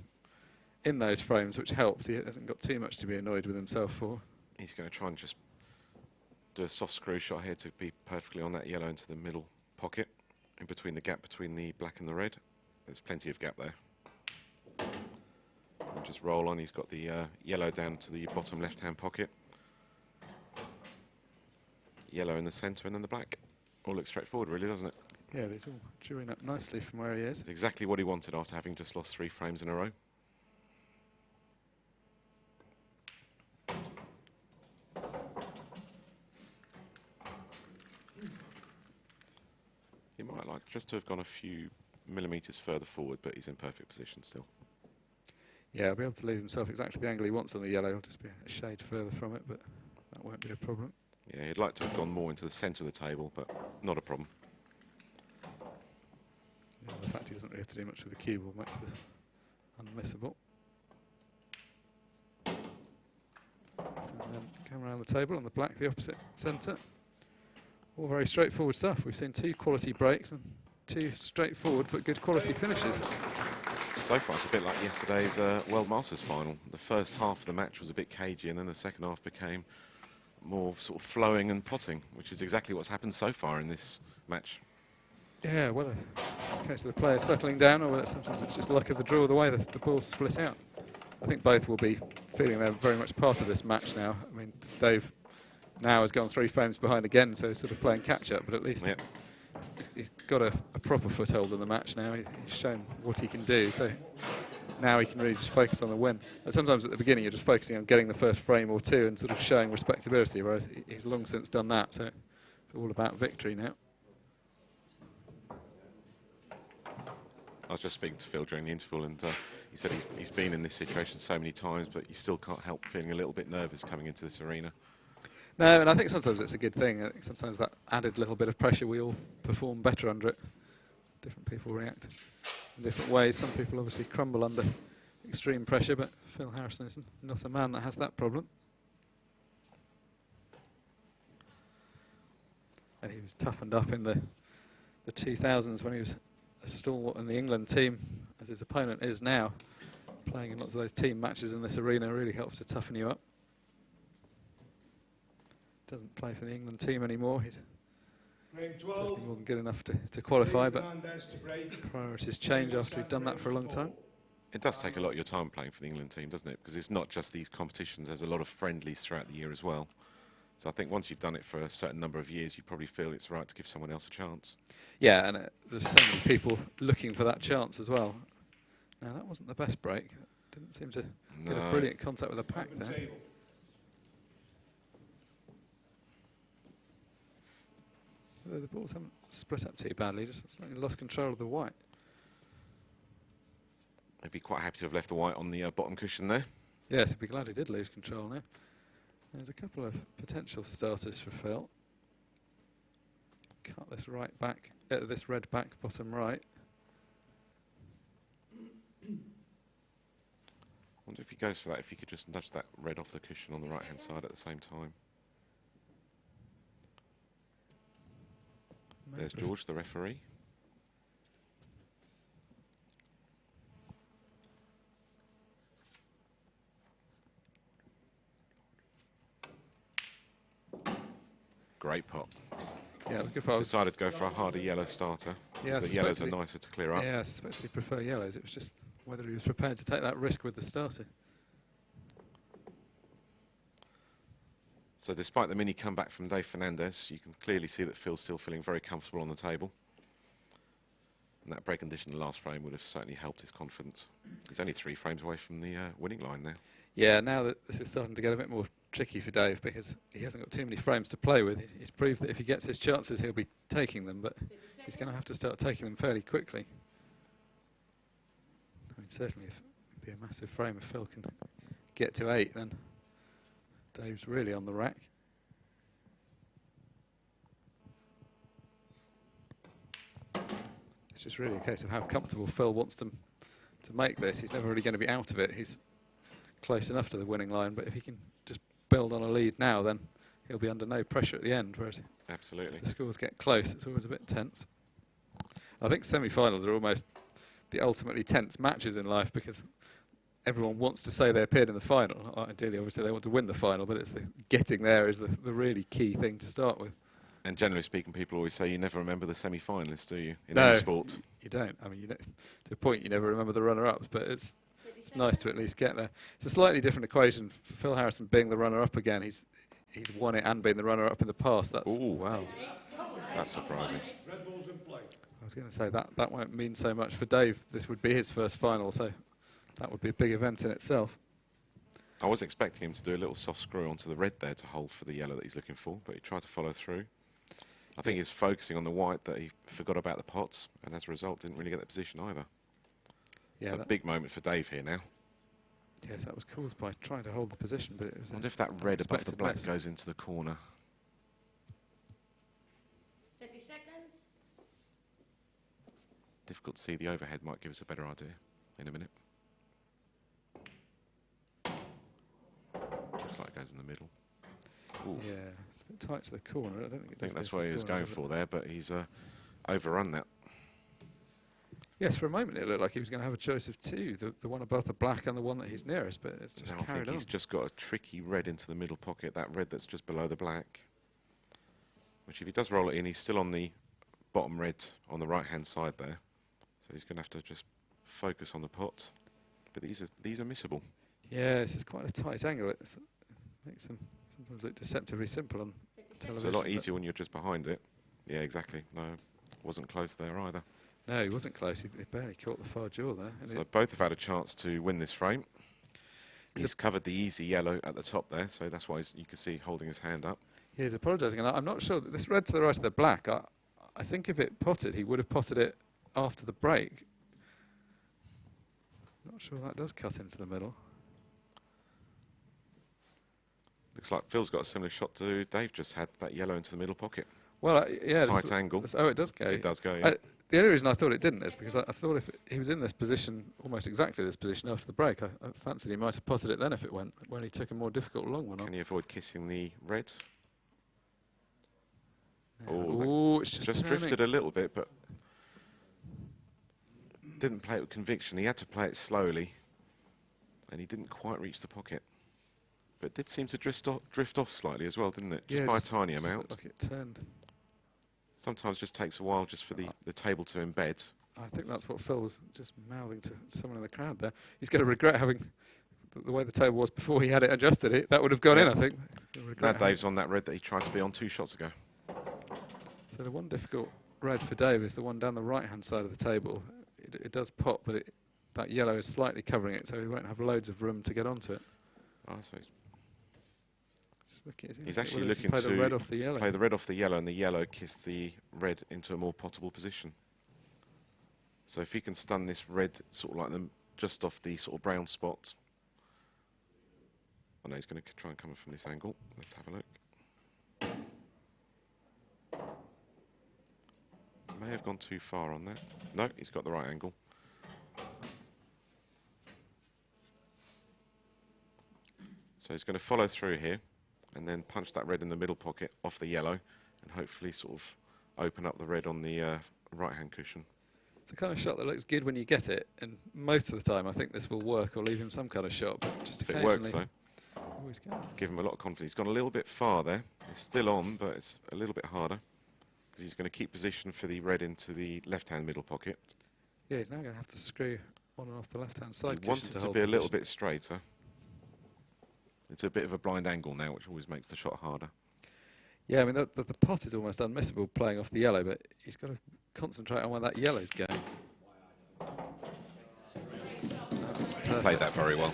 Speaker 4: in those frames, which helps. He hasn't got too much to be annoyed with himself for.
Speaker 3: He's going to try and just do a soft screw shot here to be perfectly on that yellow into the middle pocket, in between the gap between the black and the red. There's plenty of gap there. And just roll on. He's got the yellow down to the bottom left-hand pocket. Yellow in the centre and then the black. All looks straightforward, really, doesn't it?
Speaker 4: Yeah, it's all chewing up nicely from where he is.
Speaker 3: It's exactly what he wanted after having just lost 3 frames in a row. He might like just to have gone a few millimetres further forward, but he's in perfect position still.
Speaker 4: Yeah, he'll be able to leave himself exactly the angle he wants on the yellow. He'll just be a shade further from it, but that won't be a problem.
Speaker 3: Yeah, he'd like to have gone more into the centre of the table, but not a problem.
Speaker 4: Yeah, the fact he doesn't really have to do much with the cue ball makes this unmissable. And then come around the table on the black, the opposite centre. All very straightforward stuff. We've seen 2 quality breaks and 2 straightforward but good quality finishes.
Speaker 3: So far, it's a bit like yesterday's World Masters final. The first half of the match was a bit cagey, and then the second half became more sort of flowing and potting, which is exactly what's happened so far in this match.
Speaker 4: Yeah, whether it's a case of the players settling down or whether sometimes it's just luck of the draw, the way the ball's split out. I think both will be feeling they're very much part of this match now. I mean, Dave now has gone 3 frames behind again, so he's sort of playing catch-up, but at least he's got a proper foothold in the match now. He's shown what he can do, so now he can really just focus on the win. But sometimes at the beginning you're just focusing on getting the first frame or 2 and sort of showing respectability, whereas he's long since done that, so it's all about victory now.
Speaker 3: I was just speaking to Phil during the interval, and he said he's been in this situation so many times, but you still can't help feeling a little bit nervous coming into this arena.
Speaker 4: No, and I think sometimes it's a good thing. I think sometimes that added little bit of pressure, we all perform better under it. Different people react in different ways. Some people obviously crumble under extreme pressure, but Phil Harrison is not a man that has that problem. And he was toughened up in the 2000s when he was a stalwart in the England team, as his opponent is now. Playing in lots of those team matches in this arena really helps to toughen you up. Doesn't play for the England team anymore. He's certainly more than good enough to qualify, but priorities change after he'd done that for a long time.
Speaker 3: It does take a lot of your time playing for the England team, doesn't it? Because it's not just these competitions, there's a lot of friendlies throughout the year as well. So I think once you've done it for a certain number of years, you probably feel it's right to give someone else a chance.
Speaker 4: Yeah, and there's so many people looking for that chance as well. Now, that wasn't the best break. Didn't seem to get a brilliant contact with the pack there. So the balls haven't split up too badly, just slightly lost control of the white.
Speaker 3: I'd be quite happy to have left the white on the bottom cushion there.
Speaker 4: Yes, I'd be glad he did lose control now. There's a couple of potential starters for Phil. Cut this right back, this red back bottom right.
Speaker 3: I wonder if he goes for that, if he could just nudge that red off the cushion on the right hand side at the same time. There's George, the referee. Great pot.
Speaker 4: Yeah, it was a good part.
Speaker 3: Decided to go for a harder yellow starter.
Speaker 4: Yeah,
Speaker 3: Because the yellows are
Speaker 4: suspected
Speaker 3: nicer to clear up.
Speaker 4: Yeah, I suspect he'd prefer yellows. It was just whether he was prepared to take that risk with the starter.
Speaker 3: So despite the mini comeback from Dave Fernandez, you can clearly see that Phil's still feeling very comfortable on the table. And that break condition in the last frame would have certainly helped his confidence. He's only 3 frames away from the winning line now.
Speaker 4: Yeah, now that this is starting to get a bit more tricky for Dave because he hasn't got too many frames to play with. He's proved that if he gets his chances, he'll be taking them, but he's going to have to start taking them fairly quickly. I mean, certainly if it'd be a massive frame if Phil can get to 8, then Dave's really on the rack. It's just really a case of how comfortable Phil wants to make this. He's never really going to be out of it. He's close enough to the winning line, but if he can just build on a lead now, then he'll be under no pressure at the end, whereas
Speaker 3: Absolutely.
Speaker 4: if the scores get close, it's always a bit tense. I think semi-finals are almost the ultimately tense matches in life because everyone wants to say they appeared in the final. Ideally, obviously, they want to win the final, but it's the getting there is the really key thing to start with.
Speaker 3: And generally speaking, people always say you never remember the semi-finalists, do you, in
Speaker 4: No,
Speaker 3: any sport?
Speaker 4: You don't. I mean, to a point, you never remember the runner-ups, but it's nice to at least get there. It's a slightly different equation. For Phil Harrison being the runner-up again, he's won it and been the runner-up in the past. That's wow.
Speaker 3: That's surprising.
Speaker 8: Red Bull's in play.
Speaker 4: I was going to say that won't mean so much for Dave. This would be his first final, so that would be a big event in itself.
Speaker 3: I was expecting him to do a little soft screw onto the red there to hold for the yellow that he's looking for, but he tried to follow through. I think he was focusing on the white that he forgot about the pots, and as a result didn't really get the position either.
Speaker 4: Yeah,
Speaker 3: it's a big moment for Dave here now.
Speaker 4: Yes, that was caused by trying to hold the position, but it was.
Speaker 3: I wonder if that red above the
Speaker 4: unexpected
Speaker 3: black
Speaker 4: miss.
Speaker 3: goes into the corner.
Speaker 5: 30 seconds.
Speaker 3: Difficult to see. The overhead might give us a better idea in a minute. Looks like it goes in the middle. Ooh.
Speaker 4: Yeah, it's a bit tight to the corner. I don't think.
Speaker 3: I think that's what he was going for there, but he's overrun that.
Speaker 4: Yes, for a moment it looked like he was going to have a choice of 2, the one above the black and the one that he's nearest, but it's just
Speaker 3: Now I
Speaker 4: carried
Speaker 3: think
Speaker 4: on.
Speaker 3: he's just got a tricky red into the middle pocket, that red that's just below the black. Which if he does roll it in, he's still on the bottom red on the right-hand side there. So he's going to have to just focus on the pot. But these are missable.
Speaker 4: Yeah, this is quite a tight angle. It makes them sometimes look deceptively simple on television.
Speaker 3: It's a lot
Speaker 4: but
Speaker 3: easier when you're just behind it. Yeah, exactly. No, wasn't close there either.
Speaker 4: No, he wasn't close. He barely caught the far jaw there. And
Speaker 3: So both have had a chance to win this frame. He's covered the easy yellow at the top there, so that's why you can see holding his hand up.
Speaker 4: he's apologising, and I'm not sure that this red to the right of the black. I think if it potted, he would have potted it after the break. Not sure that does cut into the middle.
Speaker 3: Looks like Phil's got a similar shot to Dave just had, that yellow into the middle pocket.
Speaker 4: Well, yeah.
Speaker 3: Tight angle.
Speaker 4: Oh, it does go.
Speaker 3: It does go, yeah.
Speaker 4: The only reason I thought it didn't is because I thought if he was in this position, almost exactly this position after the break, I fancied he might have potted it then if it went, when he took a more difficult long one on.
Speaker 3: Can he avoid kissing the red?
Speaker 4: Yeah.
Speaker 3: Oh,
Speaker 4: Ooh, it's just
Speaker 3: drifted a little bit, but didn't play it with conviction. He had to play it slowly, and he didn't quite reach the pocket. But it did seem to drift off slightly as well, didn't it? Just by a tiny
Speaker 4: just
Speaker 3: amount.
Speaker 4: looked like it turned.
Speaker 3: Sometimes just takes a while just for the table to embed.
Speaker 4: I think that's what Phil was just mouthing to someone in the crowd there. He's going to regret having the way the table was before he had it adjusted. That would have gone in, I think.
Speaker 3: Now Dave's on that red that he tried to be on 2 shots ago.
Speaker 4: So the one difficult red for Dave is the one down the right-hand side of the table. It does pop, but that yellow is slightly covering it, so he won't have loads of room to get onto it.
Speaker 3: Oh, so
Speaker 4: He's
Speaker 3: he's actually
Speaker 4: looking
Speaker 3: looking to
Speaker 4: play the red off the yellow.
Speaker 3: play the red off the yellow, and the yellow kiss the red into a more potable position. So if he can stun this red sort of like them just off the sort of brown spot. I know he's going to try and come in from this angle. Let's have a look. May have gone too far on that. No, he's got the right angle. So he's going to follow through here and then punch that red in the middle pocket off the yellow and hopefully sort of open up the red on the right-hand cushion.
Speaker 4: It's the kind of shot that looks good when you get it, and most of the time I think this will work or leave him some kind of shot, but just
Speaker 3: If it
Speaker 4: occasionally...
Speaker 3: works though,
Speaker 4: Always can.
Speaker 3: give him a lot of confidence. He's gone a little bit far there. It's still on, but it's a little bit harder. because he's going to keep position for the red into the left-hand middle pocket.
Speaker 4: Yeah, he's now going to have to screw on and off the left-hand side.
Speaker 3: He wanted to be a little bit straighter. It's a bit of a blind angle now, which always makes the shot harder.
Speaker 4: Yeah, I mean, the pot is almost unmissable playing off the yellow, but he's got to concentrate on where that yellow's going.
Speaker 3: Played that very well.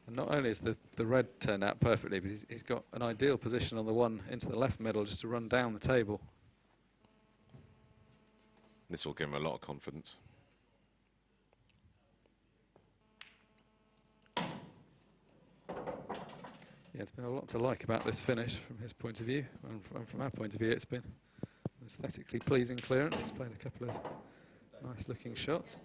Speaker 4: And not only is the red turned out perfectly, but he's got an ideal position on the one into the left middle just to run down the table.
Speaker 3: This will give him a lot of confidence.
Speaker 4: Yeah, it's been a lot to like about this finish from his point of view, and from our point of view it's been an aesthetically pleasing clearance. He's played a couple of nice looking shots.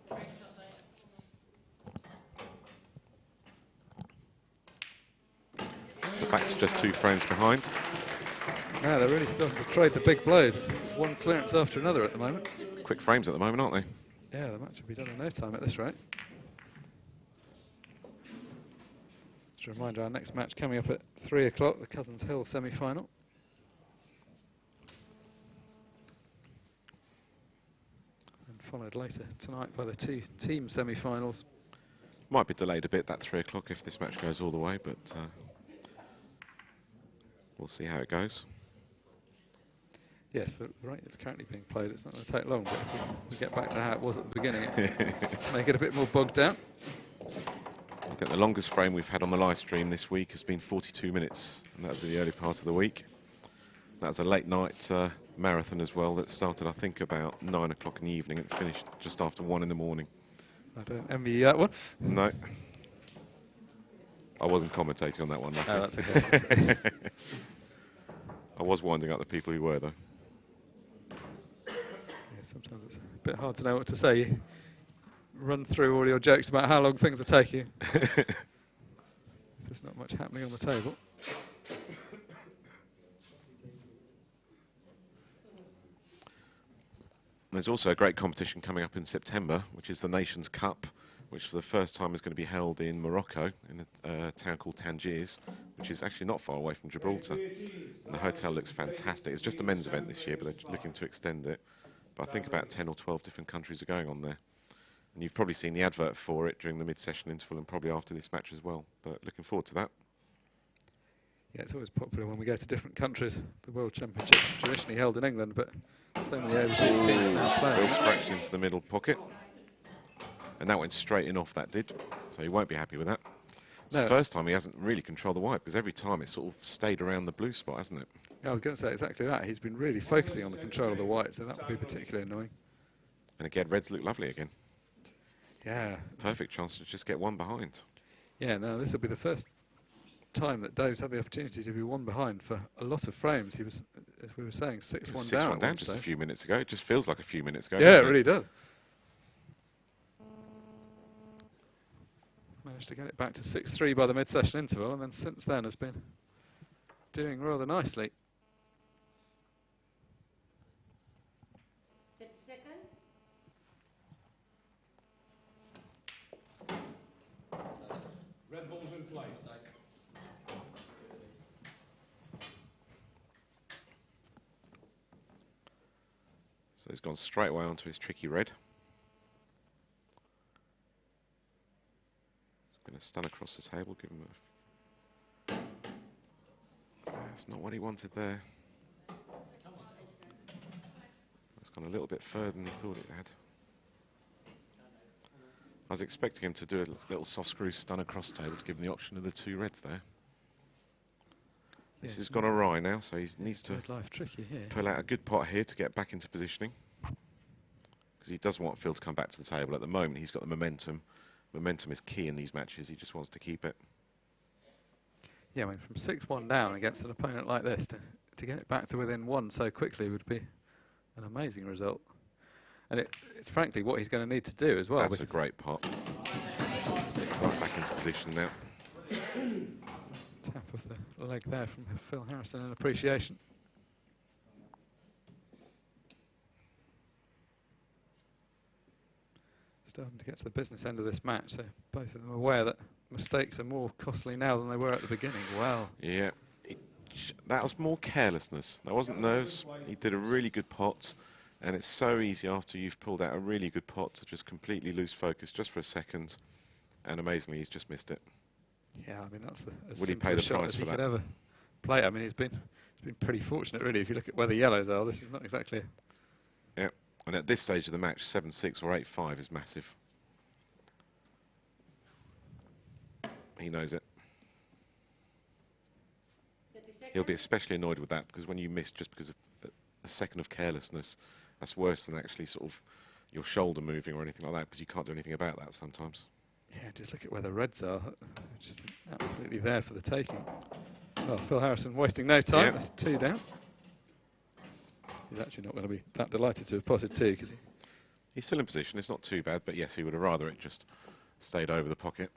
Speaker 3: So back to just 2 frames behind.
Speaker 4: Yeah, they're really starting to trade the big blows. It's one clearance after another at the moment.
Speaker 3: Quick frames at the moment, aren't they?
Speaker 4: Yeah, the match will be done in no time at this rate. Just a reminder, our next match coming up at 3 o'clock, the Cousins Hill semi-final. And followed later tonight by the 2 team semi-finals.
Speaker 3: Might be delayed a bit, that 3 o'clock, if this match goes all the way, but we'll see how it goes.
Speaker 4: Yes, the rate it's currently being played, it's not going to take long, but if we get back to how it was at the beginning, it may get a bit more bogged down.
Speaker 3: I think the longest frame we've had on the live stream this week has been 42 minutes, and that was in the early part of the week. That was a late night marathon as well that started, I think, about 9 o'clock in the evening and finished just after 1 in the morning.
Speaker 4: I don't envy that one.
Speaker 3: No. I wasn't commentating on that one.
Speaker 4: No, that's okay.
Speaker 3: I was winding up the people who were, though.
Speaker 4: Yeah, sometimes it's a bit hard to know what to say. You run through all your jokes about how long things are taking. There's not much happening on the table.
Speaker 3: There's also a great competition coming up in September, which is the Nations Cup, which for the first time is going to be held in Morocco, in a town called Tangiers, which is actually not far away from Gibraltar. And the hotel looks fantastic. It's just a men's event this year, but they're looking to extend it. But I think about 10 or 12 different countries are going on there. And you've probably seen the advert for it during the mid-session interval and probably after this match as well. But looking forward to that.
Speaker 4: Yeah, it's always popular when we go to different countries. The World Championships are traditionally held in England, but so many overseas teams now play.
Speaker 3: Phil scratched into the middle pocket. And that went straight in off, that did. So he won't be happy with that. It's the first time he hasn't really controlled the white, because every time it's sort of stayed around the blue spot, hasn't it?
Speaker 4: Yeah, I was going to say exactly that. He's been really focusing on the control of the white, so that would be particularly annoying.
Speaker 3: And again, reds look lovely again.
Speaker 4: Yeah.
Speaker 3: Perfect chance to just get 1 behind.
Speaker 4: Yeah, no, this will be the first time that Dave's had the opportunity to be 1 behind for a lot of frames. He was, as we were saying, 6-1 down.
Speaker 3: 6-1 down just a few minutes ago. It just feels like a few minutes ago.
Speaker 4: Yeah, it really does. Managed to get it back to 6-3 by the mid-session interval, and then since then has been doing rather nicely.
Speaker 5: 30 seconds.
Speaker 8: Red ball's in play.
Speaker 3: So he's gone straight away onto his tricky red. He's going to stun across the table, give him a... That's not what he wanted there. That's gone a little bit further than he thought it had. I was expecting him to do a little soft screw stun across the table to give him the option of the 2 reds there. This has gone awry now, so he needs to pull out a good pot here to get back into positioning. Because he doesn't want Phil to come back to the table. At the moment, he's got the momentum. Momentum is key in these matches. He just wants to keep it.
Speaker 4: Yeah, I mean, from 6-1 down against an opponent like this, to get it back to within 1 so quickly would be an amazing result. And it's frankly what he's going to need to do as well.
Speaker 3: That's a great pot. Right back into position now.
Speaker 4: Tap of the leg there from Phil Harrison in appreciation. Starting to get to the business end of this match, so both of them are aware that mistakes are more costly now than they were at the beginning. Wow.
Speaker 3: Yeah, he That was more carelessness. That wasn't nerves. He did a really good pot, and it's so easy after you've pulled out a really good pot to just completely lose focus just for a second, and amazingly he's just missed it.
Speaker 4: Yeah, I mean that's the as
Speaker 3: Will he
Speaker 4: simple
Speaker 3: pay
Speaker 4: a
Speaker 3: the
Speaker 4: shot
Speaker 3: price
Speaker 4: as
Speaker 3: for
Speaker 4: he
Speaker 3: that?
Speaker 4: could ever play. I mean he's been pretty fortunate really. If you look at where the yellows are, this is not exactly.
Speaker 3: Yeah, and at this stage of the match, 7-6 or 8-5 is massive. He knows it. He'll be especially annoyed with that because when you miss just because of a second of carelessness, that's worse than actually sort of your shoulder moving or anything like that because you can't do anything about that sometimes.
Speaker 4: Yeah, just look at where the reds are. Just absolutely there for the taking. Well, Phil Harrison wasting no time.
Speaker 3: Yep.
Speaker 4: That's 2 down. He's actually not going to be that delighted to have potted 2 because
Speaker 3: He's still in position. It's not too bad, but yes, he would have rather it just stayed over the pocket.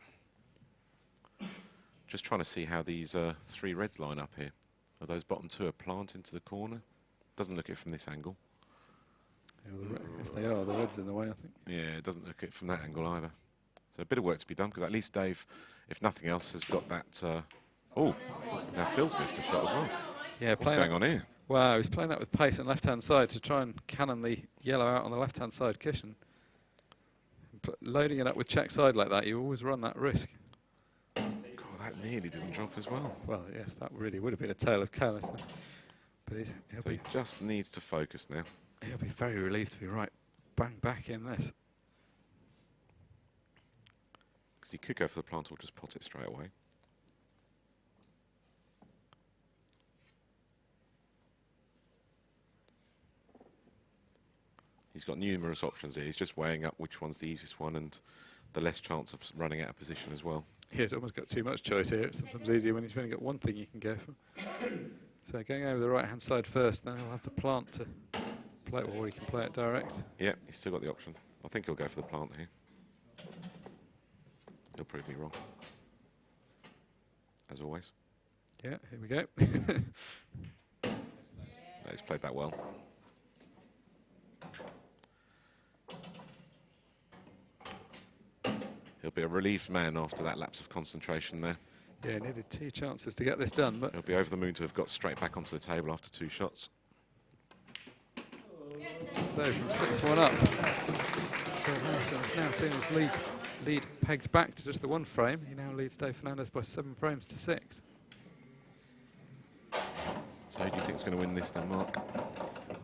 Speaker 3: Just trying to see how these 3 reds line up here. Are those bottom 2 a plant into the corner? Doesn't look it from this angle.
Speaker 4: if they are, the red's in the way, I think.
Speaker 3: Yeah, it doesn't look it from that angle either. So a bit of work to be done because at least Dave, if nothing else, has got that. Oh, now Phil's missed a shot as well.
Speaker 4: Yeah,
Speaker 3: What's going on here?
Speaker 4: Wow, he's playing that with pace and left-hand side to try and cannon the yellow out on the left-hand side cushion. But loading it up with check side like that, you always run that risk.
Speaker 3: God, that nearly didn't drop as well.
Speaker 4: Well, yes, that really would have been a tale of carelessness. But
Speaker 3: So he just needs to focus now.
Speaker 4: he'll be very relieved to be right bang back in this.
Speaker 3: Because he could go for the plant or just pot it straight away. He's got numerous options here. He's just weighing up which one's the easiest one and the less chance of running out of position as well.
Speaker 4: He's almost got too much choice here. It's sometimes easier when you've only got one thing you can go for. So going over the right-hand side first, then he'll have the plant to play it, or he can play it direct.
Speaker 3: Yeah, he's still got the option. I think he'll go for the plant here. He'll prove me wrong. As always.
Speaker 4: Yeah, here we go.
Speaker 3: No, he's played that well. He'll be a relieved man after that lapse of concentration there.
Speaker 4: Yeah, needed 2 chances to get this done, but
Speaker 3: He'll be over the moon to have got straight back onto the table after 2 shots.
Speaker 4: so from 6-1 up, Phil Harrison has now seen his lead pegged back to just the 1 frame. He now leads Dave Fernandez by 7 frames to 6.
Speaker 3: So who do you think is going to win this then, Mark?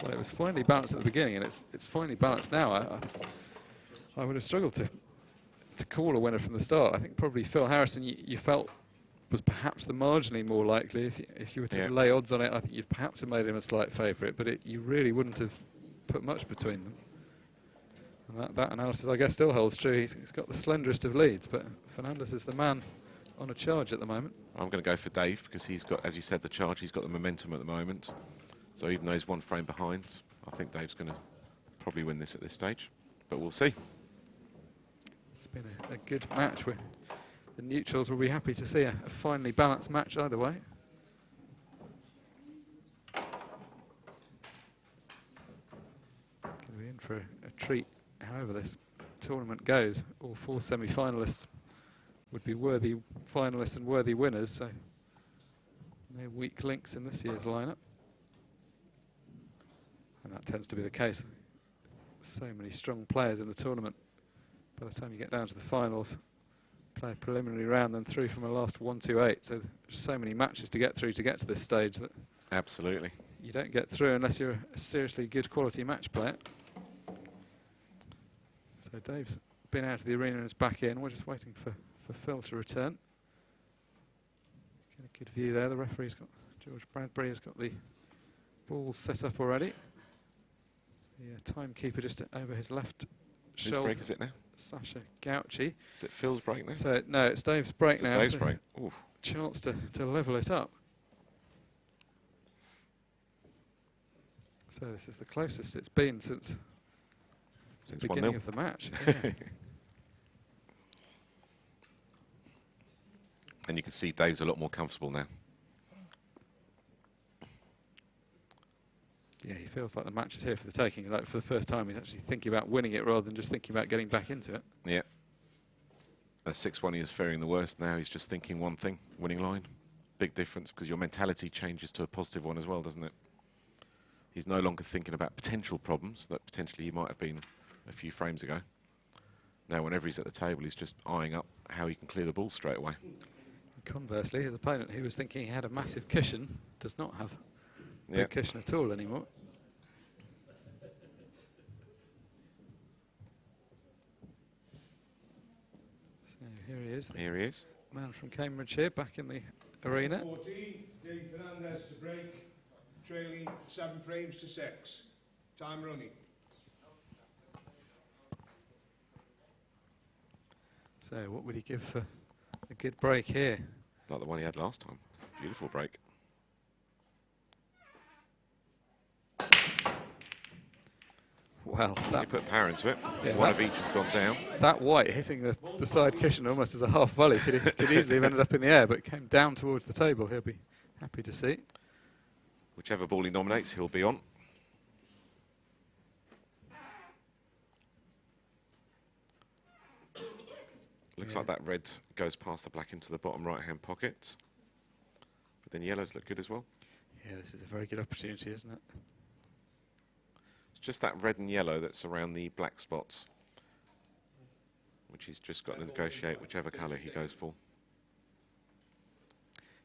Speaker 4: Well, it was finely balanced at the beginning, and it's finely balanced now. I would have struggled to call a winner from the start. I think probably Phil Harrison you felt was perhaps the marginally more likely. If you were to lay odds on it, I think you'd perhaps have made him a slight favourite, but you really wouldn't have put much between them. And that analysis, I guess, still holds true. He's got the slenderest of leads, but Fernandez is the man on a charge at the moment.
Speaker 3: I'm going to go for Dave because he's got, as you said, the charge. He's got the momentum at the moment. So even though he's 1 frame behind, I think Dave's going to probably win this at this stage. But we'll see.
Speaker 4: It's been a good match. The neutrals will be happy to see a finely balanced match either way. Going to be in for a treat however this tournament goes. All 4 semi-finalists would be worthy finalists and worthy winners, so no weak links in this year's lineup. And that tends to be the case. So many strong players in the tournament. By the time you get down to the finals, play a preliminary round and through from a last 1-2-8. So there's so many matches to get through to get to this stage that
Speaker 3: Absolutely.
Speaker 4: you don't get through unless you're a seriously good quality match player. So Dave's been out of the arena and is back in. We're just waiting for Phil to return. Get a good view there. The referee's got, George Bradbury has got the balls set up already. The timekeeper just over his left
Speaker 3: Whose
Speaker 4: shoulder.
Speaker 3: break is it now?
Speaker 4: Sasha Gauci.
Speaker 3: Is it Phil's break now?
Speaker 4: So no, it's Dave's break
Speaker 3: Is it
Speaker 4: now.
Speaker 3: Dave's
Speaker 4: so
Speaker 3: break? Oof.
Speaker 4: chance to level it up. So this is the closest it's been since the beginning
Speaker 3: 1-0.
Speaker 4: of the match. Yeah.
Speaker 3: And you can see Dave's a lot more comfortable now.
Speaker 4: Yeah, he feels like the match is here for the taking. Like for the first time, he's actually thinking about winning it rather than just thinking about getting back into it.
Speaker 3: Yeah. At 6-1, he is faring the worst now. He's just thinking one thing, winning line. big difference because your mentality changes to a positive one as well, doesn't it? He's no longer thinking about potential problems that potentially he might have been a few frames ago. Now, whenever he's at the table, he's just eyeing up how he can clear the ball straight away.
Speaker 4: Conversely, his opponent, who was thinking he had a massive cushion, does not have a big cushion at all anymore. So here he is.
Speaker 3: Here he is.
Speaker 4: Man from Cambridge here, back in the arena.
Speaker 8: 14, Dave Fernandez to break, trailing 7 frames to 6. Time running.
Speaker 4: So what would he give for a good break here?
Speaker 3: Like the one he had last time. Beautiful break.
Speaker 4: Well,
Speaker 3: He put power into it.
Speaker 4: Yeah,
Speaker 3: One of each has gone down.
Speaker 4: that white hitting the side cushion almost as a half volley could easily have ended up in the air, but it came down towards the table. He'll be happy to see.
Speaker 3: Whichever ball he nominates, he'll be on. Looks like that red goes past the black into the bottom right-hand pocket. But then yellows look good as well.
Speaker 4: Yeah, this is a very good opportunity, isn't it?
Speaker 3: It's just that red and yellow that's around the black spots, which he's just got to negotiate whichever colour he goes for.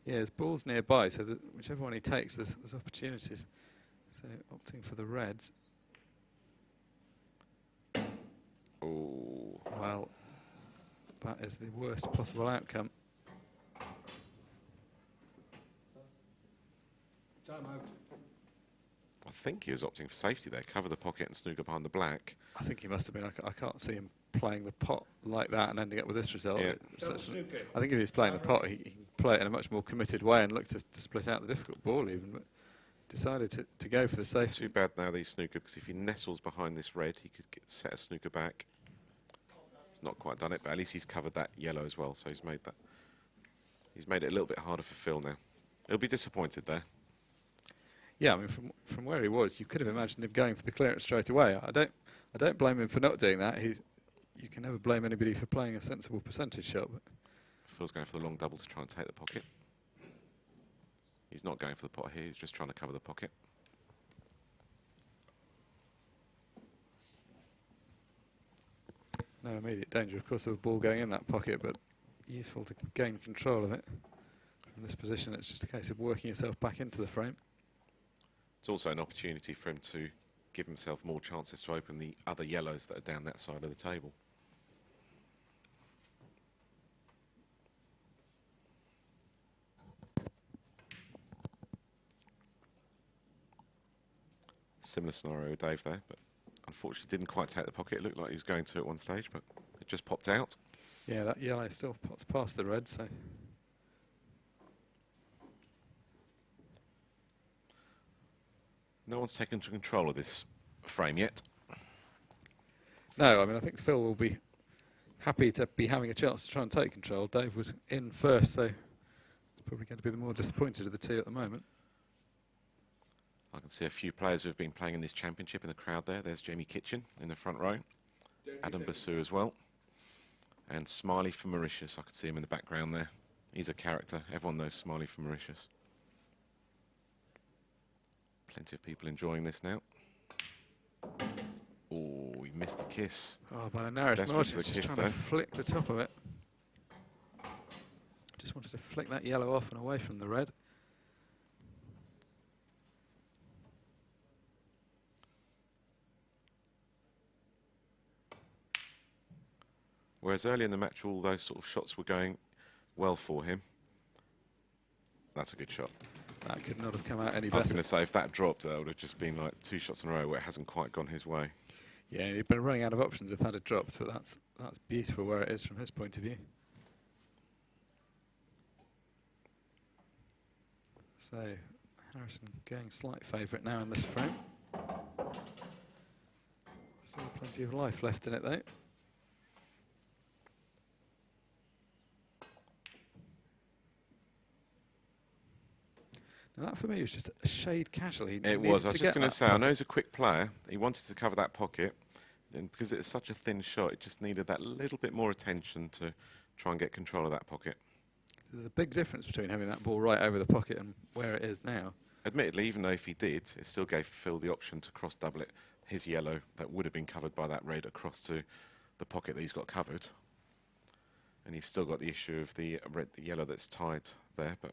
Speaker 4: Yeah, there's balls nearby, so that whichever one he takes, there's opportunities. So opting for the reds.
Speaker 3: Oh,
Speaker 4: Well, that is the worst possible outcome.
Speaker 8: Time out.
Speaker 3: I think he was opting for safety there. Cover the pocket and snooker behind the black.
Speaker 4: I think he must have been. I can't see him playing the pot like that and ending up with this result.
Speaker 3: Yeah.
Speaker 8: Snooker.
Speaker 4: I think if he's playing the pot, he can play it in a much more committed way and look to split out the difficult ball even, but decided to go for the safety.
Speaker 3: Too bad now that he's snooker, because if he nestles behind this red, he could set a snooker back. He's not quite done it, but at least he's covered that yellow as well, so he's made that. He's made it a little bit harder for Phil now. He'll be disappointed there.
Speaker 4: Yeah, I mean, from where he was, you could have imagined him going for the clearance straight away. I don't blame him for not doing that. You can never blame anybody for playing a sensible percentage shot. But
Speaker 3: Phil's going for the long double to try and take the pocket. He's not going for the pot here, he's just trying to cover the pocket.
Speaker 4: no immediate danger, of course, of a ball going in that pocket, but useful to gain control of it. From this position, it's just a case of working yourself back into the frame.
Speaker 3: It's also an opportunity for him to give himself more chances to open the other yellows that are down that side of the table. Similar scenario with Dave there, but unfortunately didn't quite take the pocket. It looked like he was going to at one stage, but it just popped out.
Speaker 4: Yeah, that yellow still pots past the red, so
Speaker 3: No one's taken control of this frame yet.
Speaker 4: no, I mean, I think Phil will be happy to be having a chance to try and take control. Dave was in first, so it's probably going to be the more disappointed of the two at the moment.
Speaker 3: I can see a few players who have been playing in this championship in the crowd there. There's Jamie Kitchen in the front row. Adam Basu as well. And Smiley from Mauritius. I could see him in the background there. He's a character. Everyone knows Smiley from Mauritius. Plenty of people enjoying this now. Oh, he missed the kiss.
Speaker 4: Oh, by a narrowest
Speaker 3: Desperate
Speaker 4: margin,
Speaker 3: for the
Speaker 4: just
Speaker 3: kiss
Speaker 4: trying
Speaker 3: though.
Speaker 4: to flick the top of it. Just wanted to flick that yellow off and away from the red.
Speaker 3: Whereas early in the match, all those sort of shots were going well for him. That's a good shot.
Speaker 4: That could not have come out any
Speaker 3: I was
Speaker 4: better.
Speaker 3: going to say, if that dropped, that would have just been like 2 shots in a row where it hasn't quite gone his way.
Speaker 4: Yeah, he'd been running out of options if that had dropped, but that's beautiful where it is from his point of view. So, Harrison going slight favourite now in this frame. Still plenty of life left in it though. Now that for me was just a shade casual. He
Speaker 3: It
Speaker 4: needed
Speaker 3: was. I was
Speaker 4: to
Speaker 3: just
Speaker 4: get
Speaker 3: going to
Speaker 4: that
Speaker 3: say, I
Speaker 4: pocket.
Speaker 3: know he's a quick player. He wanted to cover that pocket. And because it's such a thin shot, it just needed that little bit more attention to try and get control of that pocket.
Speaker 4: There's a big difference between having that ball right over the pocket and where it is now.
Speaker 3: Admittedly, even though if he did, it still gave Phil the option to cross double it, his yellow that would have been covered by that red across to the pocket that he's got covered. And he's still got the issue of the yellow that's tied there, but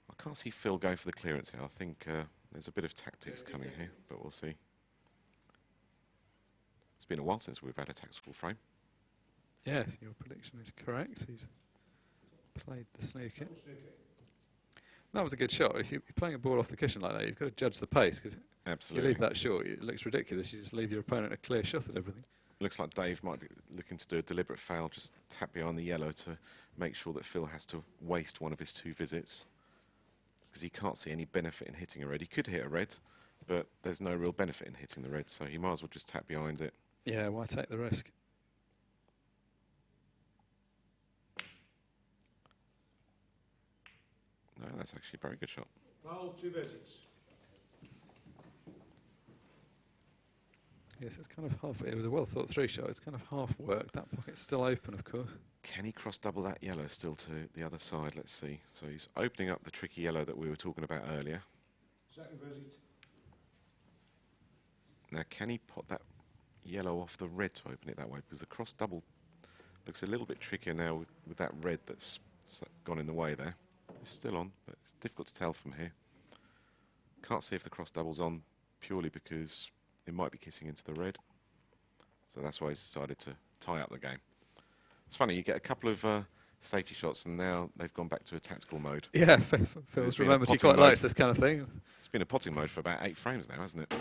Speaker 3: I can't see Phil going for the clearance here. I think there's a bit of tactics coming here, but we'll see. It's been a while since we've had a tactical frame.
Speaker 4: Yes, your prediction is correct. He's played the snooker. That was a good shot. If you're playing a ball off the cushion like that, you've got to judge the pace, because if you
Speaker 3: Absolutely.
Speaker 4: leave that short, it looks ridiculous. You just leave your opponent a clear shot at everything.
Speaker 3: Looks like Dave might be looking to do a deliberate foul, just tap behind the yellow to make sure that Phil has to waste one of his 2 visits, because he can't see any benefit in hitting a red. He could hit a red, but there's no real benefit in hitting the red, so he might as well just tap behind it.
Speaker 4: Yeah, why take the risk?
Speaker 3: No, that's actually a very good shot.
Speaker 8: Foul, 2 visits.
Speaker 4: Yes, it's kind of half. It was a well thought through shot. It's kind of half worked. That pocket's still open, of course.
Speaker 3: Can he cross double that yellow still to the other side? Let's see. So he's opening up the tricky yellow that we were talking about earlier.
Speaker 8: Second visit.
Speaker 3: Now, can he put that yellow off the red to open it that way? Because the cross double looks a little bit trickier now with that red that's gone in the way there. It's still on, but it's difficult to tell from here. Can't see if the cross double's on purely because it might be kissing into the red. So that's why he's decided to tie up the game. It's funny, you get a couple of safety shots and now they've gone back to a tactical mode.
Speaker 4: Yeah, Phil's remembered he quite likes this kind of thing.
Speaker 3: It's been a potting mode for about 8 frames now, hasn't it?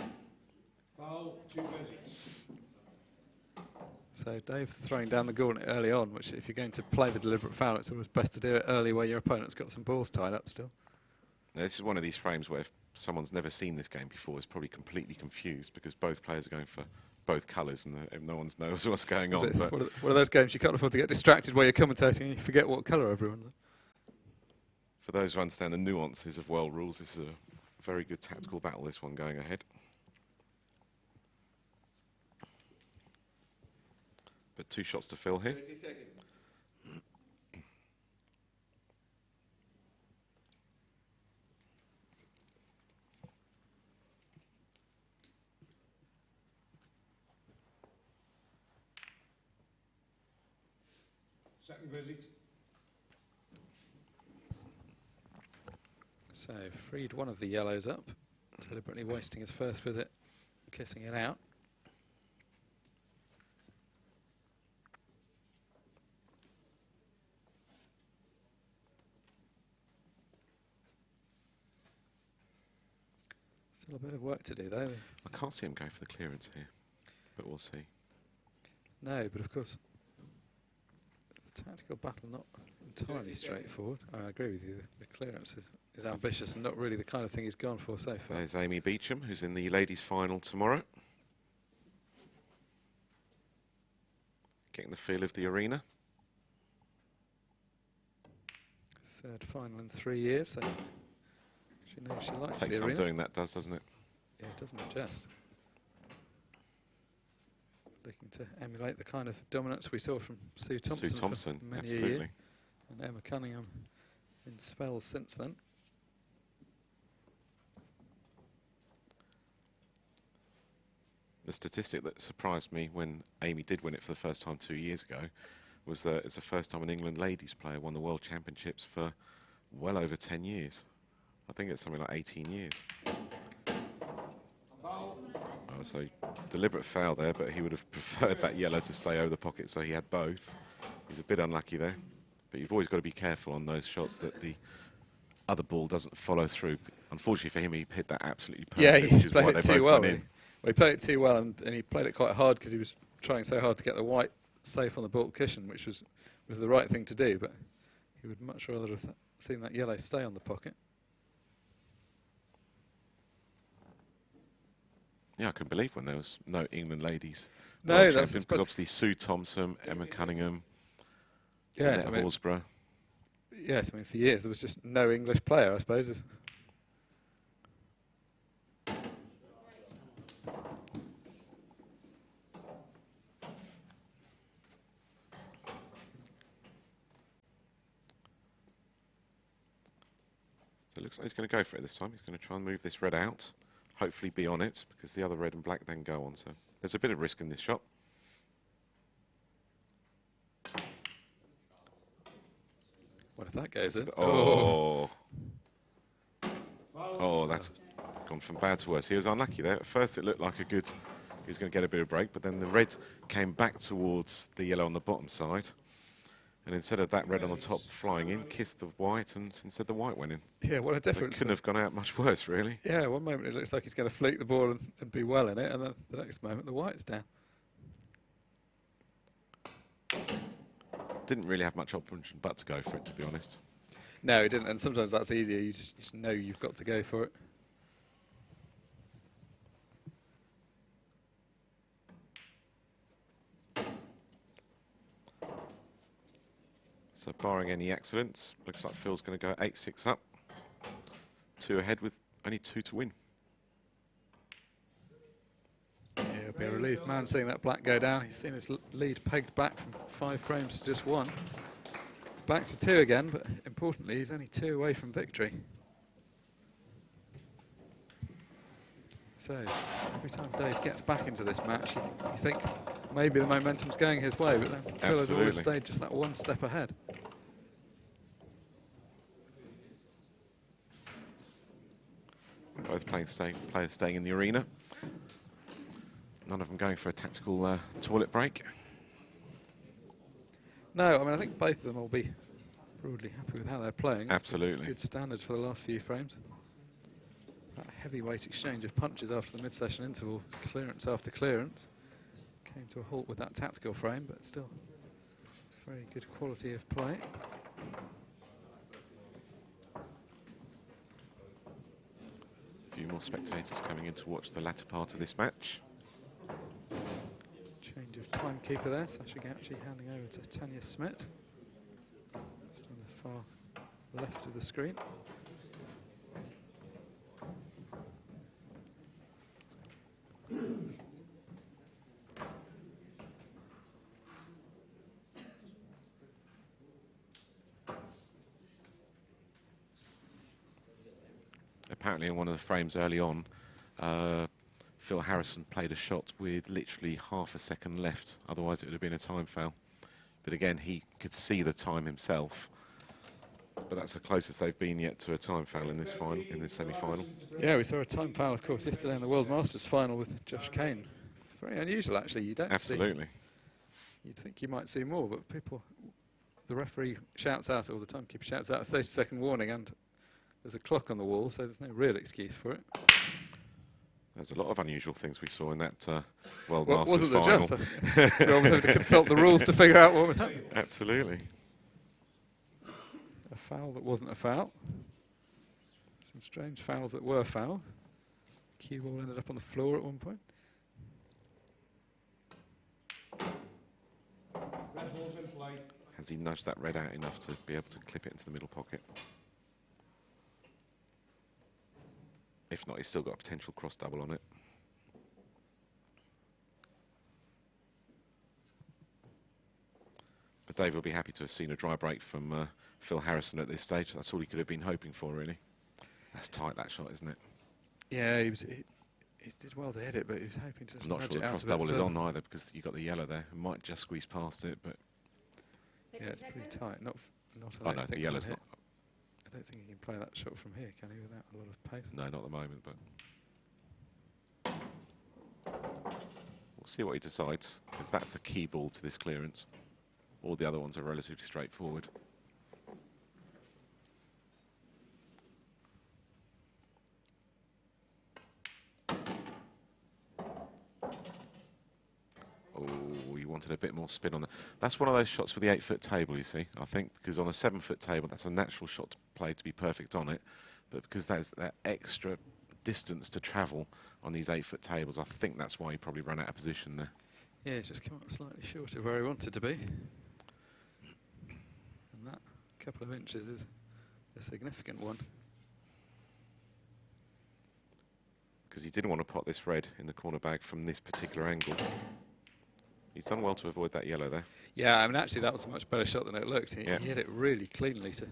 Speaker 8: Foul, 2 visits.
Speaker 4: So Dave throwing down the gauntlet early on, which if you're going to play the deliberate foul, it's always best to do it early where your opponent's got some balls tied up still.
Speaker 3: Now, this is one of these frames where if someone's never seen this game before is probably completely confused because both players are going for both colours and no one knows what's going on. But
Speaker 4: One of those games you can't afford to get distracted while you're commentating and you forget what colour everyone's in.
Speaker 3: for those who understand the nuances of world rules, this is a very good tactical battle, this one going ahead. But 2 shots to Phil here.
Speaker 8: 30 seconds. Second visit.
Speaker 4: So freed one of the yellows up, deliberately wasting his first visit, kissing it out. Still a bit of work to do though.
Speaker 3: I can't see him going for the clearance here, but we'll see.
Speaker 4: No, but of course, the tactical battle not entirely straightforward. I agree with you. The clearance is ambitious and not really the kind of thing he's gone for so far.
Speaker 3: There's Amy Beecham, who's in the ladies' final tomorrow. Getting the feel of the arena.
Speaker 4: Third final in 3 years, so she knows she likes
Speaker 3: Takes
Speaker 4: the
Speaker 3: some
Speaker 4: arena.
Speaker 3: doing that, doesn't it?
Speaker 4: Yeah, doesn't it just? Looking to emulate the kind of dominance we saw from Sue Thompson.
Speaker 3: Sue Thompson,
Speaker 4: for many a
Speaker 3: absolutely.
Speaker 4: year. And Emma Cunningham in spells since then.
Speaker 3: The statistic that surprised me when Amy did win it for the first time 2 years ago was that it's the first time an England ladies player won the World Championships for well over 10 years. I think it's something like 18 years. So deliberate foul there, but he would have preferred that yellow to stay over the pocket, so he had both. He's a bit unlucky there, but you've always got to be careful on those shots that the other ball doesn't follow through. Unfortunately for him, he hit that absolutely perfect,
Speaker 4: Yeah,
Speaker 3: which
Speaker 4: he
Speaker 3: is why
Speaker 4: played
Speaker 3: they
Speaker 4: it too
Speaker 3: both
Speaker 4: well.
Speaker 3: went in.
Speaker 4: Well, he played it too well, and he played it quite hard because he was trying so hard to get the white safe on the baulk cushion, which was the right thing to do, but he would much rather have seen that yellow stay on the pocket.
Speaker 3: Yeah, I couldn't believe when there was no England ladies
Speaker 4: No,
Speaker 3: world
Speaker 4: that's
Speaker 3: champions, because obviously Sue Thompson, Emma Cunningham,
Speaker 4: Yes,
Speaker 3: Annette Horsburgh.
Speaker 4: Yes, I mean, for years there was just no English player, I suppose.
Speaker 3: It looks like he's going to go for it this time. He's going to try and move this red out, hopefully be on it, because the other red and black then go on. So there's a bit of risk in this shot.
Speaker 4: What if that goes in?
Speaker 3: Oh. Oh, that's gone from bad to worse. He was unlucky there. At first it looked like a good, he was going to get a bit of break, but then the red came back towards the yellow on the bottom side. And instead of that red on the top flying in, kissed the white, and instead the white went in.
Speaker 4: Yeah, what a
Speaker 3: So it
Speaker 4: difference.
Speaker 3: couldn't have gone out much worse, really.
Speaker 4: Yeah, one moment it looks like he's going to flick the ball and be well in it, and then the next moment the white's down.
Speaker 3: Didn't really have much option but to go for it, to be honest.
Speaker 4: No, he didn't, and sometimes that's easier. You just know you've got to go for it.
Speaker 3: So barring any accidents, looks like Phil's going to go 8-6 up. 2 ahead with only 2 to win.
Speaker 4: Yeah, he'll be a relieved man seeing that black go down. He's seen his lead pegged back from 5 frames to just 1. It's back to 2 again, but importantly, he's only 2 away from victory. So every time Dave gets back into this match, you think maybe the momentum's going his way, but then Phil has always stayed just that 1 step ahead.
Speaker 3: Both players staying in the arena. None of them going for a tactical toilet break.
Speaker 4: No, I mean, I think both of them will be broadly happy with how they're playing.
Speaker 3: Absolutely.
Speaker 4: Good standard for the last few frames. That heavyweight exchange of punches after the mid-session interval, clearance after clearance, came to a halt with that tactical frame, but still very good quality of play.
Speaker 3: A few more spectators coming in to watch the latter part of this match.
Speaker 4: Change of timekeeper there, Sasha Gauci handing over to Tanya Smith. Just on the far left of the screen.
Speaker 3: Apparently in one of the frames early on, Phil Harrison played a shot with literally half a second left, otherwise it would have been a time foul. But again, he could see the time himself. But that's the closest they've been yet to a time foul in this final, in this semi-final.
Speaker 4: Yeah, we saw a time foul, of course, yesterday in the World Masters final with Josh Kane. Very unusual, actually. You don't
Speaker 3: Absolutely.
Speaker 4: You'd think you might see more, but people, the referee shouts out, or the timekeeper shouts out a 30-second warning, and there's a clock on the wall, so there's no real excuse for it.
Speaker 3: There's a lot of unusual things we saw in that World
Speaker 4: Well,
Speaker 3: Masters
Speaker 4: wasn't there
Speaker 3: final.
Speaker 4: just? We almost had to consult the rules to figure out what was happening.
Speaker 3: Absolutely.
Speaker 4: A foul that wasn't a foul. Some strange fouls that were foul. Cue ball ended up on the floor at one point.
Speaker 8: Red ball's in play.
Speaker 3: Has he nudged that red out enough to be able to clip it into the middle pocket? If not, he's still got a potential cross double on it. But Dave will be happy to have seen a dry break from Phil Harrison at this stage. That's all he could have been hoping for, really. That's tight, that shot, isn't it?
Speaker 4: Yeah, he did well to hit it, but he was hoping to
Speaker 3: I'm not
Speaker 4: nudge
Speaker 3: sure
Speaker 4: it
Speaker 3: the
Speaker 4: out
Speaker 3: cross
Speaker 4: a bit
Speaker 3: double is
Speaker 4: further.
Speaker 3: on either, because you've got the yellow there. It might just squeeze past it, but...
Speaker 4: Yeah, it's pretty tight. Not
Speaker 3: Oh no, the yellow's not.
Speaker 4: I don't think he can play that shot from here, can he, without a lot of pace?
Speaker 3: No, not at the moment, but... We'll see what he decides, because that's the key ball to this clearance. All the other ones are relatively straightforward. Oh, he wanted a bit more spin on that. That's one of those shots with the 8-foot table, you see, I think, because on a 7-foot table, that's a natural shot to play to be perfect on it. But because there's that extra distance to travel on these 8-foot tables, I think that's why he probably ran out of position there.
Speaker 4: Yeah, he's just come up slightly short of where he wanted to be. And that couple of inches is a significant one.
Speaker 3: Because he didn't want to pot this red in the corner bag from this particular angle. He's done well to avoid that yellow there.
Speaker 4: Yeah, I mean, actually, that was a much better shot than it looked. He
Speaker 3: Yeah.
Speaker 4: hit it really cleanly to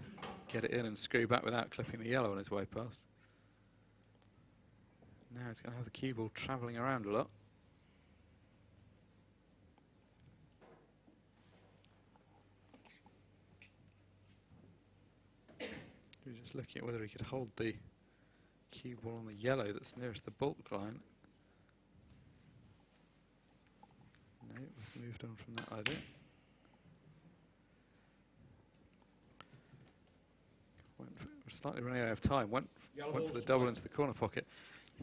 Speaker 4: get it in and screw back without clipping the yellow on his way past. Now he's going to have the cue ball travelling around a lot. He was just looking at whether he could hold the cue ball on the yellow that's nearest the bulk line. No, we've moved on from that idea. We're slightly running out of time. Went for the double into the corner pocket.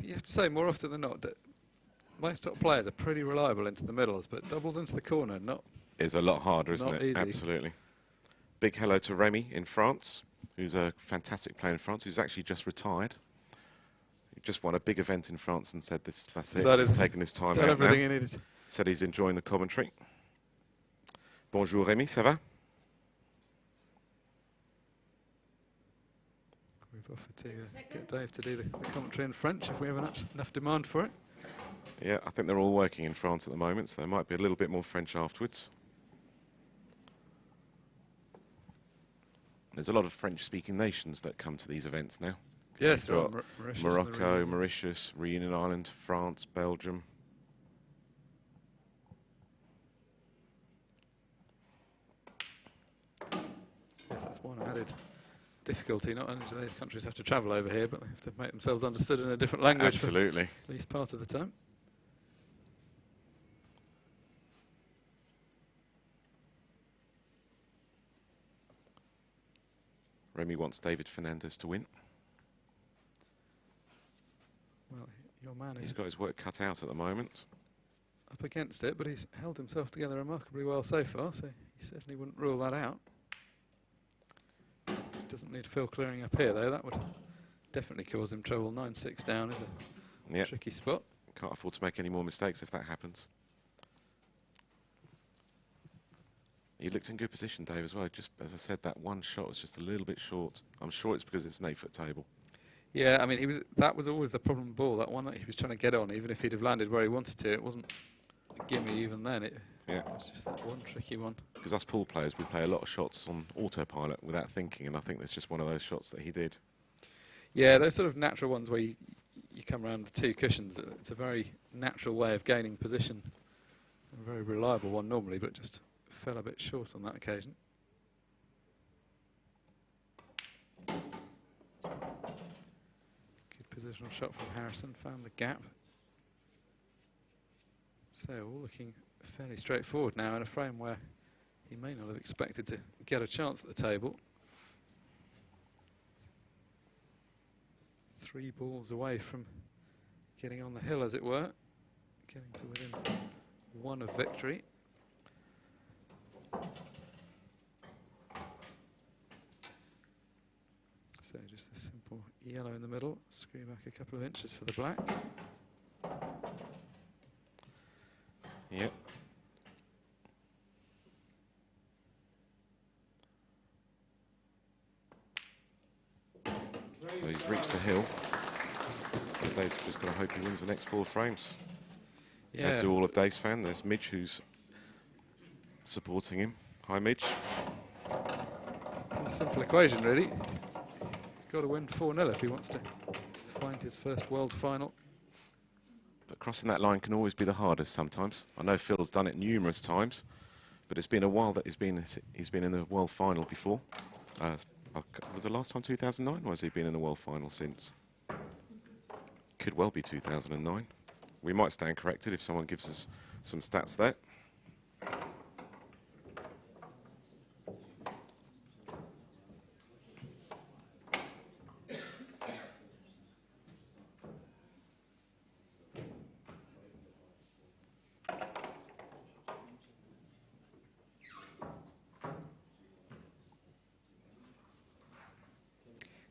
Speaker 4: You have to say, more often than not, that most top players are pretty reliable into the middles, but doubles into the corner, not.
Speaker 3: It's a lot harder, isn't
Speaker 4: not
Speaker 3: it?
Speaker 4: easy.
Speaker 3: Absolutely. Big hello to Remy in France, who's a fantastic player in France, who's actually just retired. He just won a big event in France and said, that's it, he's taken his time
Speaker 4: done
Speaker 3: out
Speaker 4: everything
Speaker 3: now.
Speaker 4: he needed.
Speaker 3: Said he's enjoying the commentary. Bonjour Remy, ça va?
Speaker 4: We've offered to get Dave to do the commentary in French if we have enough demand for it.
Speaker 3: Yeah, I think they're all working in France at the moment, so there might be a little bit more French afterwards. There's a lot of French-speaking nations that come to these events now.
Speaker 4: Yes,
Speaker 3: You've got
Speaker 4: Mauritius,
Speaker 3: Morocco, Mauritius, Reunion Island, France, Belgium.
Speaker 4: Yes, that's one added difficulty. Not only do these countries have to travel over here, but they have to make themselves understood in a different language.
Speaker 3: Absolutely.
Speaker 4: For at least part of the time.
Speaker 3: Remy wants David Fernandez to win.
Speaker 4: Well, your man
Speaker 3: He's
Speaker 4: is
Speaker 3: got his work cut out at the moment.
Speaker 4: up against it, but he's held himself together remarkably well so far, so he certainly wouldn't rule that out. Doesn't need Phil clearing up here, though. That would definitely cause him trouble. 9-6 down is a tricky spot.
Speaker 3: Can't afford to make any more mistakes if that happens. He looked in good position, Dave, as well. Just as I said, that one shot was just a little bit short. I'm sure it's because it's an 8-foot table.
Speaker 4: Yeah, I mean, that was always the problem ball, that one that he was trying to get on. Even if he'd have landed where he wanted to, it wasn't a gimme even then. It was just that one tricky one.
Speaker 3: Because us pool players, we play a lot of shots on autopilot without thinking, and I think that's just one of those shots that he did.
Speaker 4: Yeah, those sort of natural ones where you come around the two cushions. It's a very natural way of gaining position. A very reliable one normally, but just fell a bit short on that occasion. Good positional shot from Harrison, found the gap. So all looking fairly straightforward now in a frame where he may not have expected to get a chance at the table. 3 balls away from getting on the hill, as it were, getting to within 1 of victory. So just a simple yellow in the middle, screw back a couple of inches for the black.
Speaker 3: Yep. So he's reached the hill. So Dave's just got to hope he wins the next 4 frames.
Speaker 4: Yeah.
Speaker 3: As do all of Dave's fans. There's Midge, who's supporting him. Hi, Midge.
Speaker 4: A simple equation, really. Got to win 4-0 if he wants to find his first world final.
Speaker 3: But crossing that line can always be the hardest sometimes. I know Phil's done it numerous times, but it's been a while that he's been in the world final before. Was the last time 2009, or has he been in the world final since? Could well be 2009. We might stand corrected if someone gives us some stats there.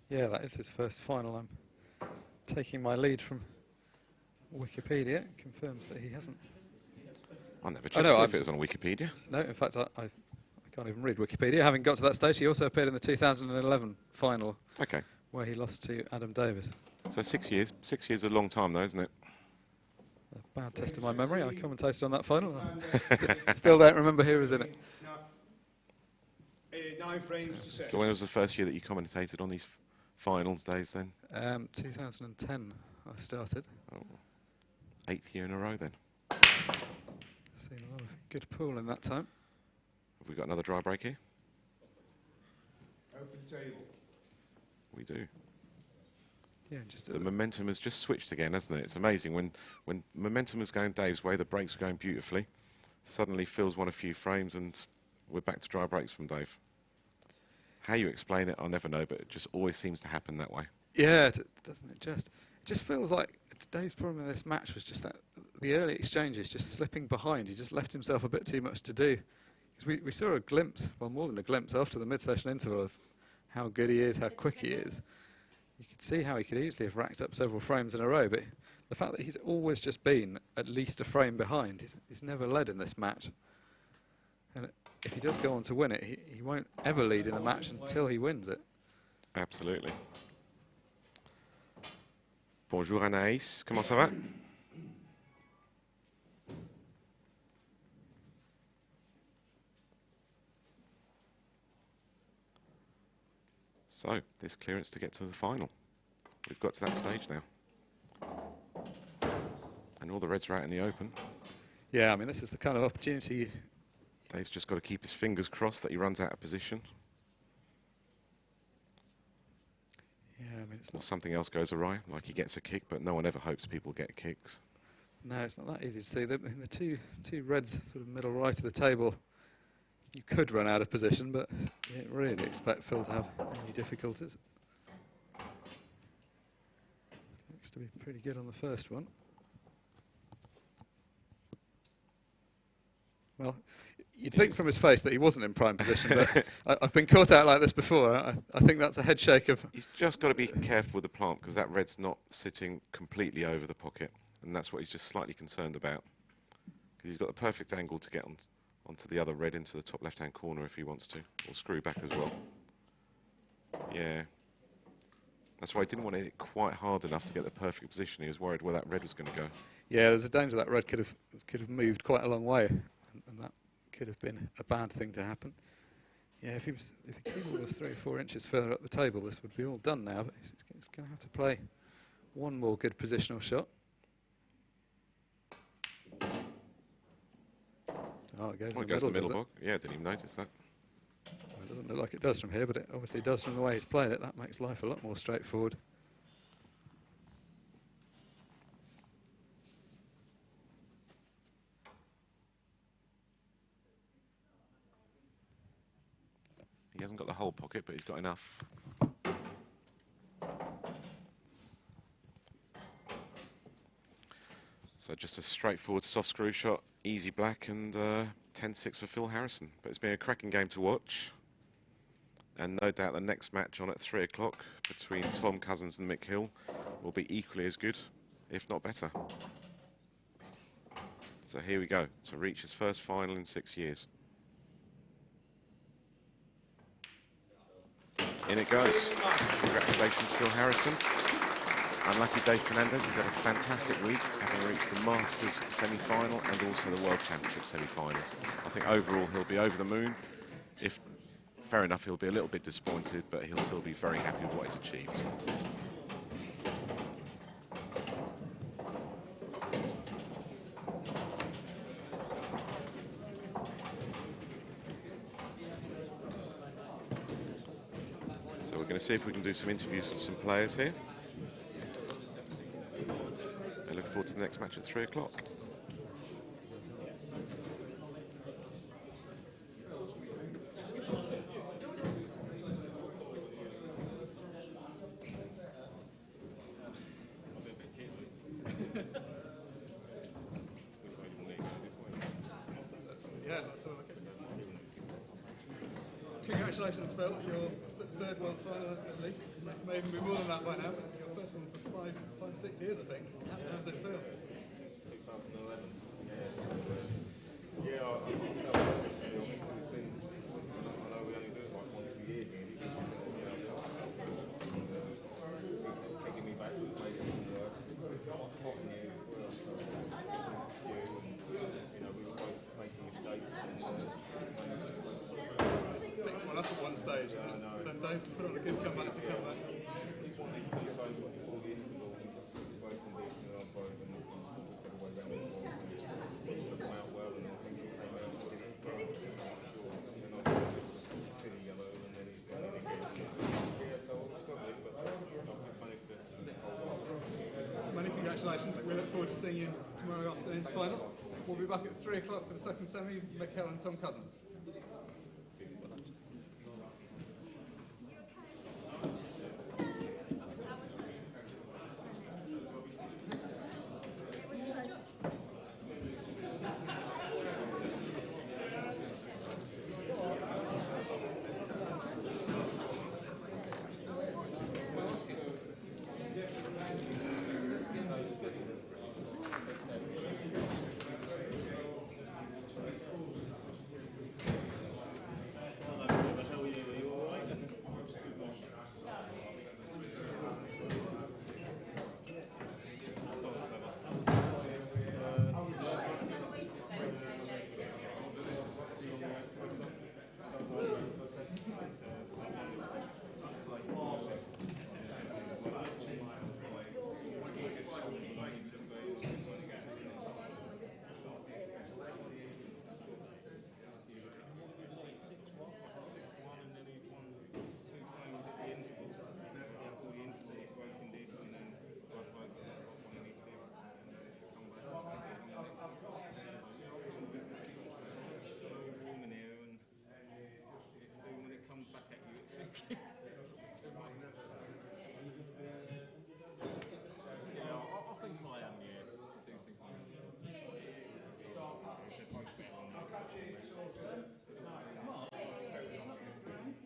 Speaker 4: Yeah, that is his first final. I'm taking my lead from Wikipedia. It confirms that he hasn't.
Speaker 3: I never checked if it was on Wikipedia.
Speaker 4: No, in fact, I can't even read Wikipedia. Having got to that stage, he also appeared in the 2011 final, where he lost to Adam Davis.
Speaker 3: So 6 years. 6 years is a long time, though, isn't it?
Speaker 4: A bad test of my memory. I commentated on that final. Still don't remember who was in it.
Speaker 8: 9 frames to 6.
Speaker 3: So when was the first year that you commentated on these finals days then?
Speaker 4: 2010 I started.
Speaker 3: Oh, 8th year in a row then.
Speaker 4: Seen a lot of good pool in that time.
Speaker 3: Have we got another dry break here?
Speaker 8: Open table.
Speaker 3: We do.
Speaker 4: Yeah, just
Speaker 3: The momentum has just switched again, hasn't it? It's amazing. When momentum was going Dave's way, the breaks were going beautifully. Suddenly Phil's won a few frames and we're back to dry breaks from Dave. How you explain it, I'll never know, but it just always seems to happen that way.
Speaker 4: yeah, doesn't it just? It just feels like Dave's problem in this match was just that the early exchanges just slipping behind. He just left himself a bit too much to do. Because we saw a glimpse, well more than a glimpse, after the mid-session interval of how good he is, how quick he is. You could see how he could easily have racked up several frames in a row, but the fact that he's always just been at least a frame behind, he's never led in this match. And if he does go on to win it, he won't ever lead in the match until he wins it.
Speaker 3: Absolutely. Bonjour Anaïs, comment ça va? So, this clearance to get to the final. We've got to that stage now. And all the reds are out in the open.
Speaker 4: Yeah, I mean, this is the kind of opportunity.
Speaker 3: Dave's just got to keep his fingers crossed that he runs out of position.
Speaker 4: Yeah, I mean, it's
Speaker 3: Or
Speaker 4: not,
Speaker 3: something else goes awry, like he gets a kick, but no one ever hopes people get kicks.
Speaker 4: no, it's not that easy to see. The two reds, sort of middle right of the table, you could run out of position, but you didn't really expect Phil to have any difficulties. Looks to be pretty good on the first one. Well, you'd think from his face that he wasn't in prime position, but I've been caught out like this before. I think that's a head shake of...
Speaker 3: He's just got to be careful with the plant because that red's not sitting completely over the pocket, and that's what he's just slightly concerned about. Because he's got the perfect angle to get onto the other red into the top left-hand corner if he wants to, or screw back as well. Yeah. That's why he didn't want to hit it quite hard enough to get the perfect position. He was worried where that red was going to go.
Speaker 4: Yeah, there's a danger that red could have moved quite a long way, and that could have been a bad thing to happen. Yeah, if the keyboard was 3 or 4 inches further up the table, this would be all done now, but he's going to have to play one more good positional shot. Oh, it goes,
Speaker 3: Well,
Speaker 4: in
Speaker 3: it goes in the middle
Speaker 4: does
Speaker 3: block. Yeah, didn't even notice that.
Speaker 4: Well, it doesn't look like it does from here, but it obviously does from the way he's played it. That makes life a lot more straightforward.
Speaker 3: He hasn't got the whole pocket, but he's got enough. So just a straightforward soft screw shot, easy black, and 10-6 for Phil Harrison. But it's been a cracking game to watch. And no doubt the next match on at 3 o'clock between Tom Cousins and Mick Hill will be equally as good, if not better. So here we go, to reach his first final in 6 years. In it goes. Congratulations, Phil Harrison. Unlucky Dave Fernandez, he's had a fantastic week, having reached the Masters semi-final and also the World Championship semi-finals. I think overall he'll be over the moon. If fair enough, he'll be a little bit disappointed, but he'll still be very happy with what he's achieved. So we're going to see if we can do some interviews with some players here. I look forward to the next match at 3 o'clock.
Speaker 4: Congratulations, Phil. Your third world final, at least. May even be more than that by now. But your first one for 5, 6 years, I think. How does it feel?
Speaker 9: 2011. Yeah, I think it's been, I know we only do it like 1 or 2 years, really. Taking me back to the place spotting you, we were both making mistakes.
Speaker 4: 6 1 up. at one stage. Then Dave put on a good comeback to come back.
Speaker 9: He's one of these two phones that pull the interval, both condition and both, and he's all the way around the ball. He's put them out well, and I think he'll come out with it. And I think it's pretty yellow, and then he's going to get it. Yeah, so I'll struggle, but I've managed to hold on.
Speaker 4: Many congratulations. We look forward to seeing you tomorrow afternoon's final. We'll be back at 3 o'clock for the second semi. Mikel and Tom Cousins.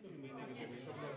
Speaker 8: Doesn't mean they can give me some more